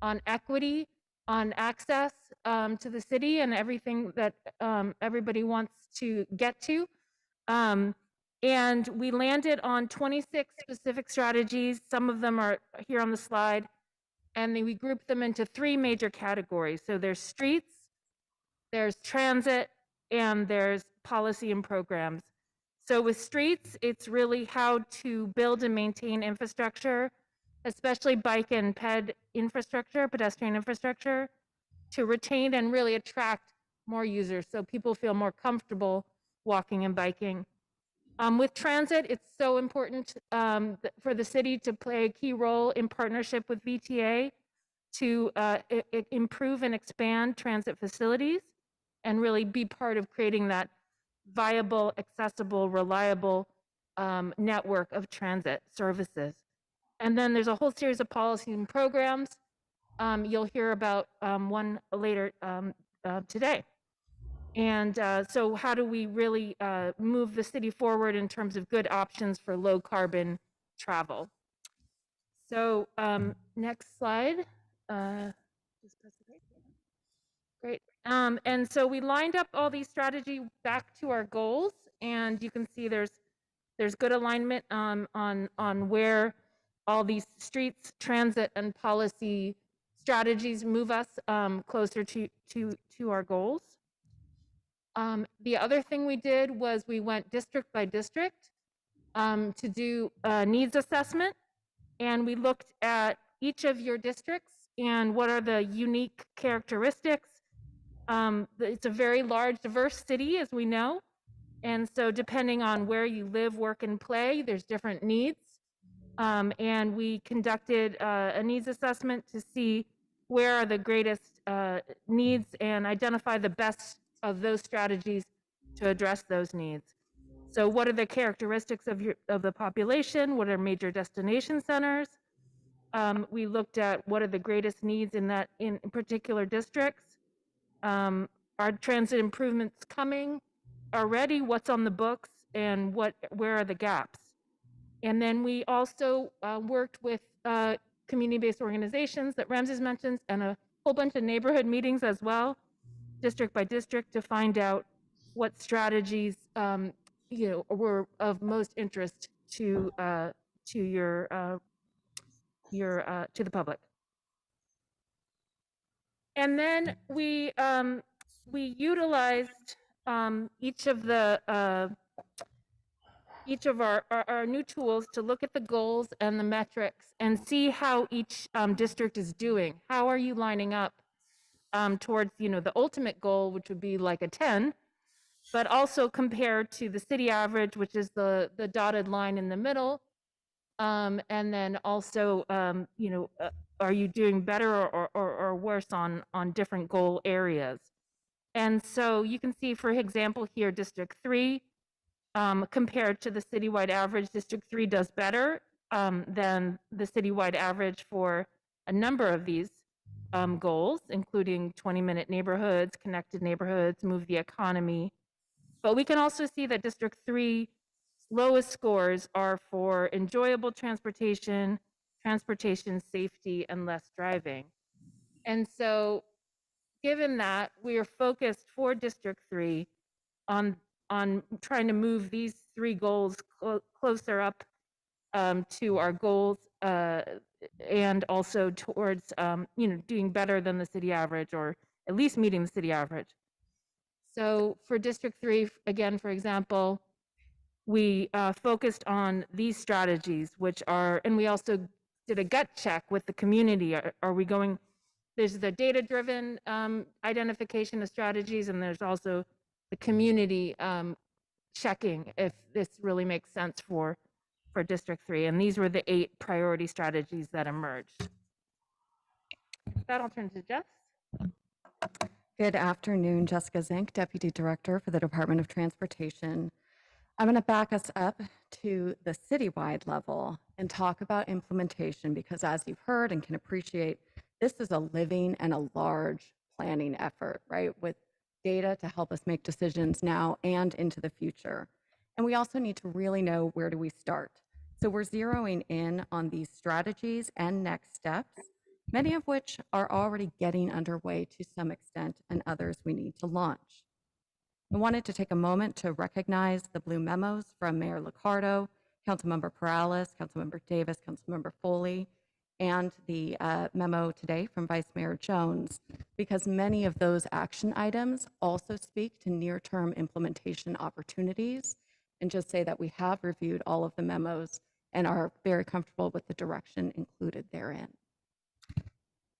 on equity, on access to the city and everything that everybody wants to get to. And we landed on 26 specific strategies. Some of them are here on the slide. And then we grouped them into 3 major categories. So there's streets, there's transit, and there's policy and programs. So with streets, it's really how to build and maintain infrastructure, especially bike and ped infrastructure, pedestrian infrastructure, to retain and really attract more users so people feel more comfortable walking and biking. With transit, it's so important for the city to play a key role in partnership with VTA to improve and expand transit facilities and really be part of creating that viable, accessible, reliable network of transit services. And then there's a whole series of policies and programs. You'll hear about one later today. And so how do we really move the city forward in terms of good options for low carbon travel? So next slide. Great. And so we lined up all these strategies back to our goals, and you can see there's good alignment on where all these streets, transit, and policy strategies move us closer to our goals. The other thing we did was we went district by district to do a needs assessment, and we looked at each of your districts and what are the unique characteristics. It's a very large, diverse city, as we know, and so depending on where you live, work, and play, there's different needs. And we conducted a needs assessment to see where are the greatest needs and identify the best of those strategies to address those needs. So what are the characteristics of the population? What are major destination centers? We looked at what are the greatest needs in particular districts. Are transit improvements coming already? What's on the books and where are the gaps? And then we also worked with community-based organizations that Ramses mentions and a whole bunch of neighborhood meetings as well, district by district, to find out what strategies were of most interest to the public. And then we utilized each of our new tools to look at the goals and the metrics and see how each district is doing. How are you lining up towards the ultimate goal, which would be like a 10, but also compared to the city average, which is the dotted line in the middle. And then also, are you doing better or worse on different goal areas? And so you can see, for example, here, District 3, compared to the citywide average, District 3 does better than the citywide average for a number of these goals, including 20-minute neighborhoods, connected neighborhoods, move the economy. But we can also see that District 3 lowest scores are for enjoyable transportation, transportation safety, and less driving. And so given that, we are focused for District 3 on trying to move these 3 goals closer up to our goals and also towards doing better than the city average, or at least meeting the city average. So for District 3, again, for example, we focused on these strategies, which are, and we also did a gut check with the community. Are we going, there's the data-driven identification of strategies, and there's also the community checking if this really makes sense for District 3. And these were the 8 priority strategies that emerged. With that, I'll turn to Jess. Good afternoon, Jessica Zink, Deputy Director for the Department of Transportation. I'm going to back us up to the citywide level and talk about implementation because, as you've heard and can appreciate, this is a living and a large planning effort, right, with data to help us make decisions now and into the future. And we also need to really know, where do we start? So we're zeroing in on these strategies and next steps, many of which are already getting underway to some extent, and others we need to launch. I wanted to take a moment to recognize the blue memos from Mayor Liccardo, Councilmember Perales, Councilmember Davis, Councilmember Foley, and the memo today from Vice Mayor Jones, because many of those action items also speak to near-term implementation opportunities, and just say that we have reviewed all of the memos and are very comfortable with the direction included therein.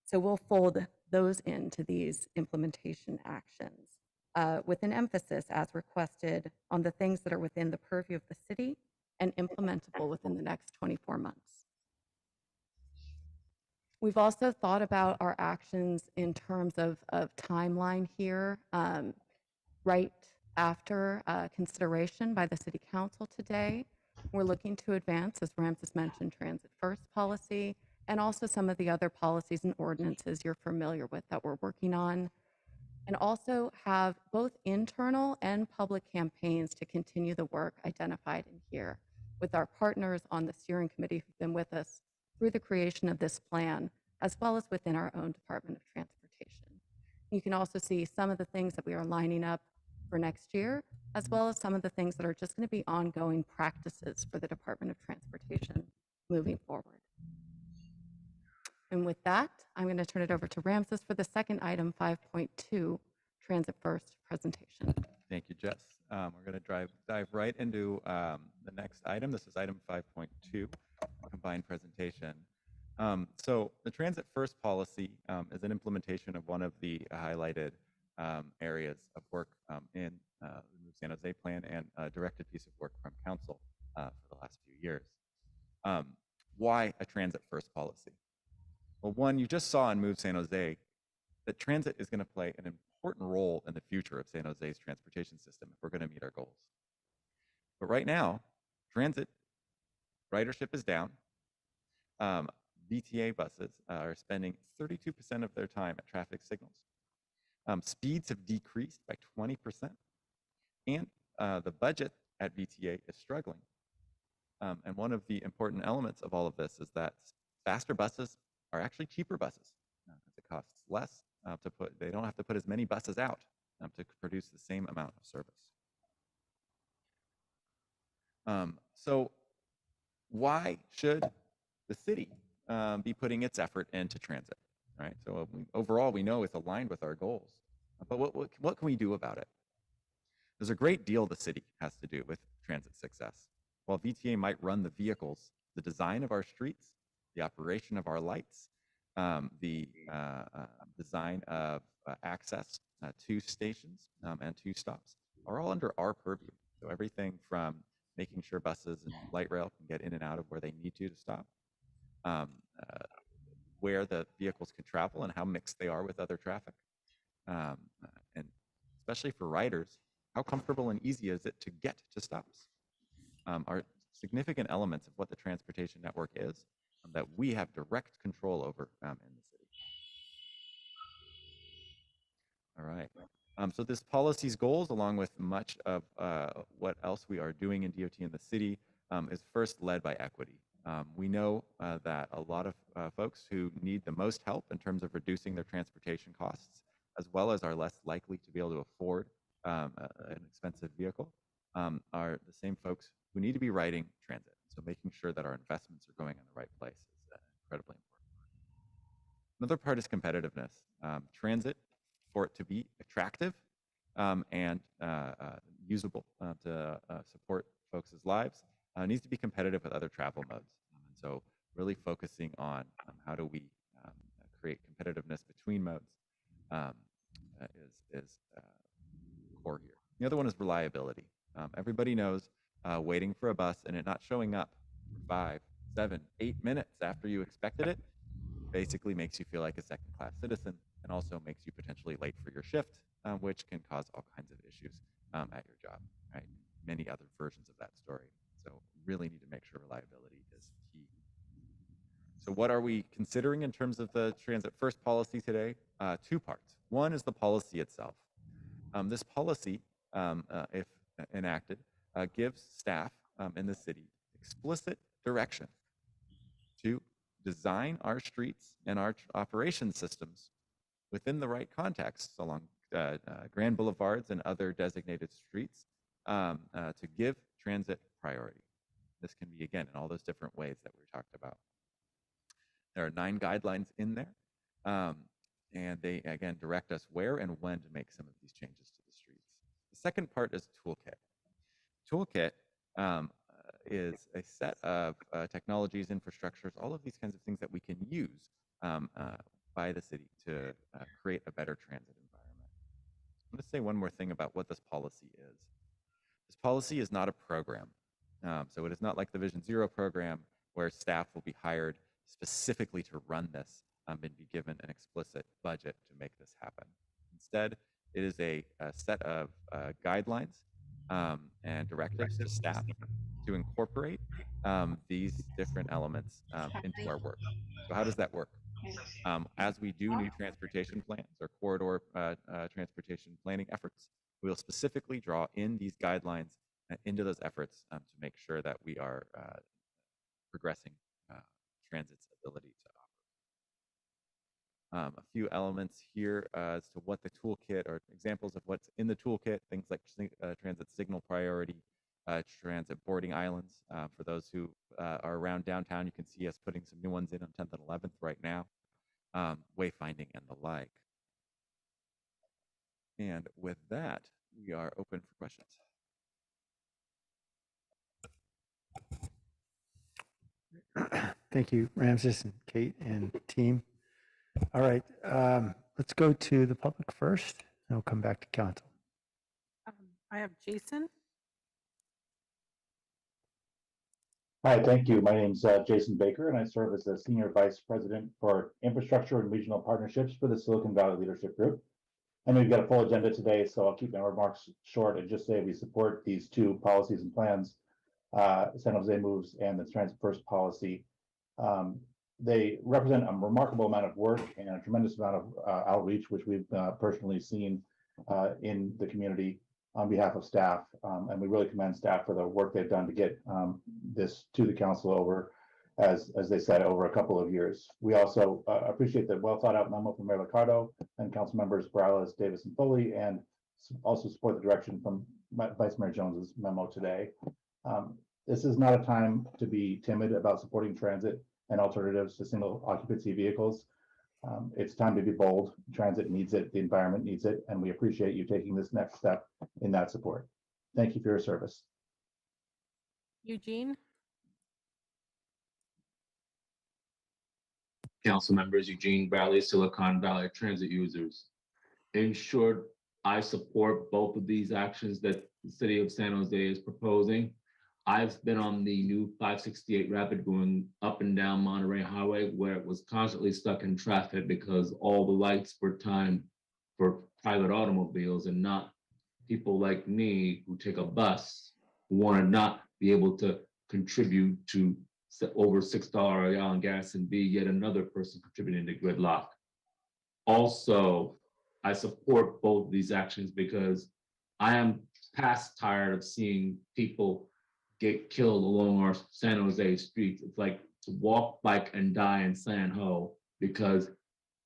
So we'll fold those into these implementation actions with an emphasis, as requested, on the things that are within the purview of the city and implementable within the next 24 months. We've also thought about our actions in terms of timeline here, right after consideration by the City Council today. We're looking to advance, as Ramses mentioned, Transit First policy, and also some of the other policies and ordinances you're familiar with that we're working on, and also have both internal and public campaigns to continue the work identified in here with our partners on the steering committee who've been with us through the creation of this plan, as well as within our own Department of Transportation. You can also see some of the things that we are lining up for next year, as well as some of the things that are just going to be ongoing practices for the Department of Transportation moving forward. And with that, I'm going to turn it over to Ramses for the second item, 5.2, Transit First presentation. Thank you, Jess. We're going to dive right into the next item. This is item 5.2, combined presentation. So the Transit First policy is an implementation of one of the highlighted areas of work in the Move San Jose plan, and a directed piece of work from Council for the last few years. Why a Transit First policy? Well, one, you just saw in Move San Jose that transit is going to play an important role in the future of San Jose's transportation system if we're going to meet our goals. But right now, transit ridership is down. VTA buses are spending 32% of their time at traffic signals. Speeds have decreased by 20%, and the budget at VTA is struggling. And one of the important elements of all of this is that faster buses are actually cheaper buses. It costs less to put, they don't have to put as many buses out to produce the same amount of service. So why should the city be putting its effort into transit, right? So overall, we know it's aligned with our goals, but what can we do about it? There's a great deal the city has to do with transit success. While VTA might run the vehicles, the design of our streets, the operation of our lights, the design of access to stations and to stops are all under our purview. So everything from making sure buses and light rail can get in and out of where they need to stop, where the vehicles can travel and how mixed they are with other traffic. And especially for riders, how comfortable and easy is it to get to stops? Are significant elements of what the transportation network is, that we have direct control over in the city. All right. So this policy's goals, along with much of what else we are doing in DOT in the city, is first led by equity. We know that a lot of folks who need the most help in terms of reducing their transportation costs, as well as are less likely to be able to afford an expensive vehicle, are the same folks who need to be riding transit. So making sure that our investments are going in the right place is incredibly important. Another part is competitiveness. Transit, for it to be attractive and usable to support folks' lives, needs to be competitive with other travel modes. And so really focusing on how do we create competitiveness between modes is core here. The other one is reliability. Everybody knows waiting for a bus and it not showing up for 5, 7, 8 minutes after you expected it basically makes you feel like a second-class citizen and also makes you potentially late for your shift, which can cause all kinds of issues at your job, right? Many other versions of that story. So really need to make sure reliability is key. So what are we considering in terms of the transit first policy today? 2 parts. One is the policy itself. This policy, if enacted, gives staff in the city explicit direction to design our streets and our operation systems within the right contexts along grand boulevards and other designated streets to give transit priority. This can be, again, in all those different ways that we talked about. There are 9 guidelines in there, and they, again, direct us where and when to make some of these changes to the streets. The second part is toolkit. Toolkit is a set of technologies, infrastructures, all of these kinds of things that we can use by the city to create a better transit environment. I'm going to say one more thing about what this policy is. This policy is not a program. So it is not like the Vision Zero program where staff will be hired specifically to run this and be given an explicit budget to make this happen. Instead, it is a set of guidelines and directives to staff to incorporate these different elements into our work. So how does that work? As we do new transportation plans or corridor transportation planning efforts, we will specifically draw in these guidelines into those efforts to make sure that we are progressing transit's ability to operate. A few elements here as to what the toolkit or examples of what's in the toolkit, things like transit signal priority, transit boarding islands. For those who are around downtown, you can see us putting some new ones in on 10th and 11th right now, wayfinding and the like. And with that, we are open for questions. Thank you, Ramses and Kate and team. All right, let's go to the public first, and we'll come back to council. I have Jason. Hi, thank you. My name's Jason Baker, and I serve as the Senior Vice President for Infrastructure and Regional Partnerships for the Silicon Valley Leadership Group. I know you've got a full agenda today, so I'll keep my remarks short and just say we support these 2 policies and plans, San Jose Moves and the Transit First policy. They represent a remarkable amount of work and a tremendous amount of outreach, which we've personally seen in the community on behalf of staff. And we really commend staff for the work they've done to get this to the council over, as they said, over a couple of years. We also appreciate the well thought out memo from Mayor Liccardo and council members Morales, Davis, and Foley, and also support the direction from Vice Mayor Jones's memo today. This is not a time to be timid about supporting transit and alternatives to single occupancy vehicles. It's time to be bold. Transit needs it, the environment needs it, and we appreciate you taking this next step in that support. Thank you for your service. Eugene. Council members, Eugene Valley, Silicon Valley transit users. In short, I support both of these actions that the city of San Jose is proposing. I've been on the new 568 Rapid going up and down Monterey Highway where it was constantly stuck in traffic because all the lights were timed for private automobiles and not people like me who take a bus who want to not be able to contribute to over $6 a gallon gas, and B, yet another person contributing to gridlock. Also, I support both of these actions because I am past tired of seeing people get killed along our San Jose streets. It's like to walk, bike, and die in San Ho because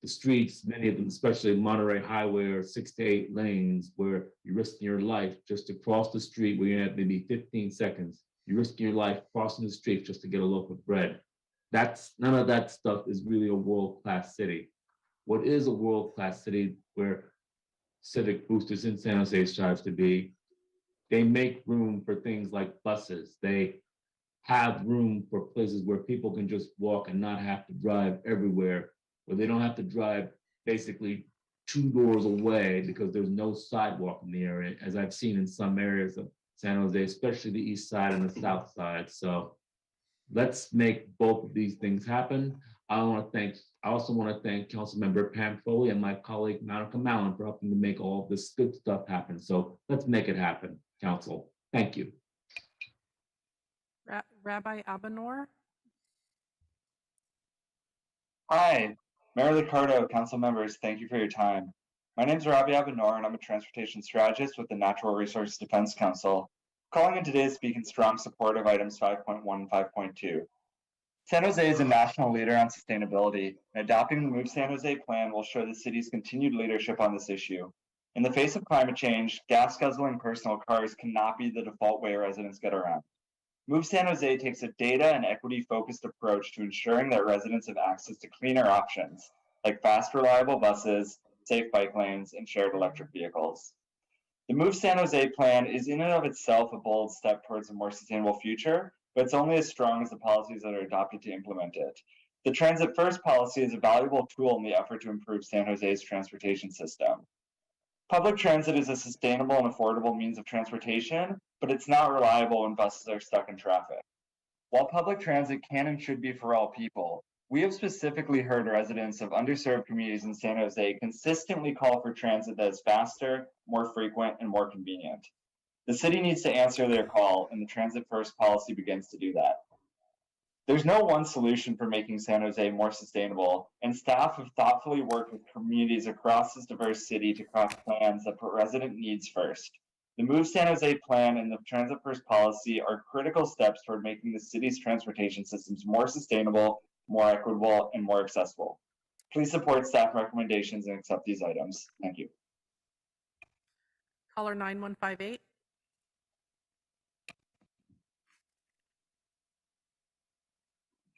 the streets, many of them, especially Monterey Highway, are 6 to 8 lanes where you're risking your life just to cross the street where you have maybe 15 seconds. You're risking your life crossing the street just to get a loaf of bread. None of that stuff is really a world-class city. What is a world-class city where civic boosters in San Jose strives to be? They make room for things like buses. They have room for places where people can just walk and not have to drive everywhere, where they don't have to drive basically 2 doors away because there's no sidewalk in the area, as I've seen in some areas of San Jose, especially the east side and the south side. So let's make both of these things happen. I also want to thank Councilmember Pam Foley and my colleague Monica Mallon for helping to make all of this good stuff happen. So let's make it happen, Council. Thank you. Rabbi Abenor. Hi, Mayor Liccardo, council members, thank you for your time. My name is Rabbi Abenor, and I'm a transportation strategist with the Natural Resources Defense Council, calling in today to speak in strong support of items 5.1 and 5.2. San Jose is a national leader on sustainability, and adopting the Move San Jose plan will show the city's continued leadership on this issue. In the face of climate change, gas-guzzling personal cars cannot be the default way residents get around. Move San Jose takes a data and equity-focused approach to ensuring that residents have access to cleaner options, like fast, reliable buses, safe bike lanes, and shared electric vehicles. The Move San Jose plan is in and of itself a bold step towards a more sustainable future, but it's only as strong as the policies that are adopted to implement it. The Transit First policy is a valuable tool in the effort to improve San Jose's transportation system. Public transit is a sustainable and affordable means of transportation, but it's not reliable when buses are stuck in traffic. While public transit can and should be for all people, we have specifically heard residents of underserved communities in San Jose consistently call for transit that is faster, more frequent, and more convenient. The city needs to answer their call, and the Transit First policy begins to do that. There's no one solution for making San Jose more sustainable, and staff have thoughtfully worked with communities across this diverse city to craft plans that put resident needs first. The Move San Jose plan and the Transit First policy are critical steps toward making the city's transportation systems more sustainable, more equitable, and more accessible. Please support staff recommendations and accept these items. Thank you. Caller 9158.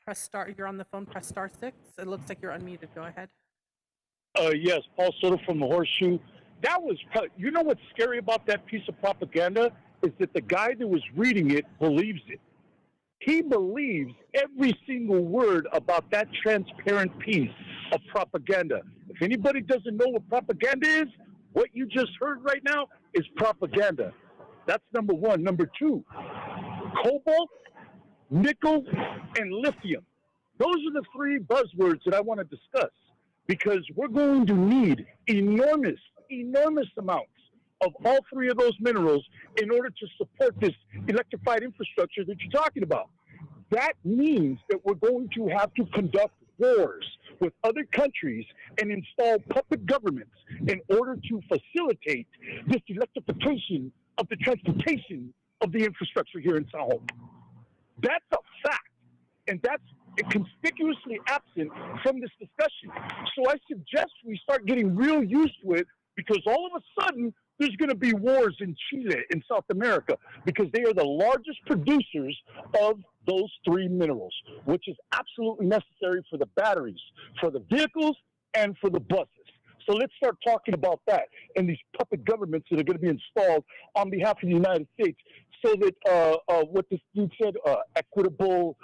Press star. You're on the phone. Press star 6. It looks like you're unmuted. Go ahead. Yes, Paul Soto from the Horseshoe. That was, you know what's scary about that piece of propaganda is that the guy that was reading it believes it. He believes every single word about that transparent piece of propaganda. If anybody doesn't know what propaganda is, what you just heard right now is propaganda. That's number one. Number two, cobalt, nickel, and lithium. Those are the 3 buzzwords that I want to discuss because we're going to need enormous amounts of all 3 of those minerals in order to support this electrified infrastructure that you're talking about. That means that we're going to have to conduct wars with other countries and install puppet governments in order to facilitate this electrification of the transportation of the infrastructure here in San Jose. That's a fact, and that's conspicuously absent from this discussion. So I suggest we start getting real used to it because all of a sudden there's going to be wars in Chile, in South America, because they are the largest producers of those 3 minerals, which is absolutely necessary for the batteries, for the vehicles, and for the buses. So let's start talking about that and these puppet governments that are going to be installed on behalf of the United States so that what this dude said, equitable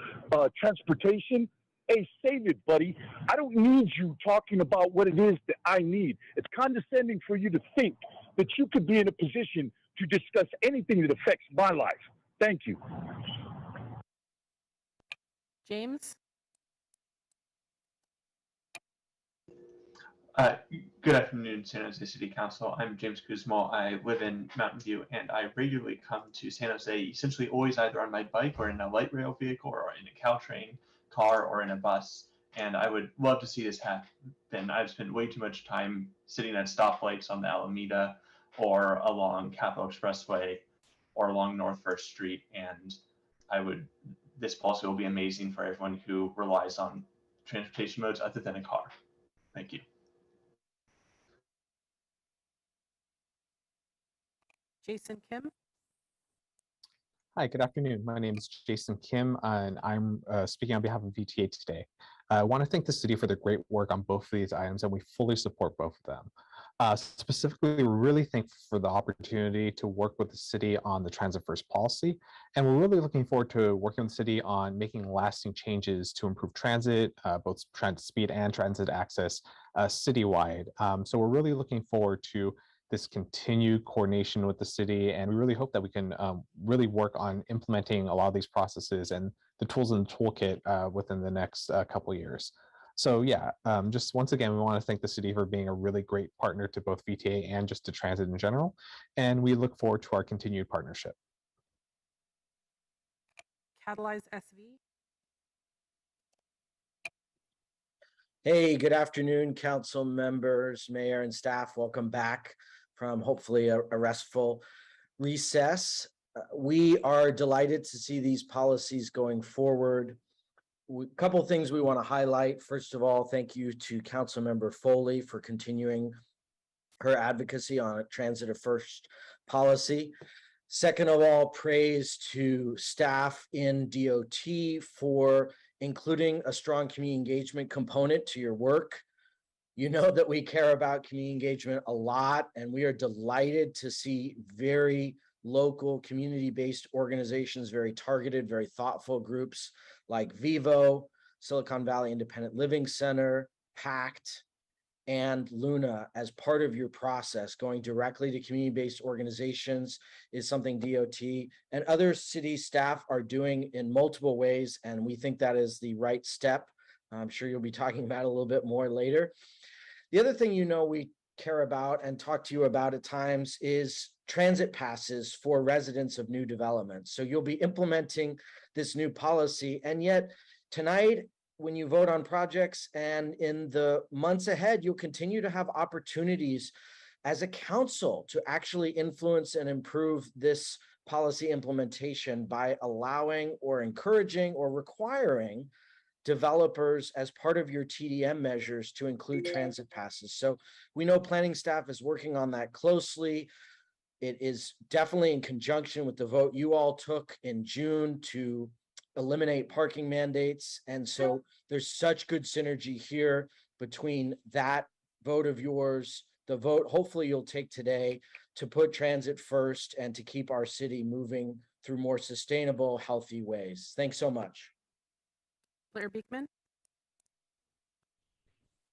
transportation, hey, save it, buddy. I don't need you talking about what it is that I need. It's condescending for you to think that you could be in a position to discuss anything that affects my life. Thank you. James? Uh, Good afternoon, San Jose City Council. I'm James Kuzmo. I live in Mountain View, and I regularly come to San Jose, essentially always either on my bike or in a light rail vehicle or in a Caltrain car or in a bus. And I would love to see this happen. I've spent way too much time sitting at stoplights on the Alameda or along Capital Expressway or along North First Street, and this policy will be amazing for everyone who relies on transportation modes other than a car. Thank you. Jason Kim. Hi, good afternoon. My name is Jason Kim, and I'm speaking on behalf of VTA today. I want to thank the city for their great work on both of these items, and we fully support both of them. Specifically, we're really thankful for the opportunity to work with the city on the transit first policy, and we're really looking forward to working with the city on making lasting changes to improve transit, both transit speed and transit access citywide. So we're really looking forward to this continued coordination with the city, and we really hope that we can really work on implementing a lot of these processes and the tools in the toolkit within the next couple of years. So yeah, just once again, we want to thank the city for being a really great partner to both VTA and just to transit in general, and we look forward to our continued partnership. Catalyze SV. Hey, good afternoon, council members, mayor, and staff. Welcome back from hopefully a restful recess. We are delighted to see these policies going forward. A couple of things we want to highlight. First of all, thank you to Councilmember Foley for continuing her advocacy on a transit first policy. Second of all, praise to staff in DOT for including a strong community engagement component to your work. You know that we care about community engagement a lot, and we are delighted to see very local community-based organizations, very targeted, very thoughtful groups like Vivo, Silicon Valley Independent Living Center, PACT, and Luna as part of your process. Going directly to community-based organizations is something DOT and other city staff are doing in multiple ways, and we think that is the right step. I'm sure you'll be talking about it a little bit more later. The other thing we care about and talk to you about at times is transit passes for residents of new developments. So you'll be implementing this new policy, and yet tonight, when you vote on projects and in the months ahead, you'll continue to have opportunities as a council to actually influence and improve this policy implementation by allowing or encouraging or requiring developers as part of your TDM measures to include transit passes. So we know planning staff is working on that closely. It is definitely in conjunction with the vote you all took in June to eliminate parking mandates. And so there's such good synergy here between that vote of yours, the vote hopefully you'll take today to put transit first and to keep our city moving through more sustainable, healthy ways. Thanks so much. Blair Beekman.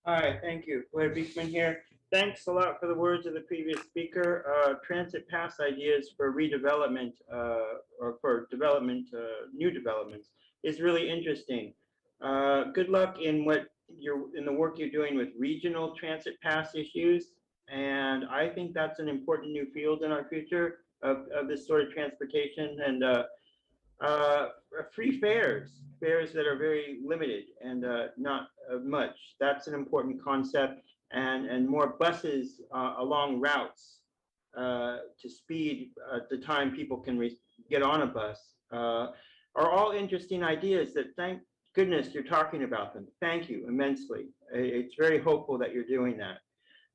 Hi, thank you. Blair Beekman here. Thanks a lot for the words of the previous speaker. Transit pass ideas for redevelopment or for development, new developments is really interesting. Good luck in the work you're doing with regional transit pass issues. And I think that's an important new field in our future of this sort of transportation, and free fares that are very limited and not much. That's an important concept, and more buses along routes to speed the time people can get on a bus are all interesting ideas that, thank goodness you're talking about them. Thank you immensely. It's very hopeful that you're doing that.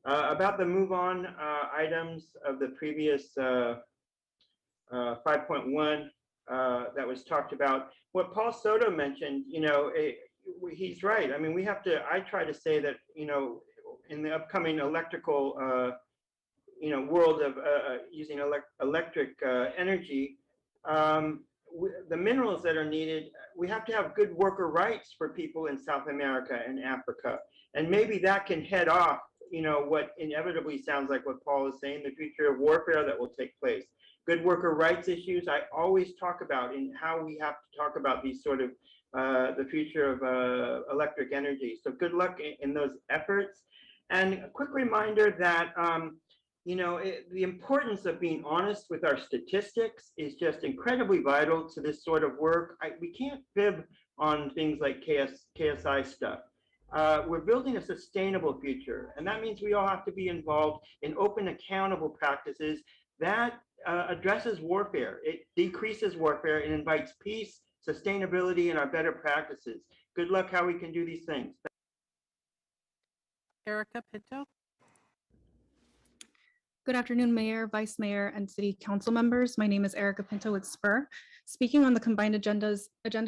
About the move on items of the previous 5.1 that was talked about, what Paul Soto mentioned, he's right. I mean, I try to say that, in the upcoming electrical, world of using electric energy, the minerals that are needed, we have to have good worker rights for people in South America and Africa. And maybe that can head off, what inevitably sounds like what Paul is saying, the future of warfare that will take place. Good worker rights issues, I always talk about in how we have to talk about these sort of, the future of electric energy. So good luck in those efforts. And a quick reminder that, the importance of being honest with our statistics is just incredibly vital to this sort of work. We can't fib on things like KSI stuff. We're building a sustainable future, and that means we all have to be involved in open, accountable practices that addresses warfare. It decreases warfare and invites peace, sustainability, and our better practices. Good luck how we can do these things. Erica Pinto. Good afternoon, Mayor, Vice Mayor, and City Council members. My name is Erica Pinto with SPUR. Speaking on the combined agenda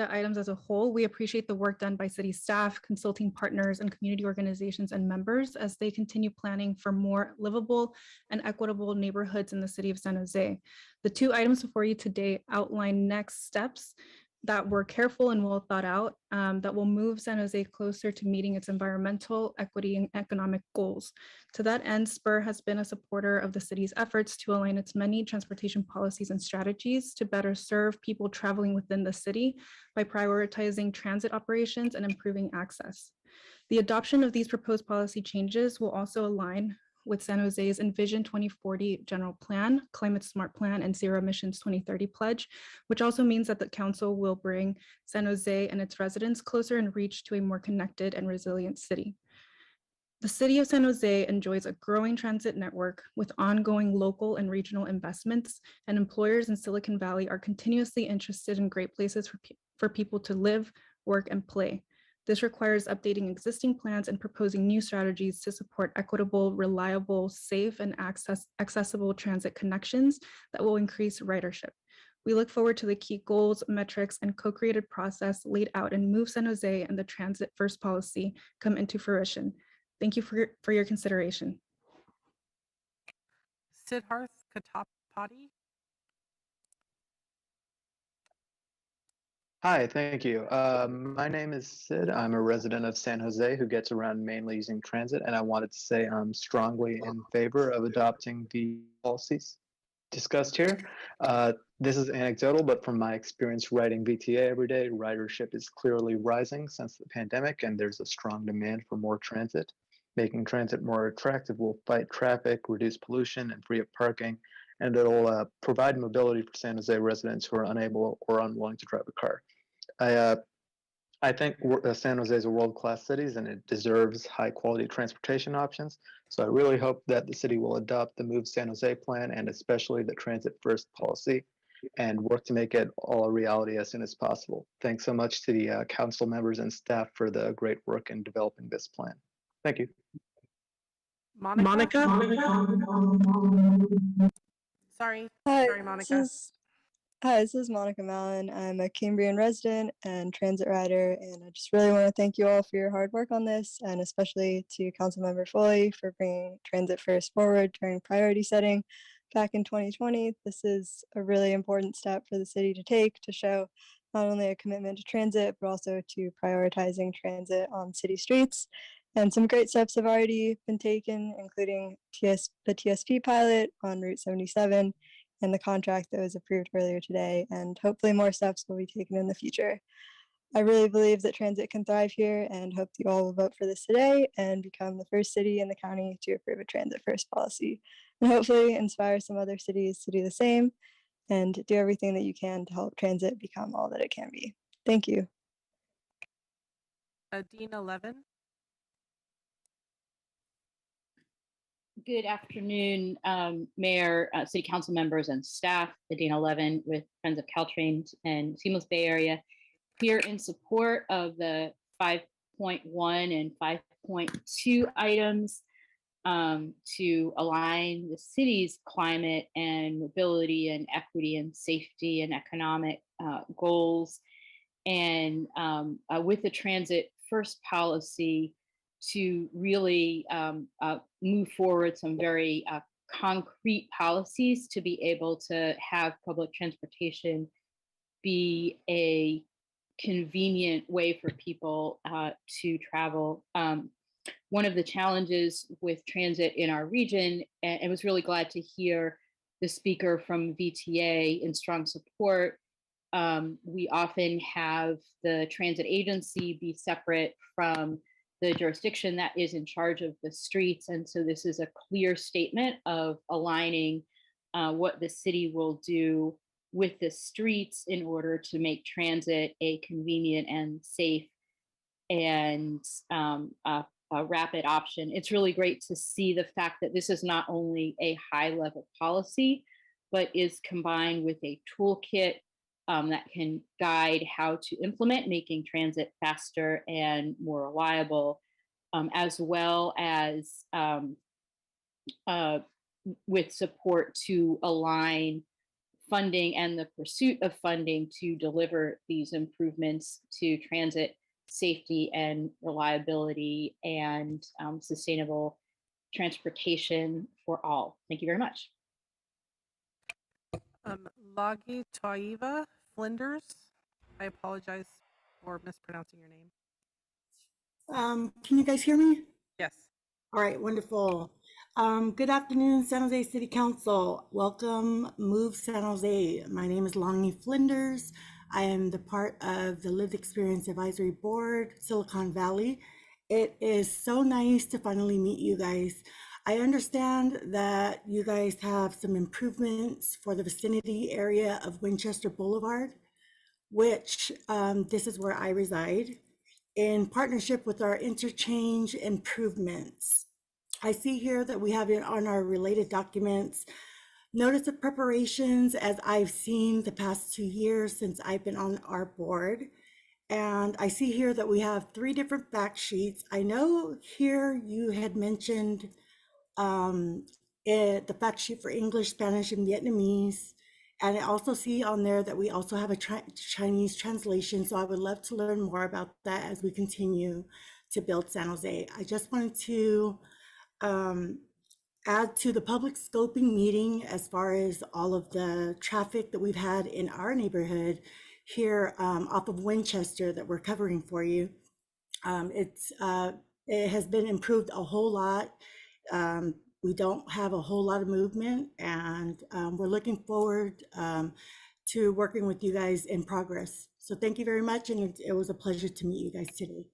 items as a whole, we appreciate the work done by city staff, consulting partners, and community organizations and members as they continue planning for more livable and equitable neighborhoods in the city of San Jose. The two items before you today outline next steps that were careful and well thought out, that will move San Jose closer to meeting its environmental, equity, and economic goals. To that end, SPUR has been a supporter of the city's efforts to align its many transportation policies and strategies to better serve people traveling within the city by prioritizing transit operations and improving access. The adoption of these proposed policy changes will also align with San Jose's Envision 2040 General Plan, Climate Smart Plan, and Zero Emissions 2030 Pledge, which also means that the council will bring San Jose and its residents closer in reach to a more connected and resilient city. The city of San Jose enjoys a growing transit network with ongoing local and regional investments, and employers in Silicon Valley are continuously interested in great places for people to live, work, and play. This requires updating existing plans and proposing new strategies to support equitable, reliable, safe, and accessible transit connections that will increase ridership. We look forward to the key goals, metrics, and co-created process laid out in Move San Jose and the Transit First policy come into fruition. Thank you for your consideration. Siddharth Katapati. Hi, thank you. My name is Sid. I'm a resident of San Jose who gets around mainly using transit, and I wanted to say I'm strongly in favor of adopting the policies discussed here. This is anecdotal, but from my experience riding VTA every day, ridership is clearly rising since the pandemic, and there's a strong demand for more transit. Making transit more attractive will fight traffic, reduce pollution, and free up parking, and it'll provide mobility for San Jose residents who are unable or unwilling to drive a car. I think San Jose is a world-class city and it deserves high-quality transportation options. So I really hope that the city will adopt the Move San Jose plan and especially the Transit First policy and work to make it all a reality as soon as possible. Thanks so much to the council members and staff for the great work in developing this plan. Thank you. Monica? Sorry, Monica. Hi, this is Monica Mallon. I'm a Cambrian resident and transit rider, and I just really want to thank you all for your hard work on this, and especially to Councilmember Foley for bringing Transit First forward during priority setting back in 2020. This is a really important step for the city to take to show not only a commitment to transit, but also to prioritizing transit on city streets. And some great steps have already been taken, including the TSP pilot on Route 77 and the contract that was approved earlier today, and hopefully more steps will be taken in the future. I really believe that transit can thrive here and hope you all will vote for this today and become the first city in the county to approve a Transit First policy, and hopefully inspire some other cities to do the same and do everything that you can to help transit become all that it can be. Thank you. Adina Levin. Good afternoon, Mayor, City Council members, and staff. Adina Levin with Friends of Caltrain and Seamless Bay Area, here in support of the 5.1 and 5.2 items to align the city's climate and mobility and equity and safety and economic goals, and with the Transit First policy to really move forward some very concrete policies to be able to have public transportation be a convenient way for people to travel. One of the challenges with transit in our region, and I was really glad to hear the speaker from VTA in strong support, we often have the transit agency be separate from the jurisdiction that is in charge of the streets. And so this is a clear statement of aligning what the city will do with the streets in order to make transit a convenient and safe and a rapid option. It's really great to see the fact that this is not only a high level policy, but is combined with a toolkit that can guide how to implement making transit faster and more reliable, as well as with support to align funding and the pursuit of funding to deliver these improvements to transit safety and reliability and sustainable transportation for all. Thank you very much. Lagi Taiva Flinders. I apologize for mispronouncing your name. Can you guys hear me? Yes. All right, wonderful. Good afternoon, San Jose City Council. Welcome, Move San Jose. My name is Lonnie Flinders. I am the part of the Lived Experience Advisory Board, Silicon Valley. It is so nice to finally meet you guys. I understand that you guys have some improvements for the vicinity area of Winchester Boulevard, which this is where I reside, in partnership with our interchange improvements. I see here that we have it on our related documents, notice of preparations as I've seen the past 2 years since I've been on our board. And I see here that we have 3 different fact sheets. I know here you had mentioned the fact sheet for English, Spanish, and Vietnamese. And I also see on there that we also have a Chinese translation. So I would love to learn more about that as we continue to build San Jose. I just wanted to add to the public scoping meeting as far as all of the traffic that we've had in our neighborhood here off of Winchester that we're covering for you. It has been improved a whole lot. We don't have a whole lot of movement, and we're looking forward to working with you guys in progress. So thank you very much, and it was a pleasure to meet you guys today.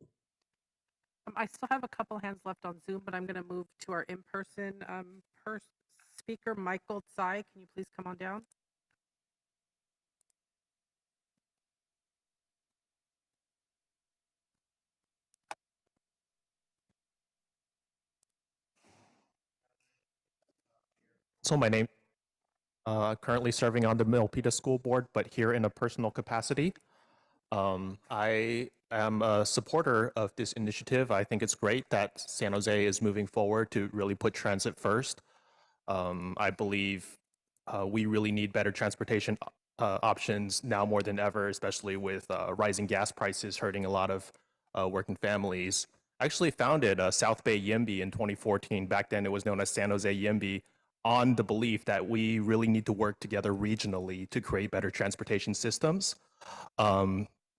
I still have a couple hands left on Zoom, but I'm going to move to our in-person speaker, Michael Tsai. Can you please come on down? So my name, currently serving on the Milpitas School Board, but here in a personal capacity. I am a supporter of this initiative. I think it's great that San Jose is moving forward to really put transit first. I believe we really need better transportation options now more than ever, especially with rising gas prices hurting a lot of working families. I actually founded South Bay YIMBY in 2014. Back then it was known as San Jose YIMBY, on the belief that we really need to work together regionally to create better transportation systems.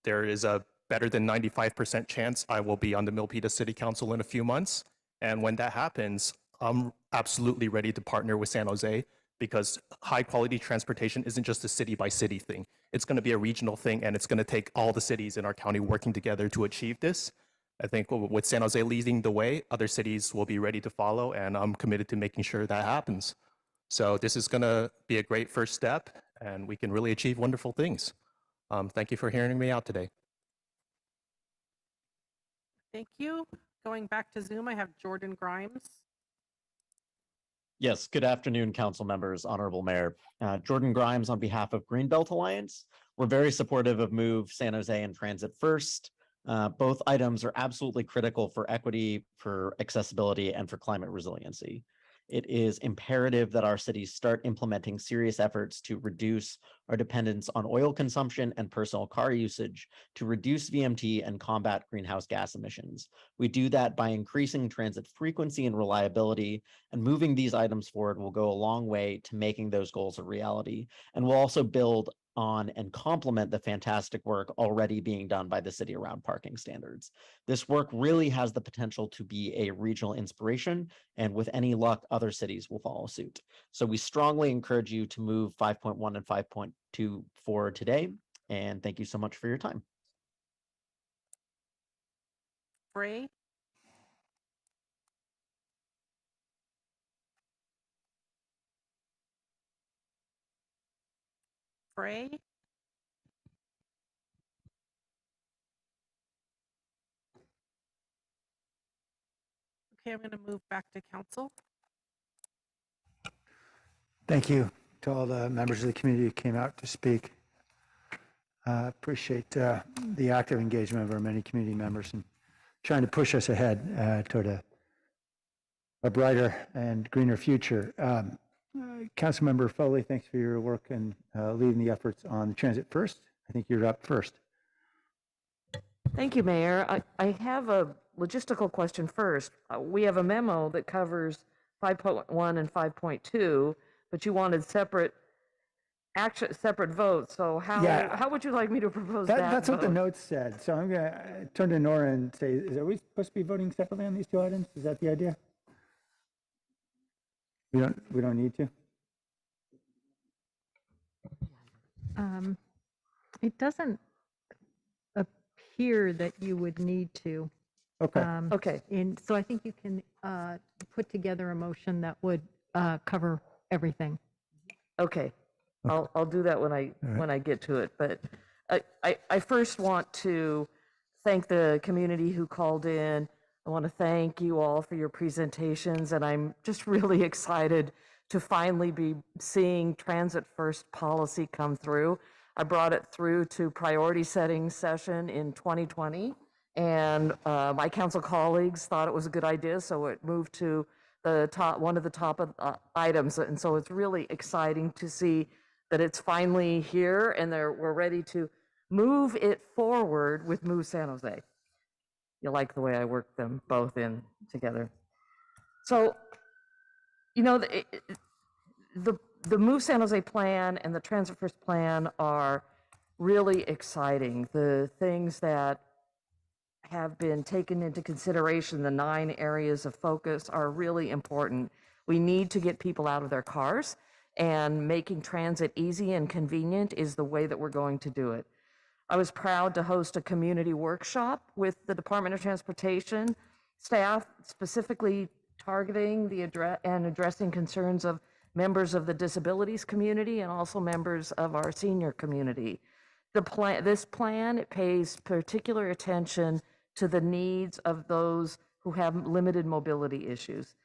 There is a better than 95% chance I will be on the Milpitas City Council in a few months. And when that happens, I'm absolutely ready to partner with San Jose, because high quality transportation isn't just a city by city thing. It's gonna be a regional thing, and it's gonna take all the cities in our county working together to achieve this. I think with San Jose leading the way, other cities will be ready to follow, and I'm committed to making sure that happens. So this is gonna be a great first step, and we can really achieve wonderful things. Thank you for hearing me out today. Thank you. Going back to Zoom, I have Jordan Grimes. Yes, good afternoon, council members, honorable mayor. Jordan Grimes on behalf of Greenbelt Alliance. We're very supportive of Move San Jose and Transit First. Both items are absolutely critical for equity, for accessibility, and for climate resiliency. It is imperative that our cities start implementing serious efforts to reduce our dependence on oil consumption and personal car usage, to reduce VMT and combat greenhouse gas emissions. We do that by increasing transit frequency and reliability, and moving these items forward will go a long way to making those goals a reality. And we'll also build on and complement the fantastic work already being done by the city around parking standards. This work really has the potential to be a regional inspiration, and with any luck, other cities will follow suit. So we strongly encourage you to move 5.1 and 5.2 forward today, and thank you so much for your time. Frey pray? Okay, I'm going to move back to council. Thank you to all the members of the community who came out to speak. Appreciate the active engagement of our many community members and trying to push us ahead toward a brighter and greener future. Councilmember Foley, thanks for your work and leading the efforts on Transit First. I think you're up first. Thank you, Mayor. I have a logistical question first. We have a memo that covers 5.1 and 5.2, but you wanted separate votes. So how would you like me to propose that? That's what the vote? notes said. So I'm going to turn to Nora and say, are we supposed to be voting separately on these two items? Is that the idea? We don't need to? It doesn't appear that you would need to. Okay. Okay. So I think you can put together a motion that would cover everything. Okay, I'll do that when I get to it. But I first want to thank the community who called in. I want to thank you all for your presentations, and I'm just really excited to finally be seeing Transit First policy come through. I brought it through to priority setting session in 2020, and my council colleagues thought it was a good idea, so it moved to the top, one of the top items. And so it's really exciting to see that it's finally here and we're ready to move it forward with Move San Jose. You like the way I work them both in together. So, you know, the Move San Jose plan and the Transit First plan are really exciting. The things that have been taken into consideration, the 9 areas of focus, are really important. We need to get people out of their cars, and making transit easy and convenient is the way that we're going to do it. I was proud to host a community workshop with the Department of Transportation staff, specifically targeting and addressing concerns of members of the disabilities community and also members of our senior community. This plan, it pays particular attention to the needs of those who have limited mobility issues.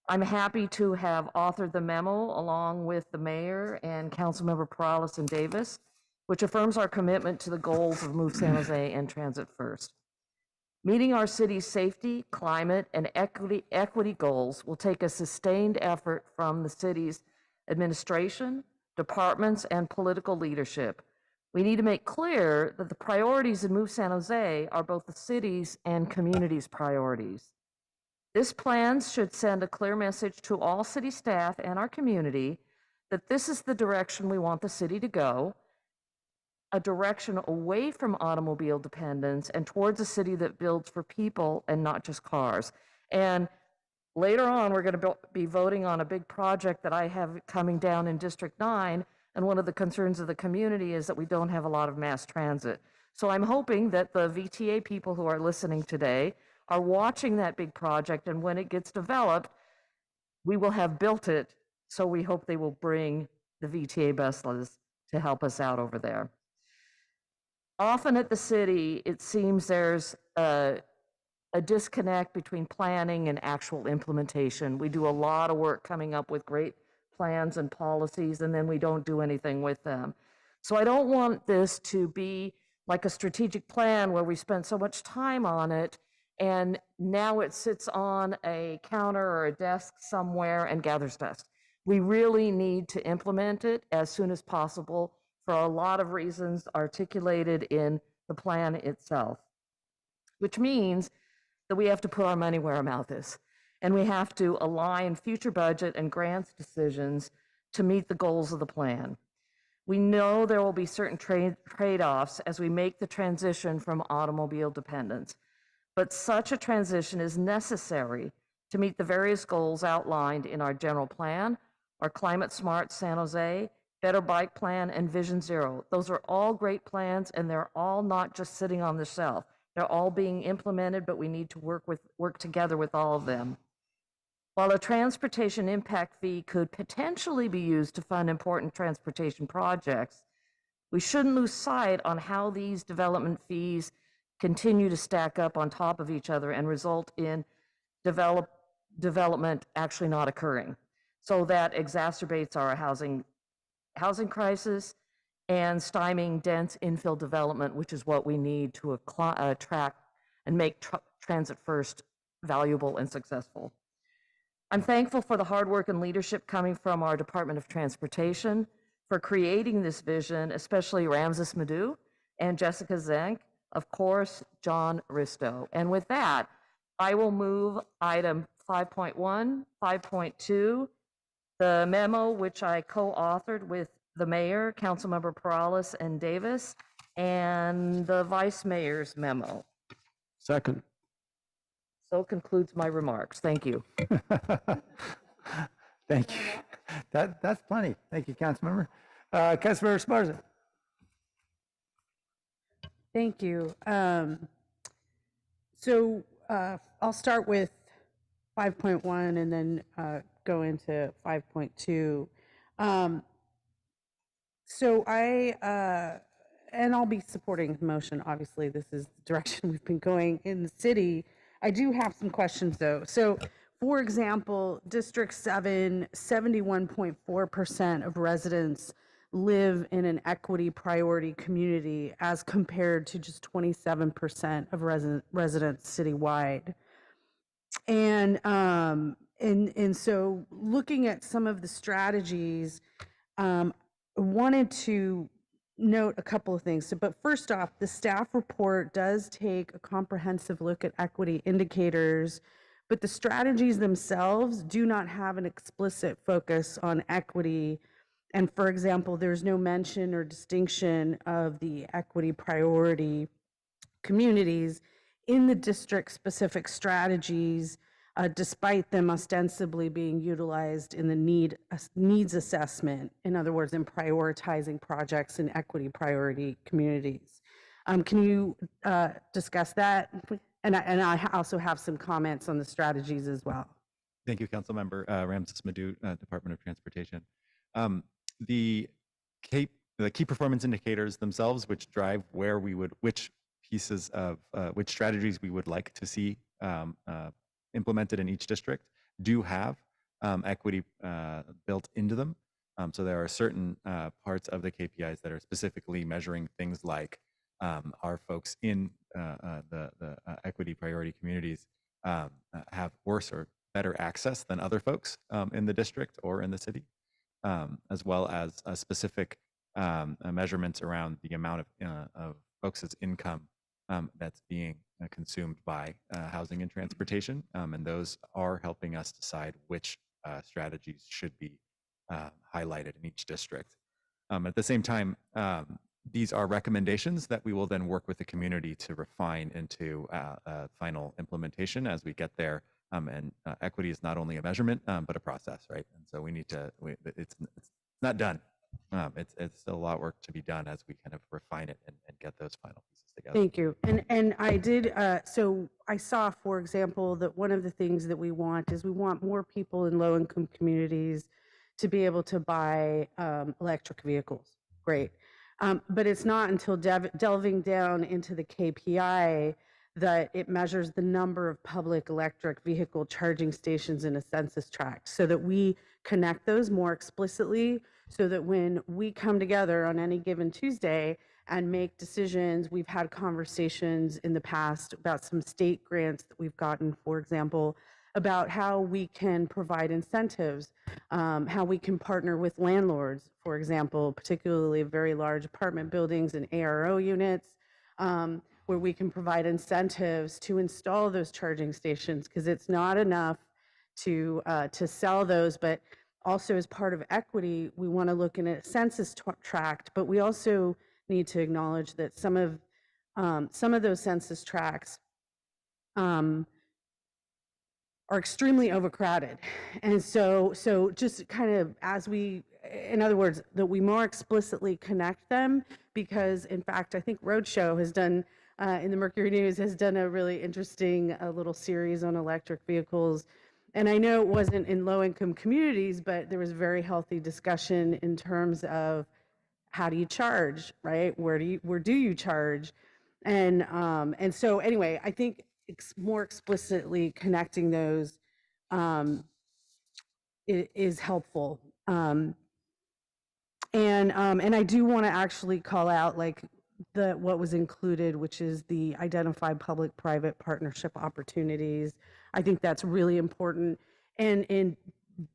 I'm happy to have authored the memo along with the mayor and Councilmember Perales and Davis, which affirms our commitment to the goals of Move San Jose and Transit First. Meeting our city's safety, climate, and equity goals will take a sustained effort from the city's administration, departments, and political leadership. We need to make clear that the priorities in Move San Jose are both the city's and community's priorities. This plan should send a clear message to all city staff and our community that this is the direction we want the city to go, a direction away from automobile dependence and towards a city that builds for people and not just cars. And later on, we're going to be voting on a big project that I have coming down in District 9. And one of the concerns of the community is that we don't have a lot of mass transit. So I'm hoping that the VTA people who are listening today are watching that big project, and when it gets developed, we will have built it. So we hope they will bring the VTA buses to help us out over there. Often at the city, it seems there's a disconnect between planning and actual implementation. We do a lot of work coming up with great plans and policies, and then we don't do anything with them. So I don't want this to be like a strategic plan where we spend so much time on it and now it sits on a counter or a desk somewhere and gathers dust. We really need to implement it as soon as possible for a lot of reasons articulated in the plan itself, which means that we have to put our money where our mouth is. And we have to align future budget and grants decisions to meet the goals of the plan. We know there will be certain trade-offs as we make the transition from automobile dependence, but such a transition is necessary to meet the various goals outlined in our general plan, our Climate Smart San Jose, Better Bike Plan, and Vision Zero. Those are all great plans, and they're all not just sitting on the shelf. They're all being implemented, but we need to work together with all of them. While a transportation impact fee could potentially be used to fund important transportation projects, We shouldn't lose sight on how these development fees continue to stack up on top of each other and result in development actually not occurring. So that exacerbates our housing crisis and stymieing dense infill development, which is what we need to attract and make transit first valuable and successful. I'm thankful for the hard work and leadership coming from our Department of Transportation for creating this vision, especially Ramses Madhu and Jessica Zenk, of course, John Risto. And with that, I will move item 5.1, 5.2, the memo which I co-authored with the mayor, Councilmember Perales and Davis, and the vice mayor's memo. Second. So concludes my remarks. Thank you. Thank you. That's plenty. Thank you, Councilmember. Councilmember Esparza. Thank you. I'll start with 5.1 and then go into 5.2. And I'll be supporting the motion. Obviously, this is the direction we've been going in the city. I do have some questions though. So, for example, District 7, 71.4% of residents live in an equity priority community as compared to just 27% of residents citywide. And so looking at some of the strategies, wanted to note a couple of things. But first off, the staff report does take a comprehensive look at equity indicators, but the strategies themselves do not have an explicit focus on equity. And for example, there's no mention or distinction of the equity priority communities in the district-specific strategies, despite them ostensibly being utilized in the needs assessment, in other words, in prioritizing projects in equity priority communities. Can you discuss that? And I also have some comments on the strategies as well. Thank you, Councilmember Ramses Madhu, Department of Transportation. The key performance indicators themselves, which drive which pieces of which strategies we would like to see implemented in each district, do have equity built into them. So there are certain parts of the KPIs that are specifically measuring things like are folks in the equity priority communities have worse or better access than other folks in the district or in the city, as well as specific measurements around the amount of folks' income that's being consumed by housing and transportation. And those are helping us decide which strategies should be highlighted in each district. At the same time, these are recommendations that we will then work with the community to refine into final implementation as we get there. And equity is not only a measurement, but a process, right? And so we need to, it's not done. It's still a lot of work to be done as we kind of refine it and get those final pieces together. Thank you. And I did, so I saw, for example, that one of the things that we want is we want more people in low-income communities to be able to buy electric vehicles. Great. But it's not until delving down into the KPI that it measures the number of public electric vehicle charging stations in a census tract, so that we connect those more explicitly, so that when we come together on any given Tuesday and make decisions, we've had conversations in the past about some state grants that we've gotten, for example, about how we can provide incentives, how we can partner with landlords, for example, particularly very large apartment buildings and ARO units, where we can provide incentives to install those charging stations, because it's not enough to sell those, but also as part of equity, we want to look in a census tract, but we also need to acknowledge that some of those census tracts are extremely overcrowded. And so just kind of as we, in other words, that we more explicitly connect them, because in fact, I think Roadshow has done, in the Mercury News, has done a really interesting little series on electric vehicles. And I know it wasn't in low-income communities, but there was very healthy discussion in terms of how do you charge, right? Where do you charge? And so anyway, I think more explicitly connecting those is helpful. And I do want to actually call out like what was included, which is the identified public-private partnership opportunities. I think that's really important. And in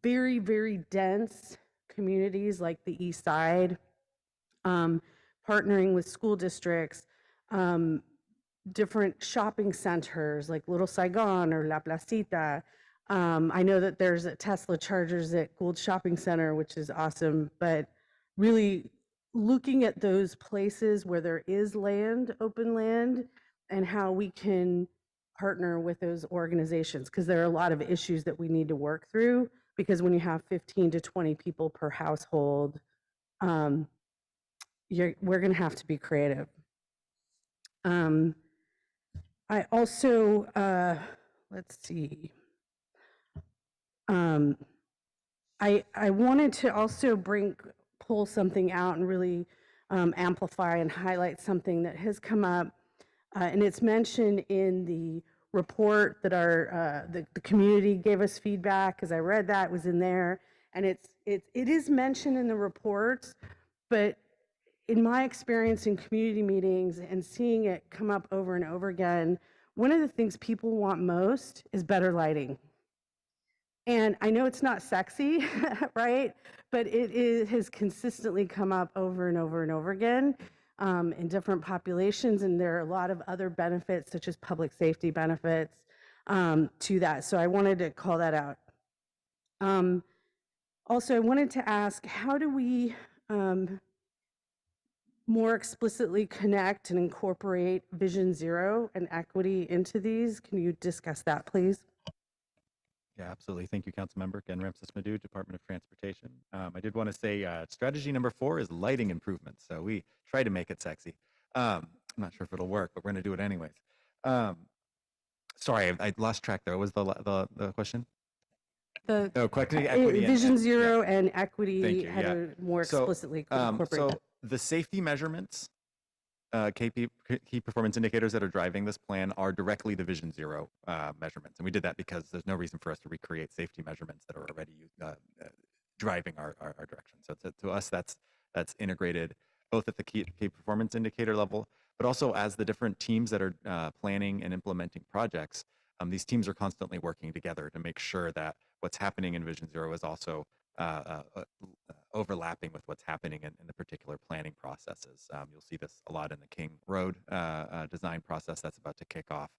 very, very dense communities like the East Side, partnering with school districts, different shopping centers like Little Saigon or La Placita. I know that there's Tesla chargers at Gould Shopping Center, which is awesome, but really looking at those places where there is land, open land, and how we can partner with those organizations, because there are a lot of issues that we need to work through, because when you have 15 to 20 people per household, we're going to have to be creative. I also, let's see. I wanted to also pull something out and really amplify and highlight something that has come up, and it's mentioned in the report that the community gave us feedback. As I read that, it was in there, and it is mentioned in the reports, but in my experience in community meetings and seeing it come up over and over again, one of the things people want most is better lighting. And I know it's not sexy, right? But it has consistently come up over and over and over again in different populations. And there are a lot of other benefits, such as public safety benefits to that. So I wanted to call that out. Also, I wanted to ask, how do we more explicitly connect and incorporate Vision Zero and equity into these? Can you discuss that, please? Yeah, absolutely. Thank you, Councilmember. Again, Ramses Madhu, Department of Transportation. I did want to say strategy number 4 is lighting improvements. So we try to make it sexy. I'm not sure if it'll work, but we're going to do it anyways. Sorry, I lost track there. What was the question? Equity Vision and, Zero yeah. and equity, Thank you, how yeah. to more explicitly incorporate that. The safety measurements, key performance indicators that are driving this plan are directly the Vision Zero measurements. And we did that because there's no reason for us to recreate safety measurements that are already driving our direction. So to us, that's integrated both at the key performance indicator level, but also as the different teams that are planning and implementing projects. These teams are constantly working together to make sure that what's happening in Vision Zero is also overlapping with what's happening in the particular planning processes. You'll see this a lot in the King Road design process that's about to kick off.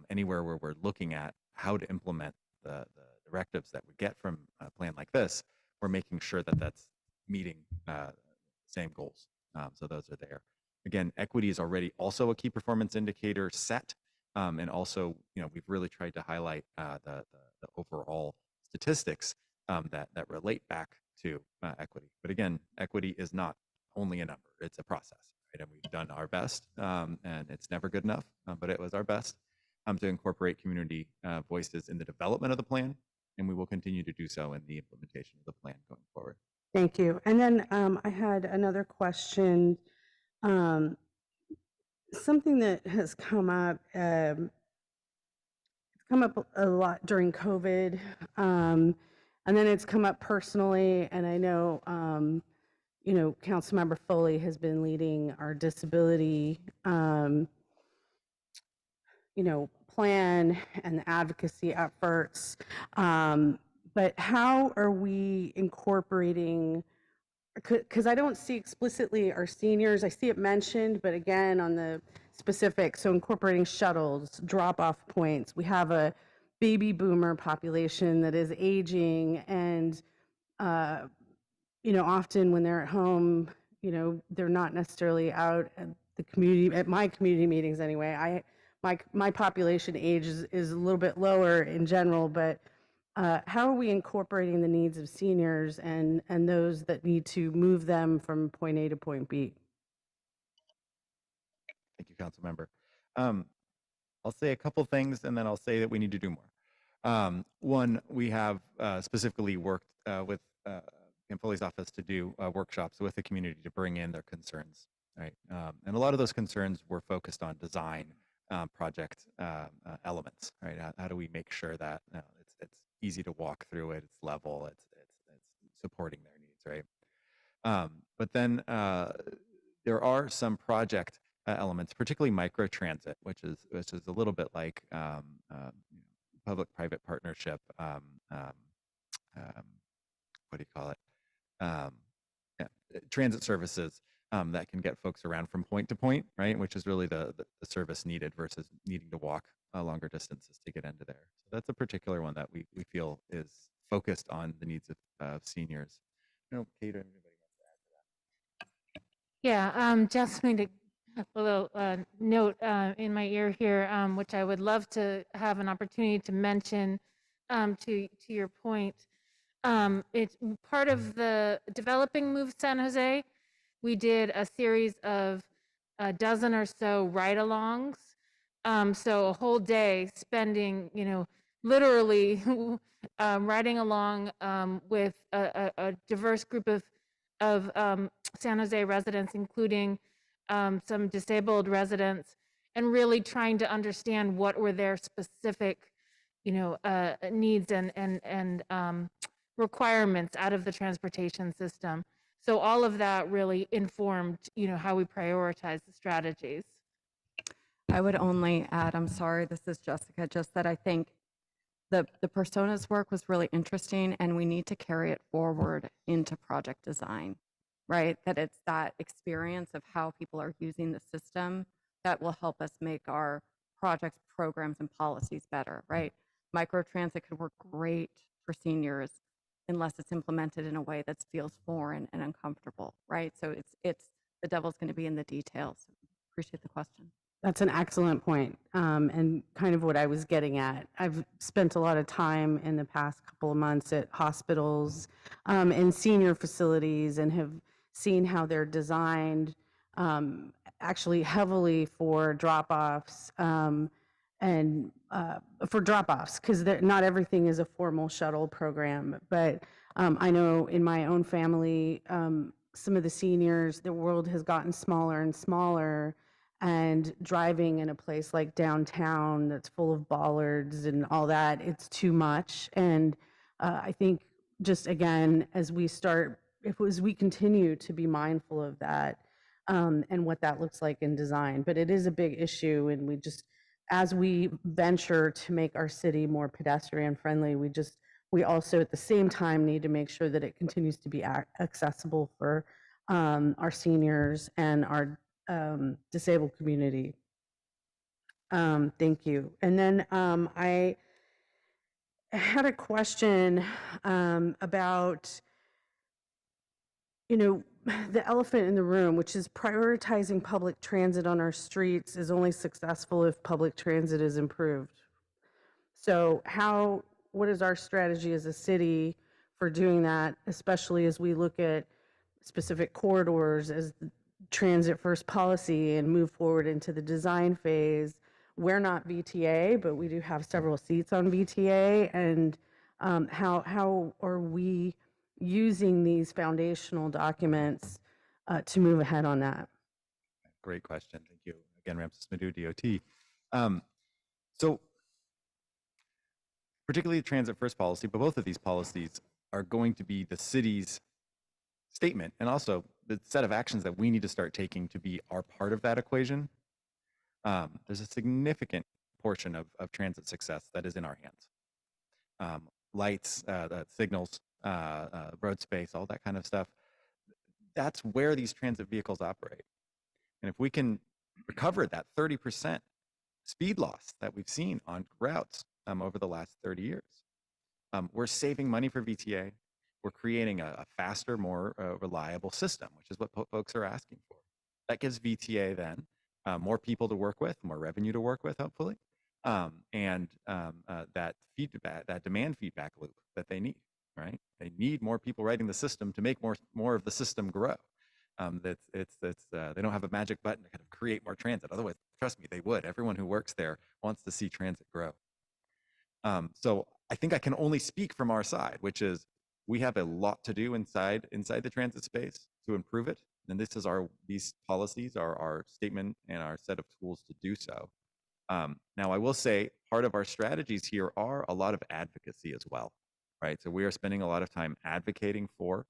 Anywhere where we're looking at how to implement the directives that we get from a plan like this, we're making sure that that's meeting same goals. So those are there. Again, equity is already also a key performance indicator set. And also, we've really tried to highlight the overall statistics that relate back to equity. But again, equity is not only a number; it's a process, right? And we've done our best, and it's never good enough, but it was our best to incorporate community voices in the development of the plan, and we will continue to do so in the implementation of the plan going forward. Thank you. And then I had another question. Something that has come up, it's come up a lot during COVID, and then it's come up personally. And I know, Councilmember Foley has been leading our disability, plan and the advocacy efforts. But how are we incorporating? Because I don't see explicitly our seniors. I see it mentioned, but again, on the specific, so incorporating shuttles, drop-off points. We have a baby boomer population that is aging, and often when they're at home, they're not necessarily out at the community, at my community meetings anyway. My population age is a little bit lower in general, but how are we incorporating the needs of seniors and those that need to move them from point A to point B? Thank you, Councilmember. I'll say a couple things, and then I'll say that we need to do more. One, we have specifically worked with in Foley's office to do workshops with the community to bring in their concerns, right? And a lot of those concerns were focused on design project elements, right? How do we make sure that it's easy to walk through it, it's level, it's supporting their needs, right? But then there are some project elements, particularly microtransit, which is a little bit like public-private partnership. What do you call it? Yeah, transit services that can get folks around from point to point, right? Which is really the service needed versus needing to walk longer distances to get into there. So that's a particular one that we feel is focused on the needs of seniors. You know, Kate, or anybody wants to add to that? Yeah, just made a little note in my ear here, which I would love to have an opportunity to mention to your point. It's part of the developing Move San Jose. We did a series of a dozen or so ride-alongs. So a whole day spending, literally riding along with a diverse group of San Jose residents, including some disabled residents, and really trying to understand what were their specific, needs and requirements out of the transportation system. So all of that really informed, how we prioritize the strategies. I would only add, I'm sorry, this is Jessica, just that I think the personas work was really interesting, and we need to carry it forward into project design, right? That it's that experience of how people are using the system that will help us make our projects, programs, and policies better, right? Microtransit could work great for seniors unless it's implemented in a way that feels foreign and uncomfortable, right? So it's the devil's going to be in the details. Appreciate the question. That's an excellent point, and kind of what I was getting at. I've spent a lot of time in the past couple of months at hospitals and senior facilities, and have seen how they're designed actually heavily for drop-offs and for drop-offs, because not everything is a formal shuttle program. But I know in my own family, some of the seniors, the world has gotten smaller and smaller, and driving in a place like downtown that's full of bollards and all that, it's too much. And I think just again, as we continue to be mindful of that and what that looks like in design, but it is a big issue. And as we venture to make our city more pedestrian friendly, we also at the same time need to make sure that it continues to be accessible for our seniors and our disabled community. Thank you. And then I had a question about, the elephant in the room, which is prioritizing public transit on our streets is only successful if public transit is improved. So what is our strategy as a city for doing that, especially as we look at specific corridors as transit first policy and move forward into the design phase? We're not VTA, but we do have several seats on VTA. And how are we using these foundational documents to move ahead on that? Great question. Thank you. Again, Ramses Madhu, DOT. So particularly the transit first policy, but both of these policies are going to be the city's statement and also the set of actions that we need to start taking to be our part of that equation. There's a significant portion of transit success that is in our hands. Lights, signals, road space, all that kind of stuff. That's where these transit vehicles operate. And if we can recover that 30% speed loss that we've seen on routes over the last 30 years, we're saving money for VTA. We're creating a faster, more reliable system, which is what folks are asking for. That gives VTA then more people to work with, more revenue to work with, hopefully, and that feedback, that demand feedback loop that they need. Right? They need more people writing the system to make more of the system grow. They don't have a magic button to kind of create more transit. Otherwise, trust me, they would. Everyone who works there wants to see transit grow. So I think I can only speak from our side, which is we have a lot to do inside the transit space to improve it. And this is these policies are our statement and our set of tools to do so. Now, I will say part of our strategies here are a lot of advocacy as well, right? So we are spending a lot of time advocating for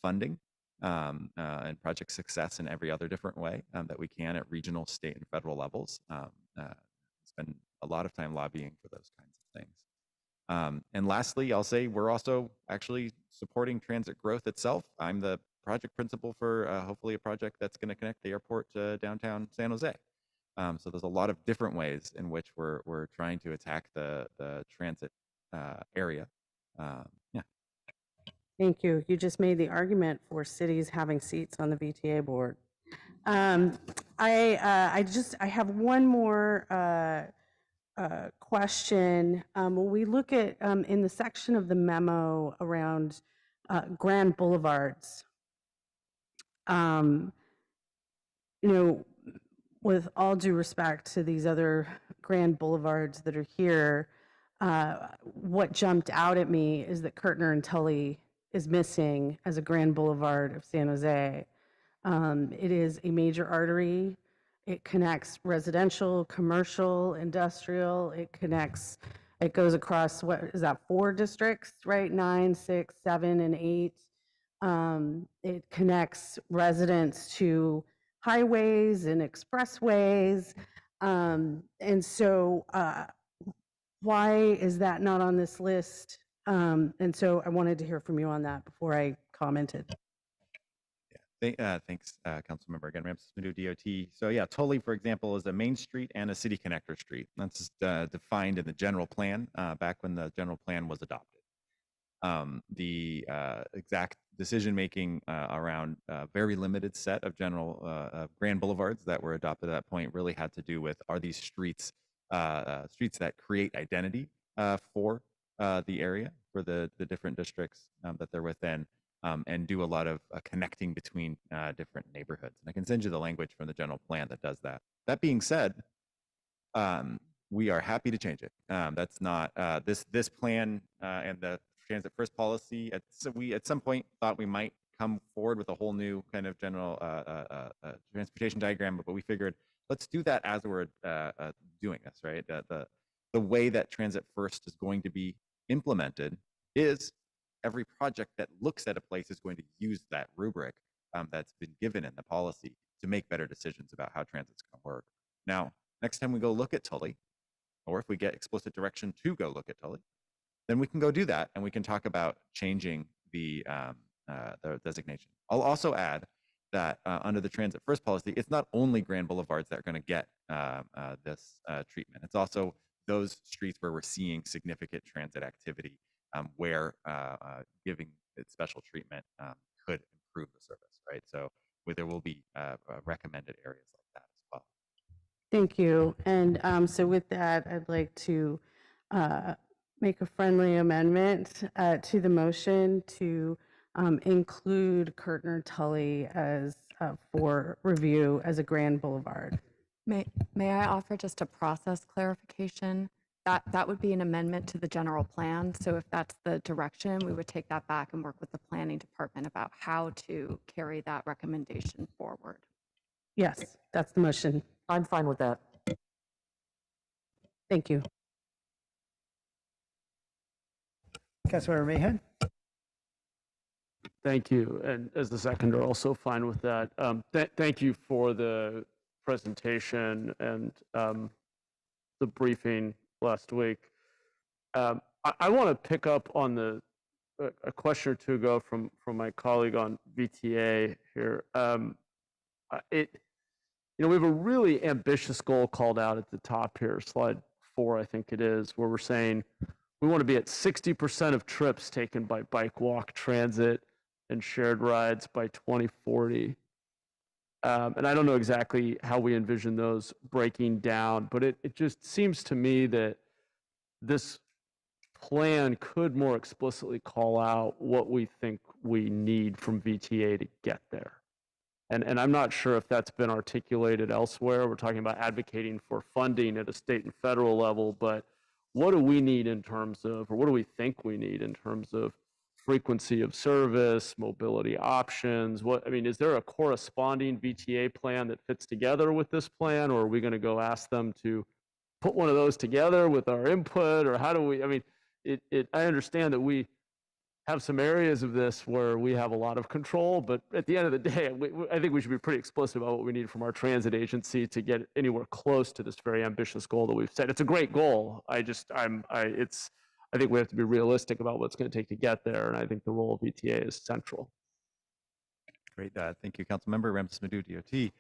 funding and project success in every other different way that we can at regional, state, and federal levels. Spend a lot of time lobbying for those kinds of things. And lastly, I'll say we're also actually supporting transit growth itself. I'm the project principal for hopefully a project that's going to connect the airport to downtown San Jose. So there's a lot of different ways in which we're trying to attack the transit area. Yeah. Thank you. You just made the argument for cities having seats on the VTA board. I have one more question. When we look at in the section of the memo around grand boulevards, with all due respect to these other grand boulevards that are here, what jumped out at me is that Kirtner and Tully is missing as a grand boulevard of San Jose. It is a major artery. It connects residential, commercial, industrial. It goes across, what is that, 4 districts, right? 9, 6, 7, and 8. It connects residents to highways and expressways. And so why is that not on this list? And so I wanted to hear from you on that before I commented. Thanks, Councilmember. Again, Ramses Madu, DOT. So yeah, Tully, for example, is a main street and a city connector street. That's defined in the general plan back when the general plan was adopted. The exact decision-making around a very limited set of grand boulevards that were adopted at that point really had to do with, are these streets that create identity for the area, for the different districts that they're within, and do a lot of connecting between different neighborhoods. And I can send you the language from the general plan that does that. That being said, we are happy to change it. That's not this plan and the transit first policy. We at some point thought we might come forward with a whole new kind of general transportation diagram, but we figured let's do that as we're doing this, right? The way that transit first is going to be implemented is every project that looks at a place is going to use that rubric that's been given in the policy to make better decisions about how transit's going to work. Now, next time we go look at Tully, or if we get explicit direction to go look at Tully, then we can go do that and we can talk about changing the designation. I'll also add that under the transit first policy, it's not only grand boulevards that are going to get this treatment. It's also those streets where we're seeing significant transit activity, where giving it special treatment could improve the service, right? So there will be recommended areas like that as well. Thank you. And so with that, I'd like to make a friendly amendment to the motion to include Kirtner Tully as for review as a grand boulevard. May I offer just a process clarification? That would be an amendment to the general plan. So if that's the direction, we would take that back and work with the planning department about how to carry that recommendation forward. Yes, that's the motion. I'm fine with that. Thank you. Councilmember Mahan? Thank you. And as the seconder, also fine with that. Thank you for the presentation and the briefing last week. I want to pick up on a question or two ago from my colleague on VTA here. We have a really ambitious goal called out at the top here, slide 4, I think it is, where we're saying we want to be at 60% of trips taken by bike, walk, transit, and shared rides by 2040. And I don't know exactly how we envision those breaking down, but it just seems to me that this plan could more explicitly call out what we think we need from VTA to get there. And I'm not sure if that's been articulated elsewhere. We're talking about advocating for funding at a state and federal level, but what do we need in terms of, or what do we think we need in terms of frequency of service, mobility options? I mean, is there a corresponding VTA plan that fits together with this plan, or are we going to go ask them to put one of those together with our input, or how do we, I mean, I understand that we have some areas of this where we have a lot of control, but at the end of the day, I think we should be pretty explicit about what we need from our transit agency to get anywhere close to this very ambitious goal that we've set. It's a great goal. I think we have to be realistic about what it's going to take to get there, and I think the role of VTA is central. Great. Thank you, Councilmember Ramses Madhu, DOT.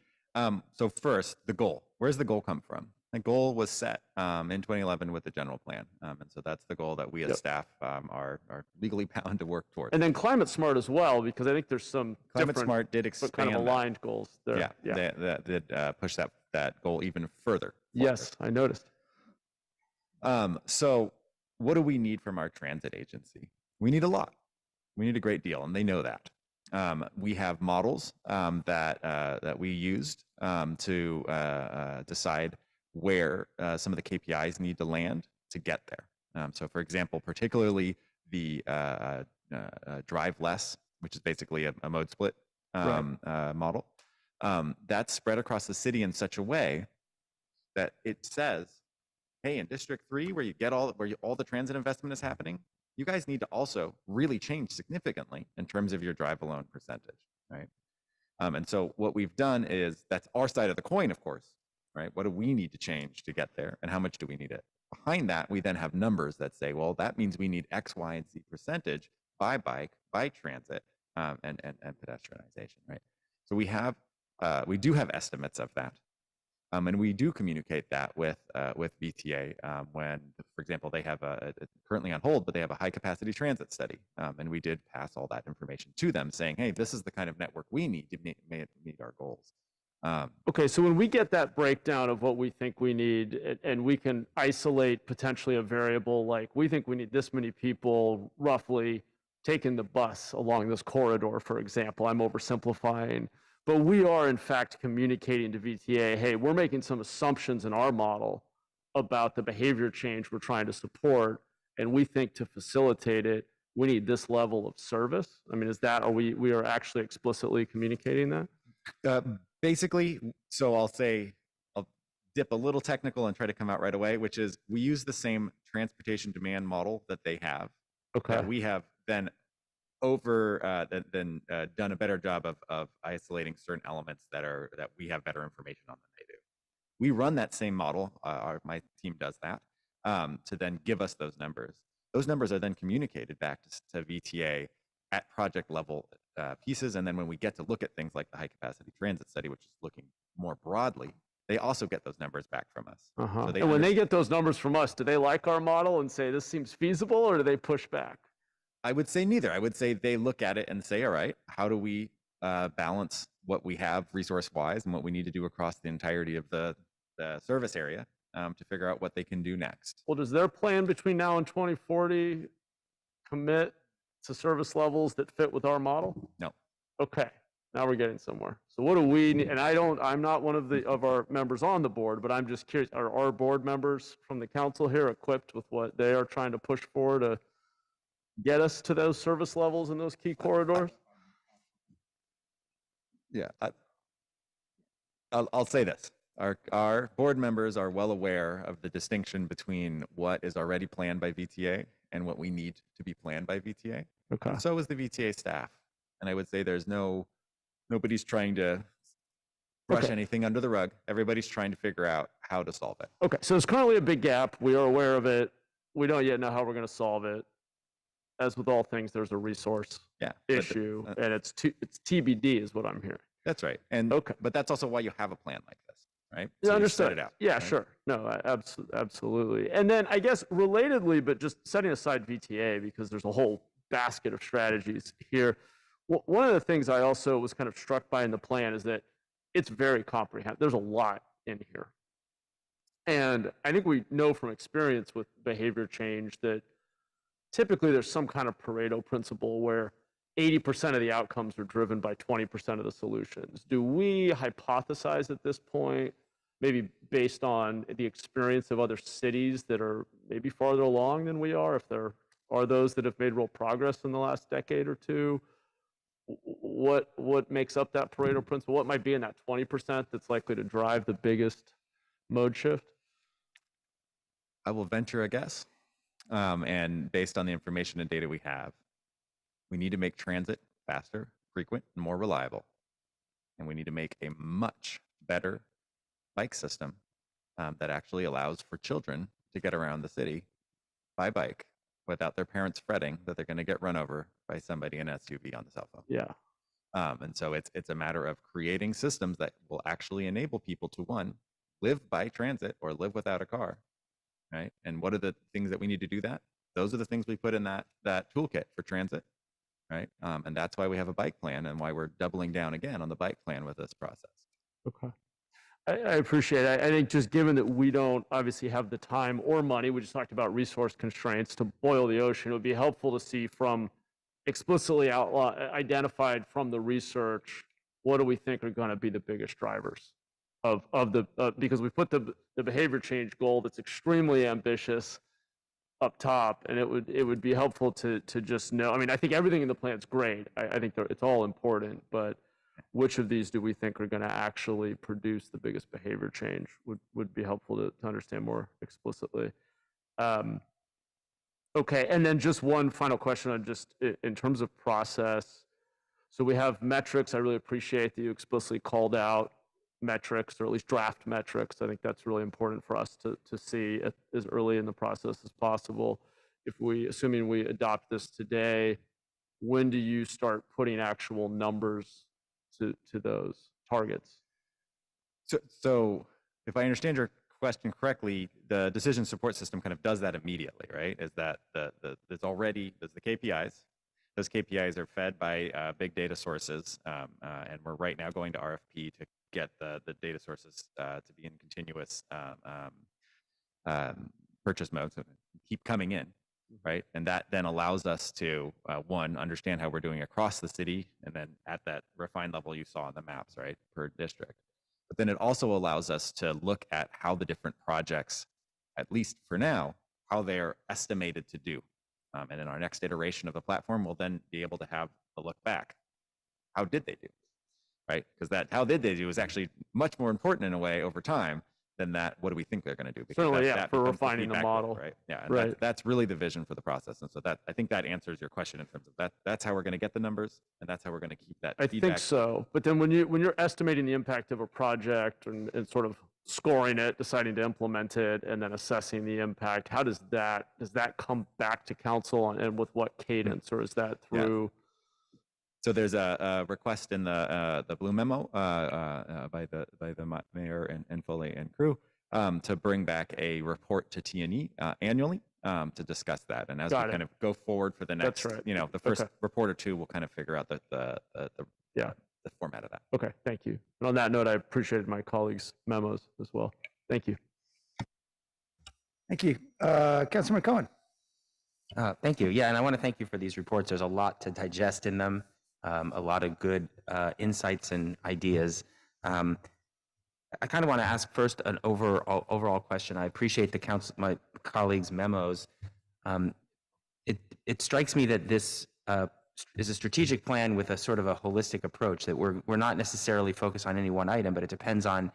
So first, the goal. Where's the goal come from? The goal was set in 2011 with the general plan. And so that's the goal that we as staff are legally bound to work towards. And then climate smart as well, because I think there's some Climate smart did expand kind of aligned goals there. Yeah, that did push that goal even further. Yes, I noticed. So what do we need from our transit agency? We need a lot. We need a great deal, and they know that. We have models that we used to decide where some of the KPIs need to land to get there. So for example, particularly the drive less, which is basically a mode split model, that's spread across the city in such a way that it says, hey, in District 3, where all the transit investment is happening, you guys need to also really change significantly in terms of your drive alone percentage, right? And so what we've done is, that's our side of the coin, of course, right? What do we need to change to get there, and how much do we need it? Behind that, we then have numbers that say, well, that means we need X, Y, and Z percentage by bike, by transit, and pedestrianization, right? So we do have estimates of that. And we do communicate that with VTA when, for example, they have currently on hold, but they have a high capacity transit study. And we did pass all that information to them saying, hey, this is the kind of network we need to meet our goals. Okay, so when we get that breakdown of what we think we need, and we can isolate potentially a variable, like we think we need this many people roughly taking the bus along this corridor, for example, I'm oversimplifying, but we are in fact communicating to VTA, hey, we're making some assumptions in our model about the behavior change we're trying to support, and we think to facilitate it, we need this level of service. I mean, we are actually explicitly communicating that? Basically, so I'll dip a little technical and try to come out right away, which is we use the same transportation demand model that they have. Okay. We have then done a better job of isolating certain elements that we have better information on than they do. We run that same model. My team does that to then give us those numbers. Those numbers are then communicated back to VTA at project level pieces, and then when we get to look at things like the high capacity transit study, which is looking more broadly, they also get those numbers back from us. So And when they get those numbers from us, do they like our model and say this seems feasible, or do they push back? I would say neither. I would say they look at it and say, all right, how do we balance what we have resource-wise and what we need to do across the entirety of the service area to figure out what they can do next. Well, does their plan between now and 2040 commit to service levels that fit with our model? No. Okay, now we're getting somewhere. So what do we need? And I'm not one of our members on the board, but I'm just curious, are our board members from the council here equipped with what they are trying to push for to get us to those service levels in those key corridors? Yeah, I'll say this. Our board members are well aware of the distinction between what is already planned by VTA and what we need to be planned by VTA. Okay. So is the VTA staff. And I would say nobody's trying to brush anything under the rug. Everybody's trying to figure out how to solve it. Okay, so there's currently a big gap. We are aware of it. We don't yet know how we're going to solve it. As with all things, there's a resource issue, and it's TBD is what I'm hearing. That's right. And but that's also why you have a plan like this, right? Yeah, So you understood. set it out, Yeah, right? sure. No, absolutely. And then I guess relatedly, but just setting aside VTA, because there's a whole basket of strategies here. One of the things I also was kind of struck by in the plan is that it's very comprehensive. There's a lot in here. And I think we know from experience with behavior change that typically there's some kind of Pareto principle where 80% of the outcomes are driven by 20% of the solutions. Do we hypothesize at this point, maybe based on the experience of other cities that are maybe farther along than we are, if they're are those that have made real progress in the last decade or two? What makes up that Pareto principle? What might be in that 20% that's likely to drive the biggest mode shift? I will venture a guess. And based on the information and data we have, we need to make transit faster, frequent, and more reliable. And we need to make a much better bike system that actually allows for children to get around the city by bike without their parents fretting that they're going to get run over by somebody in an SUV on the cell phone. Yeah. And so it's a matter of creating systems that will actually enable people to, one, live by transit or live without a car, right? And what are the things that we need to do that? Those are the things we put in that toolkit for transit, right? And that's why we have a bike plan and why we're doubling down again on the bike plan with this process. Okay. I appreciate it. I think just given that we don't obviously have the time or money, we just talked about resource constraints to boil the ocean, it would be helpful to see from explicitly identified from the research, what do we think are going to be the biggest drivers of the, because we put the behavior change goal that's extremely ambitious up top, and it would be helpful to just know. I mean, I think everything in the plan is great. I think it's all important, but which of these do we think are going to actually produce the biggest behavior change would be helpful to understand more explicitly. Okay, and then just one final question on just in terms of process. So we have metrics. I really appreciate that you explicitly called out metrics, or at least draft metrics. I think that's really important for us to see as early in the process as possible. Assuming we adopt this today, when do you start putting actual numbers to those targets? So if I understand your question correctly, the decision support system kind of does that immediately, right? Is that there's the KPIs. Those KPIs are fed by big data sources, and we're right now going to RFP to get the data sources to be in continuous purchase mode, so keep coming in, right? And that then allows us to, one, understand how we're doing across the city, and then at that refined level you saw on the maps, right, per district. But then it also allows us to look at how the different projects, at least for now, how they're estimated to do. And in our next iteration of the platform, we'll then be able to have a look back. How did they do, right? Because that how did they do is actually much more important in a way over time than that what do we think they're going to do. Because Certainly, yeah, that for becomes refining the feedback model. loop, right? Yeah, and right. That's really the vision for the process. And so I think that answers your question in terms of that's how we're going to get the numbers, and that's how we're going to keep that feedback. I think so. But then when you're estimating the impact of a project and sort of scoring it, deciding to implement it, and then assessing the impact, how does that come back to council, and with what cadence, or is that through? Yeah. So there's a request in the blue memo by the mayor and Foley and crew to bring back a report to T&E annually to discuss that. And as we kind of go forward for the next, the first report or two, we'll kind of figure out the format of that. Okay, thank you. And on that note, I appreciated my colleagues' memos as well. Thank you. Thank you. Councilman Cohen. Thank you. Yeah, and I want to thank you for these reports. There's a lot to digest in them, a lot of good insights and ideas. I kind of want to ask first an overall question. I appreciate my colleagues' memos. It strikes me that this is a strategic plan with a sort of a holistic approach, that we're not necessarily focused on any one item, but it depends on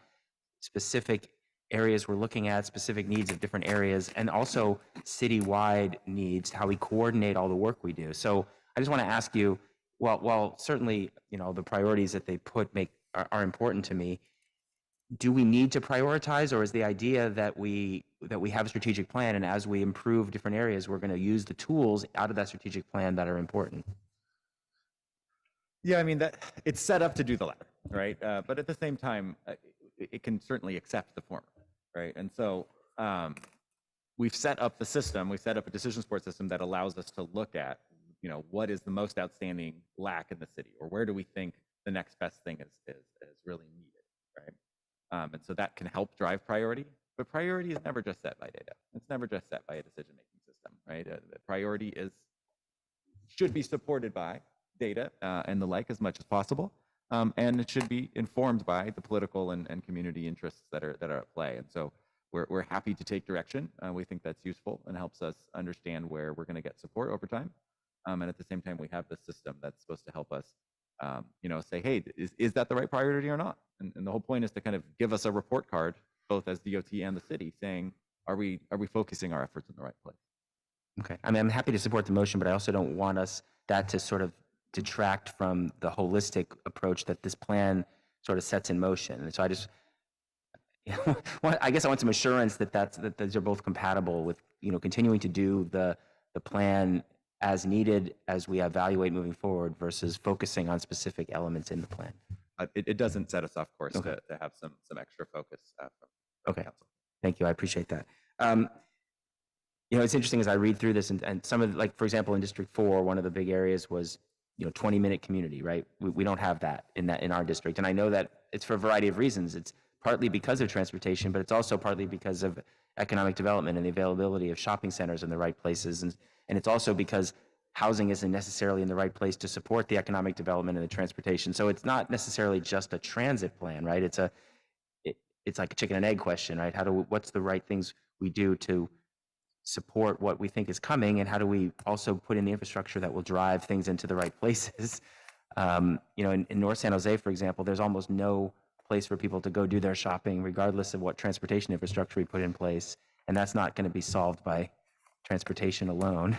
specific areas we're looking at, specific needs of different areas, and also citywide needs, how we coordinate all the work we do. So I just want to ask you, while certainly the priorities that they put are important to me, do we need to prioritize, or is the idea that we have a strategic plan, and as we improve different areas, we're going to use the tools out of that strategic plan that are important? Yeah, I mean, that it's set up to do the latter, right? But at the same time, it can certainly accept the former, right? And so we've set up the system, we've set up a decision support system that allows us to look at, what is the most outstanding lack in the city, or where do we think the next best thing is really needed, right? And so that can help drive priority, but priority is never just set by data. It's never just set by a decision-making system, right? The priority should be supported by data and the like as much as possible, and it should be informed by the political and community interests that are at play. And so we're happy to take direction. We think that's useful and helps us understand where we're going to get support over time. And at the same time, we have this system that's supposed to help us, say, hey, is that the right priority or not? And the whole point is to kind of give us a report card, both as DOT and the city, saying, are we focusing our efforts in the right place? Okay. I mean, I'm happy to support the motion, but I also don't want that to sort of detract from the holistic approach that this plan sort of sets in motion. And so I just, I guess I want some assurance that those are both compatible with, continuing to do the plan as needed as we evaluate moving forward versus focusing on specific elements in the plan. It doesn't set us off course to have some extra focus from Okay. council. Thank you. I appreciate that. It's interesting as I read through this and some of like, for example, in District 4, one of the big areas was, 20-minute community, right? We don't have that in our district. And I know that it's for a variety of reasons. It's partly because of transportation, but it's also partly because of economic development and the availability of shopping centers in the right places. And it's also because housing isn't necessarily in the right place to support the economic development and the transportation. So it's not necessarily just a transit plan, right? It's like a chicken and egg question, right? What's the right things we do to support what we think is coming, and how do we also put in the infrastructure that will drive things into the right places? In North San Jose, for example, there's almost no place for people to go do their shopping, regardless of what transportation infrastructure we put in place, and that's not going to be solved by transportation alone.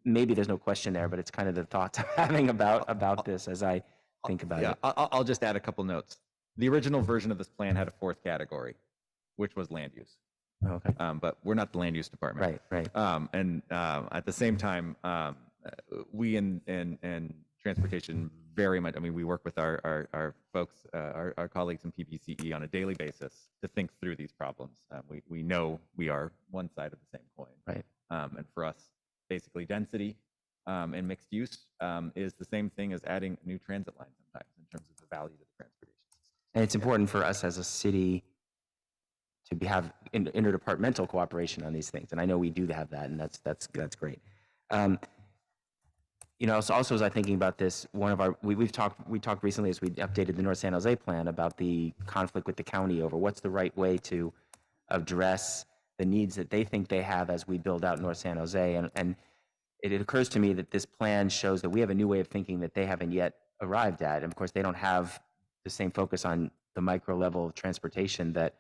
Maybe there's no question there, but it's kind of the thoughts I'm having about this as I think about it. I'll just add a couple notes. The original version of this plan had a fourth category, which was land use. Okay. But we're not the land use department. Right. And at the same time, we in transportation very much, we work with our folks, our colleagues in PPCE on a daily basis to think through these problems. We know we are one side of the same coin. Right. And for us, basically density and mixed use is the same thing as adding a new transit line sometimes in terms of the value of the transportation system. And it's important for us as a city to have interdepartmental cooperation on these things. And I know we do have that, and that's great. So also as I'm thinking about this, we talked recently as we updated the North San Jose plan about the conflict with the county over what's the right way to address the needs that they think they have as we build out North San Jose. And it occurs to me that this plan shows that we have a new way of thinking that they haven't yet arrived at. And of course, they don't have the same focus on the micro level of transportation that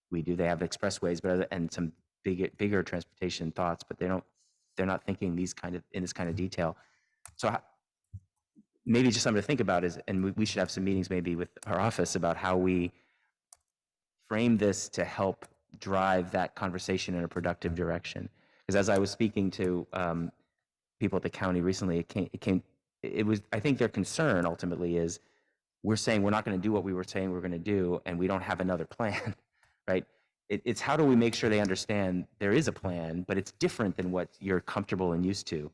we do. They have expressways, and some bigger transportation thoughts, but they're not thinking in this kind of detail. So maybe just something to think about is, and we should have some meetings maybe with our office about how we frame this to help drive that conversation in a productive direction. Because as I was speaking to people at the county recently, I think their concern ultimately is, we're saying we're not going to do what we were saying we're going to do, and we don't have another plan, right? It's how do we make sure they understand there is a plan, but it's different than what you're comfortable and used to,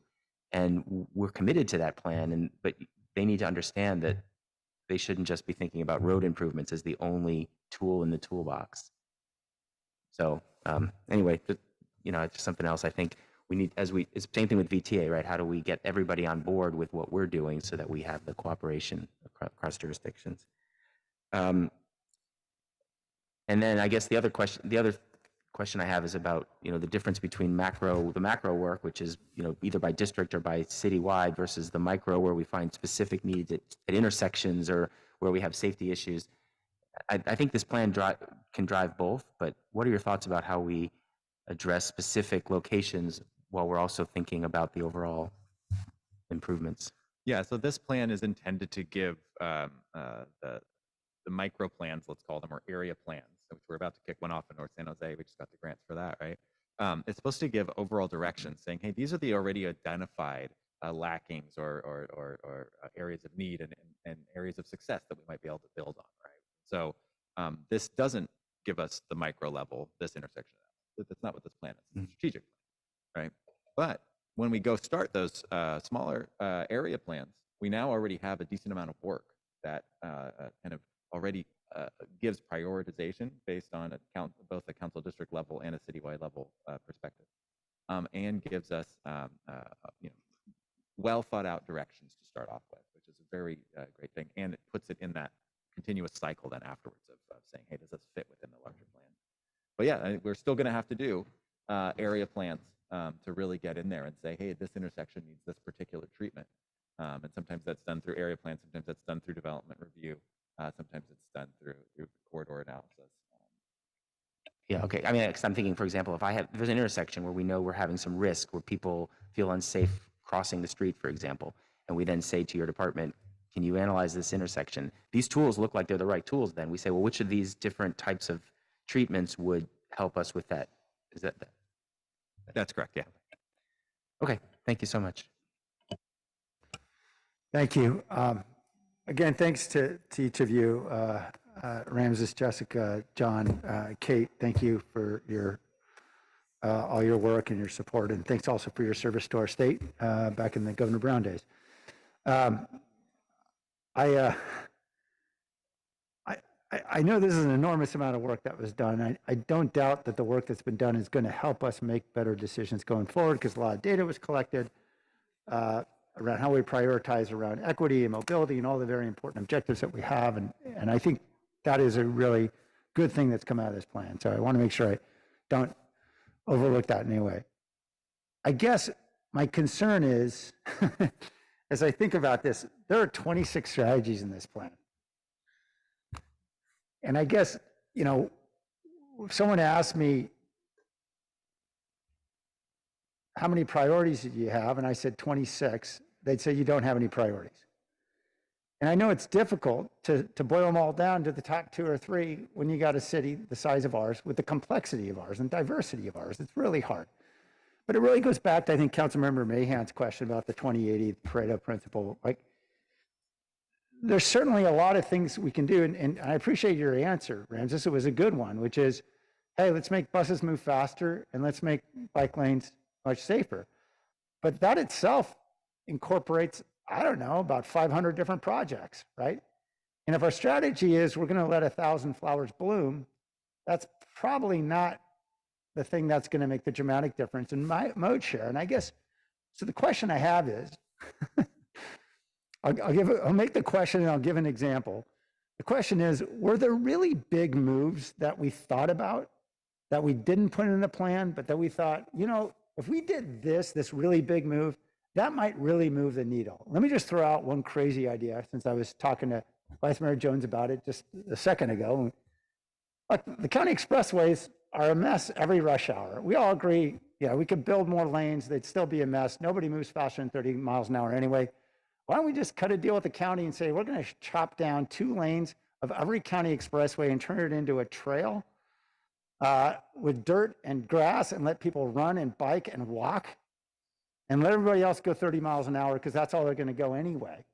and we're committed to that plan. But they need to understand that they shouldn't just be thinking about road improvements as the only tool in the toolbox. So anyway, it's just something else I think we need it's the same thing with VTA, right? How do we get everybody on board with what we're doing so that we have the cooperation across jurisdictions? And then I guess the other question I have is about, the difference between the macro work, which is, either by district or by citywide, versus the micro, where we find specific needs at intersections or where we have safety issues. I think this plan can drive both, but what are your thoughts about how we address specific locations while we're also thinking about the overall improvements? Yeah, so this plan is intended to give the micro plans, let's call them, or area plans, which we're about to kick one off in North San Jose. We just got the grants for that, right? It's supposed to give overall direction, saying, hey, these are the already identified lackings or areas of need and areas of success that we might be able to build on, right? So this doesn't give us the micro level, this intersection. That's not what this plan is. It's a strategic plan, right? But when we go start those smaller area plans, we now already have a decent amount of work that kind of already gives prioritization based on both a council district level and a citywide level perspective, and gives us well thought out directions to start off with, which is a very great thing, and it puts it in that continuous cycle then afterwards of saying, hey, does this fit within the larger plan? But yeah, we're still going to have to do area plans to really get in there and say, hey, this intersection needs this particular treatment. And sometimes that's done through area plans, sometimes that's done through development review, sometimes it's done through corridor analysis. Yeah, okay. I mean, 'cause I'm thinking, for example, if there's an intersection where we know we're having some risk, where people feel unsafe crossing the street, for example, and we then say to your department, can you analyze this intersection? These tools look like they're the right tools. Then we say, well, which of these different types of treatments would help us with that? Is that? That's correct, yeah. Okay, thank you so much. Thank you. Again, thanks to each of you, Ramses, Jessica, John, Kate, thank you for your all your work and your support, and thanks also for your service to our state back in the Governor Brown days. I know this is an enormous amount of work that was done. I don't doubt that the work that's been done is going to help us make better decisions going forward, because a lot of data was collected around how we prioritize around equity and mobility and all the very important objectives that we have. And I think that is a really good thing that's come out of this plan. So I want to make sure I don't overlook that in any way. I guess my concern is, as I think about this, there are 26 strategies in this plan. And I guess, you know, if someone asked me, how many priorities did you have? And I said 26, they'd say you don't have any priorities. And I know it's difficult to boil them all down to the top 2 or 3 when you got a city the size of ours, with the complexity of ours and diversity of ours. It's really hard. But it really goes back to, I think, Councilmember Mahan's question about the 2080 Pareto principle. Like, there's certainly a lot of things we can do. And I appreciate your answer, Ramses. It was a good one, which is, hey, let's make buses move faster and let's make bike lanes much safer. But that itself incorporates, I don't know, about 500 different projects, right? And if our strategy is we're going to let 1,000 flowers bloom, that's probably not the thing that's going to make the dramatic difference in my mode share. And I guess, so the question I have is, I'll make the question and I'll give an example. The question is, were there really big moves that we thought about that we didn't put in the plan, but that we thought, you know, if we did this really big move, that might really move the needle? Let me just throw out one crazy idea, since I was talking to Vice Mayor Jones about it just a second ago. Look, the county expressways are a mess every rush hour. We all agree, yeah, we could build more lanes, they'd still be a mess. Nobody moves faster than 30 miles an hour anyway. Why don't we just cut a deal with the county and say, we're going to chop down 2 lanes of every county expressway and turn it into a trail with dirt and grass, and let people run and bike and walk, and let everybody else go 30 miles an hour, because that's all they're going to go anyway.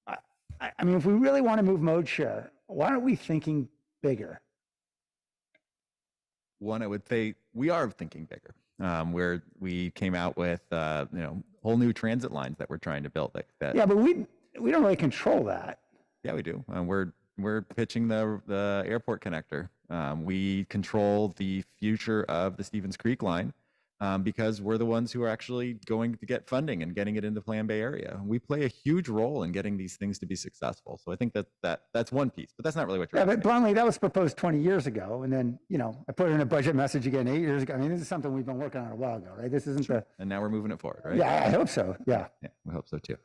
I mean, if we really want to move mode share, why aren't we thinking bigger? One, I would say we are thinking bigger, where we came out with, you know, whole new transit lines that we're trying to build. Like that. Yeah, but we don't really control that. Yeah, we do. We're pitching the airport connector. We control the future of the Stevens Creek line because we're the ones who are actually going to get funding and getting it into Plan Bay area. We play a huge role in getting these things to be successful. So I think that's one piece, but that's not really what you're asking. But bluntly, that was proposed 20 years ago. And then, you know, I put it in a budget message again 8 years ago. I mean, this is something we've been working on a while ago, right? This isn't the... And now we're moving it forward, right? Yeah, I hope so. Yeah. Yeah, we hope so too.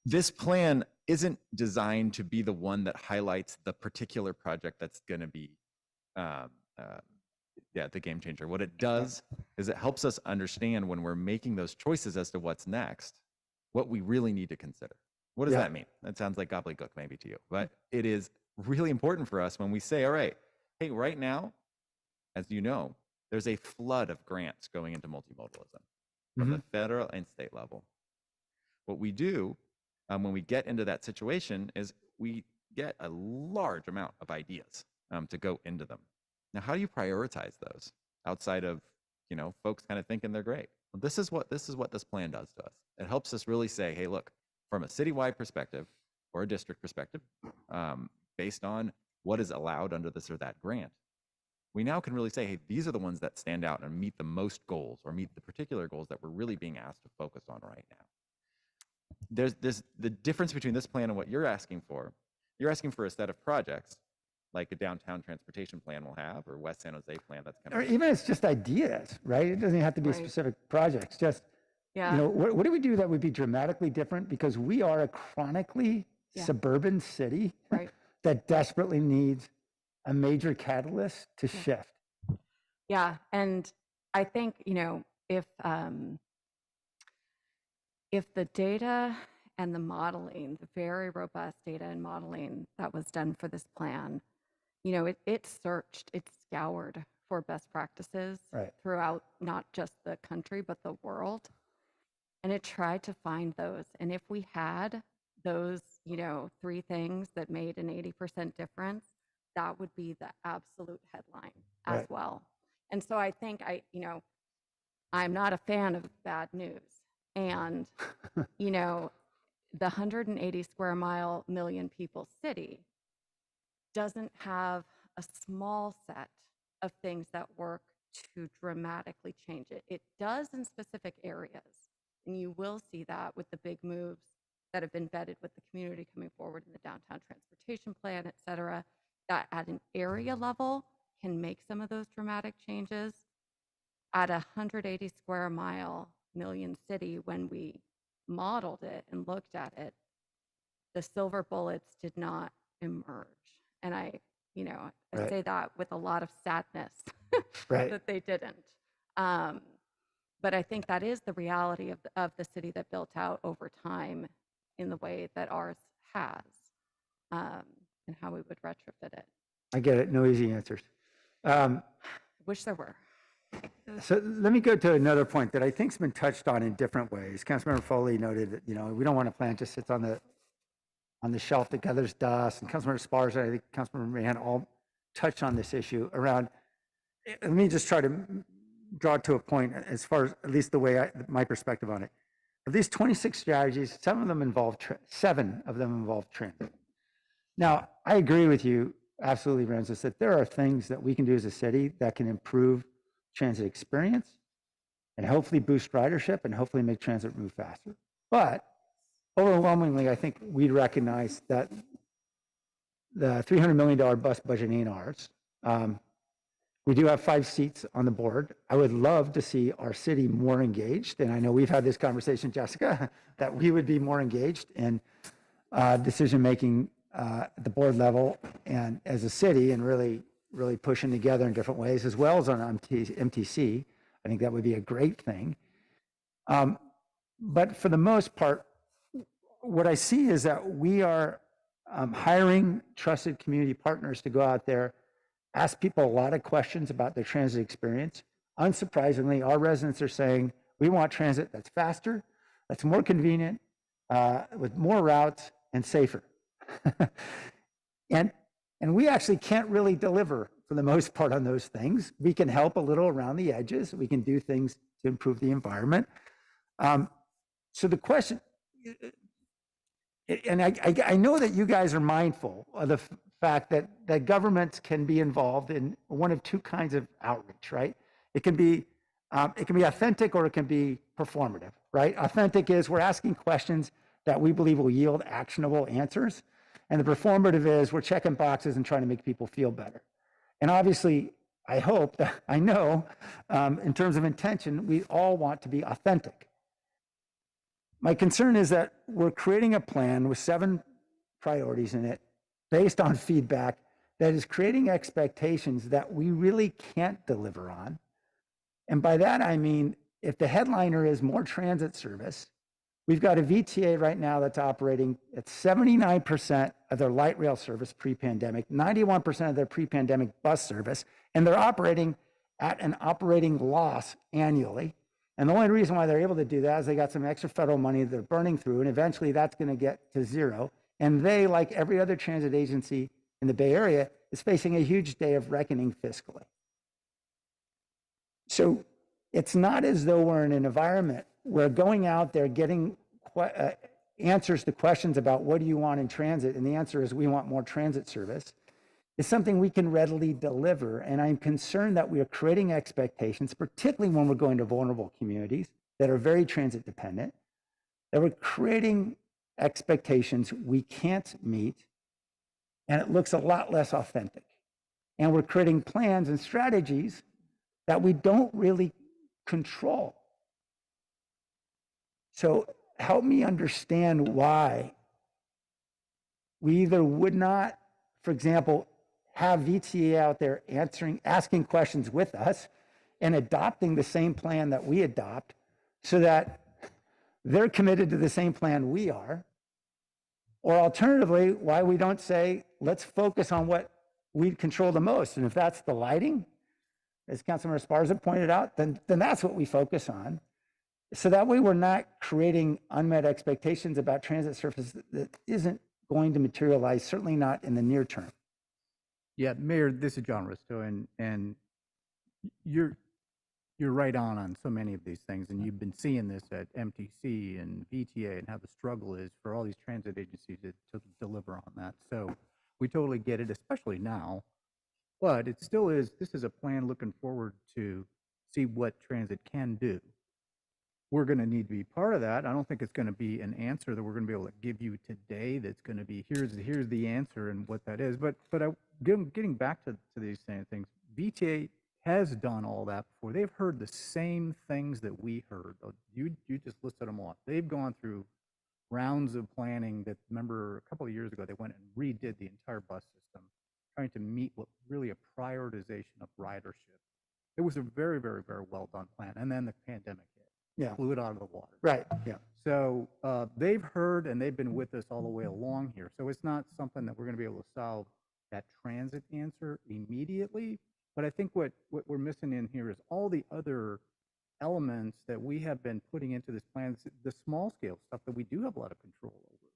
This plan isn't designed to be the one that highlights the particular project that's going to be the game changer. What it does is it helps us understand when we're making those choices as to what's next, what we really need to consider. What does that mean? That sounds like gobbledygook maybe to you, but it is really important for us when we say, all right, hey, right now, as you know, there's a flood of grants going into multimodalism from the federal and state level. What we do when we get into that situation is we get a large amount of ideas to go into them. Now, how do you prioritize those outside of, you know, folks kind of thinking they're great? Well, this is what this plan does to us. It helps us really say, hey, look, from a citywide perspective or a district perspective, based on what is allowed under this or that grant, we now can really say, hey, these are the ones that stand out and meet the most goals or meet the particular goals that we're really being asked to focus on right now. There's the difference between this plan and what you're asking for You're asking for a set of projects like a downtown transportation plan will have, or West San Jose plan that's kind Or of. even it's just ideas, right? It doesn't have to be Right. specific projects. Just, Yeah. you know, what do we do that would be dramatically different? Because we are a chronically Yeah. suburban city Right. that desperately needs a major catalyst to shift. Yeah, and I think, if the data and the modeling, the very robust data and modeling that was done for this plan, it searched, it scoured for best practices Right. throughout not just the country, but the world. And it tried to find those. And if we had those, 3 things that made an 80% difference, that would be the absolute headline as Right. well. And so I think I'm not a fan of bad news. And, the 180 square mile, million people city doesn't have a small set of things that work to dramatically change it. It does in specific areas. And you will see that with the big moves that have been vetted with the community coming forward in the downtown transportation plan, et cetera, that at an area level can make some of those dramatic changes. At 180 square mile, million city, when we modeled it and looked at it, the silver bullets did not emerge. And I Right. say that with a lot of sadness Right. that they didn't. But I think that is the reality of the city that built out over time in the way that ours has, and how we would retrofit it. I get it. No easy answers. Wish there were. So let me go to another point that I think's been touched on in different ways. Councilmember Foley noted that, we don't want a plan just sits on the shelf that gathers dust, and Councilmember Spars and I think Councilmember Mann all touched on this issue around. Let me just try to draw it to a point as far as at least the way my perspective on it. Of these 26 strategies, 7 of them involve transit. Now, I agree with you absolutely, Ramses, that there are things that we can do as a city that can improve transit experience and hopefully boost ridership and hopefully make transit move faster. But overwhelmingly, I think we'd recognize that the $300 million bus budget ain't ours. We do have 5 seats on the board. I would love to see our city more engaged. And I know we've had this conversation, Jessica, that we would be more engaged in decision-making at the board level and as a city, and really pushing together in different ways, as well as on MTC. I think that would be a great thing. But for the most part, what I see is that we are hiring trusted community partners to go out there, ask people a lot of questions about their transit experience. Unsurprisingly, our residents are saying, we want transit that's faster, that's more convenient, with more routes and safer. And we actually can't really deliver for the most part on those things. We can help a little around the edges. We can do things to improve the environment. So the question, and I know that you guys are mindful of the fact that governments can be involved in one of 2 kinds of outreach, right? It can be authentic or it can be performative, right? Authentic is we're asking questions that we believe will yield actionable answers. And the performative is we're checking boxes and trying to make people feel better. And obviously, I know, in terms of intention, we all want to be authentic. My concern is that we're creating a plan with 7 priorities in it based on feedback that is creating expectations that we really can't deliver on. And by that, I mean, if the headliner is more transit service, we've got a VTA right now that's operating at 79% of their light rail service pre-pandemic, 91% of their pre-pandemic bus service, and they're operating at an operating loss annually. And the only reason why they're able to do that is they got some extra federal money they're burning through, and eventually that's going to get to 0. And they, like every other transit agency in the Bay Area, is facing a huge day of reckoning fiscally. So it's not as though we're in an environment where going out there getting answers to questions about what do you want in transit, and the answer is we want more transit service, is something we can readily deliver. And I'm concerned that we are creating expectations, particularly when we're going to vulnerable communities that are very transit dependent, that we're creating expectations we can't meet and it looks a lot less authentic. And we're creating plans and strategies that we don't really control. So help me understand why we either would not, for example, have VTA out there asking questions with us and adopting the same plan that we adopt so that they're committed to the same plan we are. Or alternatively, why we don't say, let's focus on what we control the most. And if that's the lighting, as Councilmember Esparza pointed out, then that's what we focus on. So that way we're not creating unmet expectations about transit service that isn't going to materialize, certainly not in the near term. Yeah, Mayor, this is John Risto, and you're right on so many of these things, and you've been seeing this at MTC and VTA and how the struggle is for all these transit agencies to deliver on that. So we totally get it, especially now, but it still is, this is a plan looking forward to see what transit can do. We're going to need to be part of that. I don't think it's going to be an answer that we're going to be able to give you today that's going to be, here's the answer and what that is. But getting back to these same things, VTA has done all that before. They've heard the same things that we heard. You just listed them off. They've gone through rounds of planning that, remember, a couple of years ago, they went and redid the entire bus system, trying to meet what really a prioritization of ridership. It was a very, very, very well done plan. And then the pandemic hit. Yeah. Blew it out of the water. Right. Yeah. So they've heard and they've been with us all the way along here. So it's not something that we're going to be able to solve that transit answer immediately. But I think what we're missing in here is all the other elements that we have been putting into this plan, the small scale stuff that we do have a lot of control over.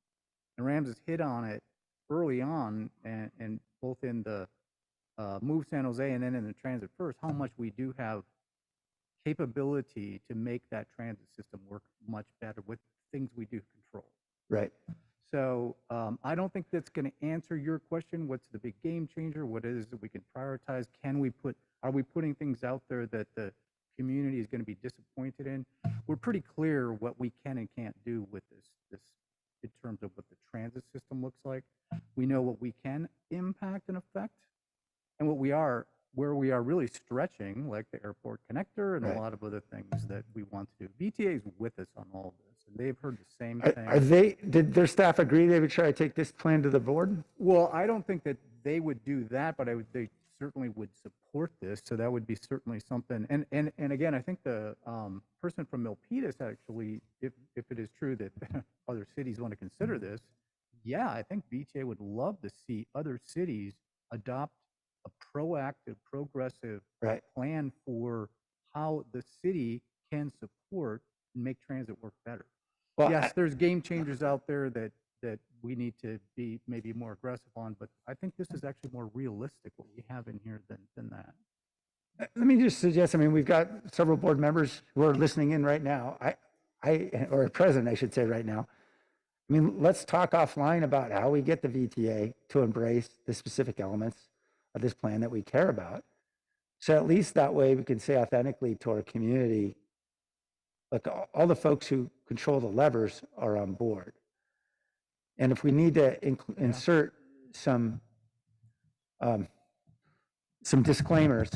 And Rams has hit on it early on, and both in the Move San Jose and then in the Transit First, how much we do have capability to make that transit system work much better with things we do control. Right. So I don't think that's going to answer your question. What's the big game changer? What is it that we can prioritize? Are we putting things out there that the community is going to be disappointed in? We're pretty clear what we can and can't do with this in terms of what the transit system looks like. We know what we can impact and affect, and where we are really stretching, like the airport connector and a lot of other things that we want to do. VTA is with us on all of this, and they've heard the same thing. Did their staff agree they would try to take this plan to the board? Well, I don't think that they would do that, but they certainly would support this. So that would be certainly something. And again, I think the person from Milpitas actually, if it is true that other cities want to consider this, yeah, I think VTA would love to see other cities adopt a proactive, progressive plan for how the city can support and make transit work better. Well, yes, there's game changers out there that we need to be maybe more aggressive on, but I think this is actually more realistic what we have in here than that. Let me just suggest, I mean, we've got several board members who are listening in right now. Or president, I should say right now. I mean, let's talk offline about how we get the VTA to embrace the specific elements of this plan that we care about. So at least that way we can say authentically to our community, look, all the folks who control the levers are on board. And if we need to insert some disclaimers,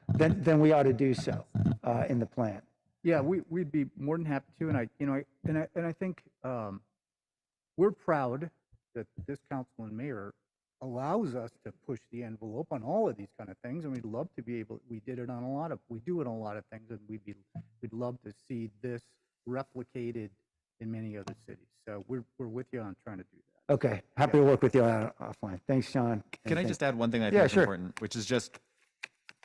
then we ought to do so in the plan. Yeah, we'd be more than happy to, and I think we're proud that this council and mayor allows us to push the envelope on all of these kind of things, and we'd love to be able. We do it on a lot of things, and we'd love to see this replicated in many other cities. So we're with you on trying to do that. Okay, happy to work with you offline. Thanks, Sean. Can I just add one thing I think is important, which is just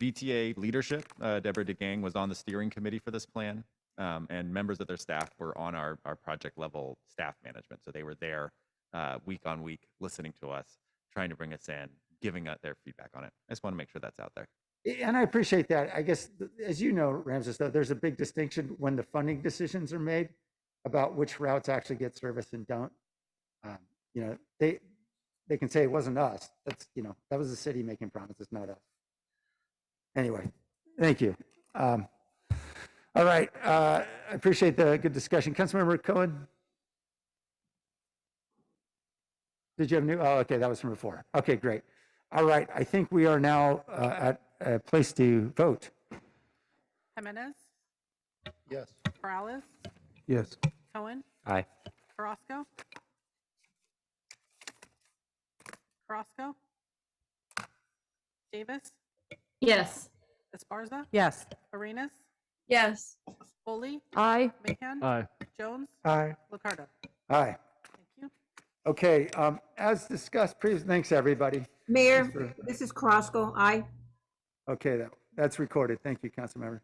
VTA leadership. Deborah DeGang was on the steering committee for this plan, and members of their staff were on our project level staff management. So they were there week on week listening to us, trying to bring us in, giving us their feedback on it. I just want to make sure that's out there. And I appreciate that. I guess, as you know, Ramses, though, there's a big distinction when the funding decisions are made about which routes actually get service and don't. They can say it wasn't us. That's, that was the city making promises, not us. Anyway, thank you. All right, I appreciate the good discussion. Councilmember Cohen. Did you have new? Oh, okay, that was from before. Okay, great. All right, I think we are now at a place to vote. Jimenez, Yes. Morales, Yes. Cohen, Aye. Carrasco, Carrasco, Davis, Yes. Esparza, Yes. Arenas, Yes. Foley, Aye. Mahan, Aye. Jones, Aye. Ricardo. Aye. Thank you. Okay, as discussed previously, thanks, everybody. Mayor, Thanks for- this is Crosco. Aye. Okay, that's recorded. Thank you, Councilmember.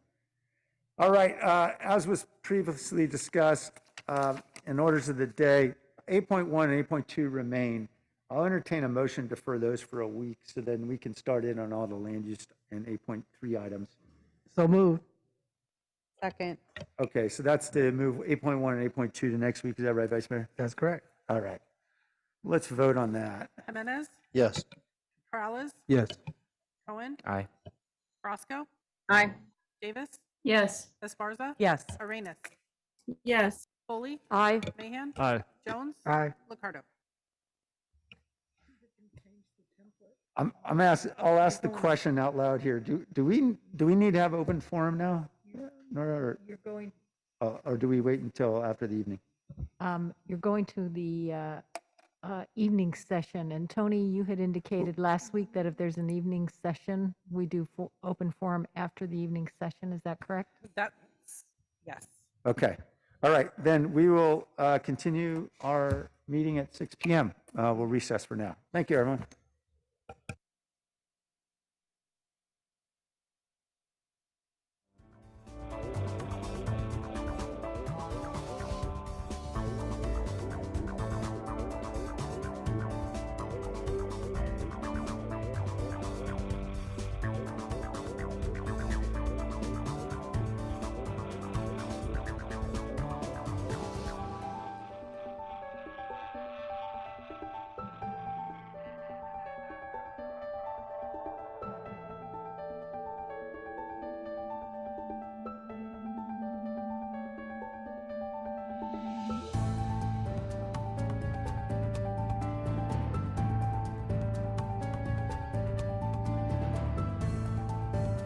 All right, as was previously discussed, in orders of the day, 8.1 and 8.2 remain. I'll entertain a motion to defer those for a week so then we can start in on all the land use and 8.3 items. So moved. Second. Okay, so that's to move 8.1 and 8.2 to next week. Is that right, Vice Mayor? That's correct. All right. Let's vote on that. Jimenez, Yes. Morales, Yes. Cohen, Aye. Carrasco, Aye. Davis, Yes. Esparza, Yes. Arenas, Yes. Foley, Aye. Mahan, Aye. Jones, Aye. Ricardo. I'll ask the question out loud here. Do we need to have open forum now? Or You're going. or do we wait until after the evening? You're going to the evening session, and Tony, you had indicated last week that if there's an evening session, we do open forum after the evening session. Is that correct? That's, yes. Okay. All right, then we will continue our meeting at 6 p.m. We'll recess for now. Thank you, everyone.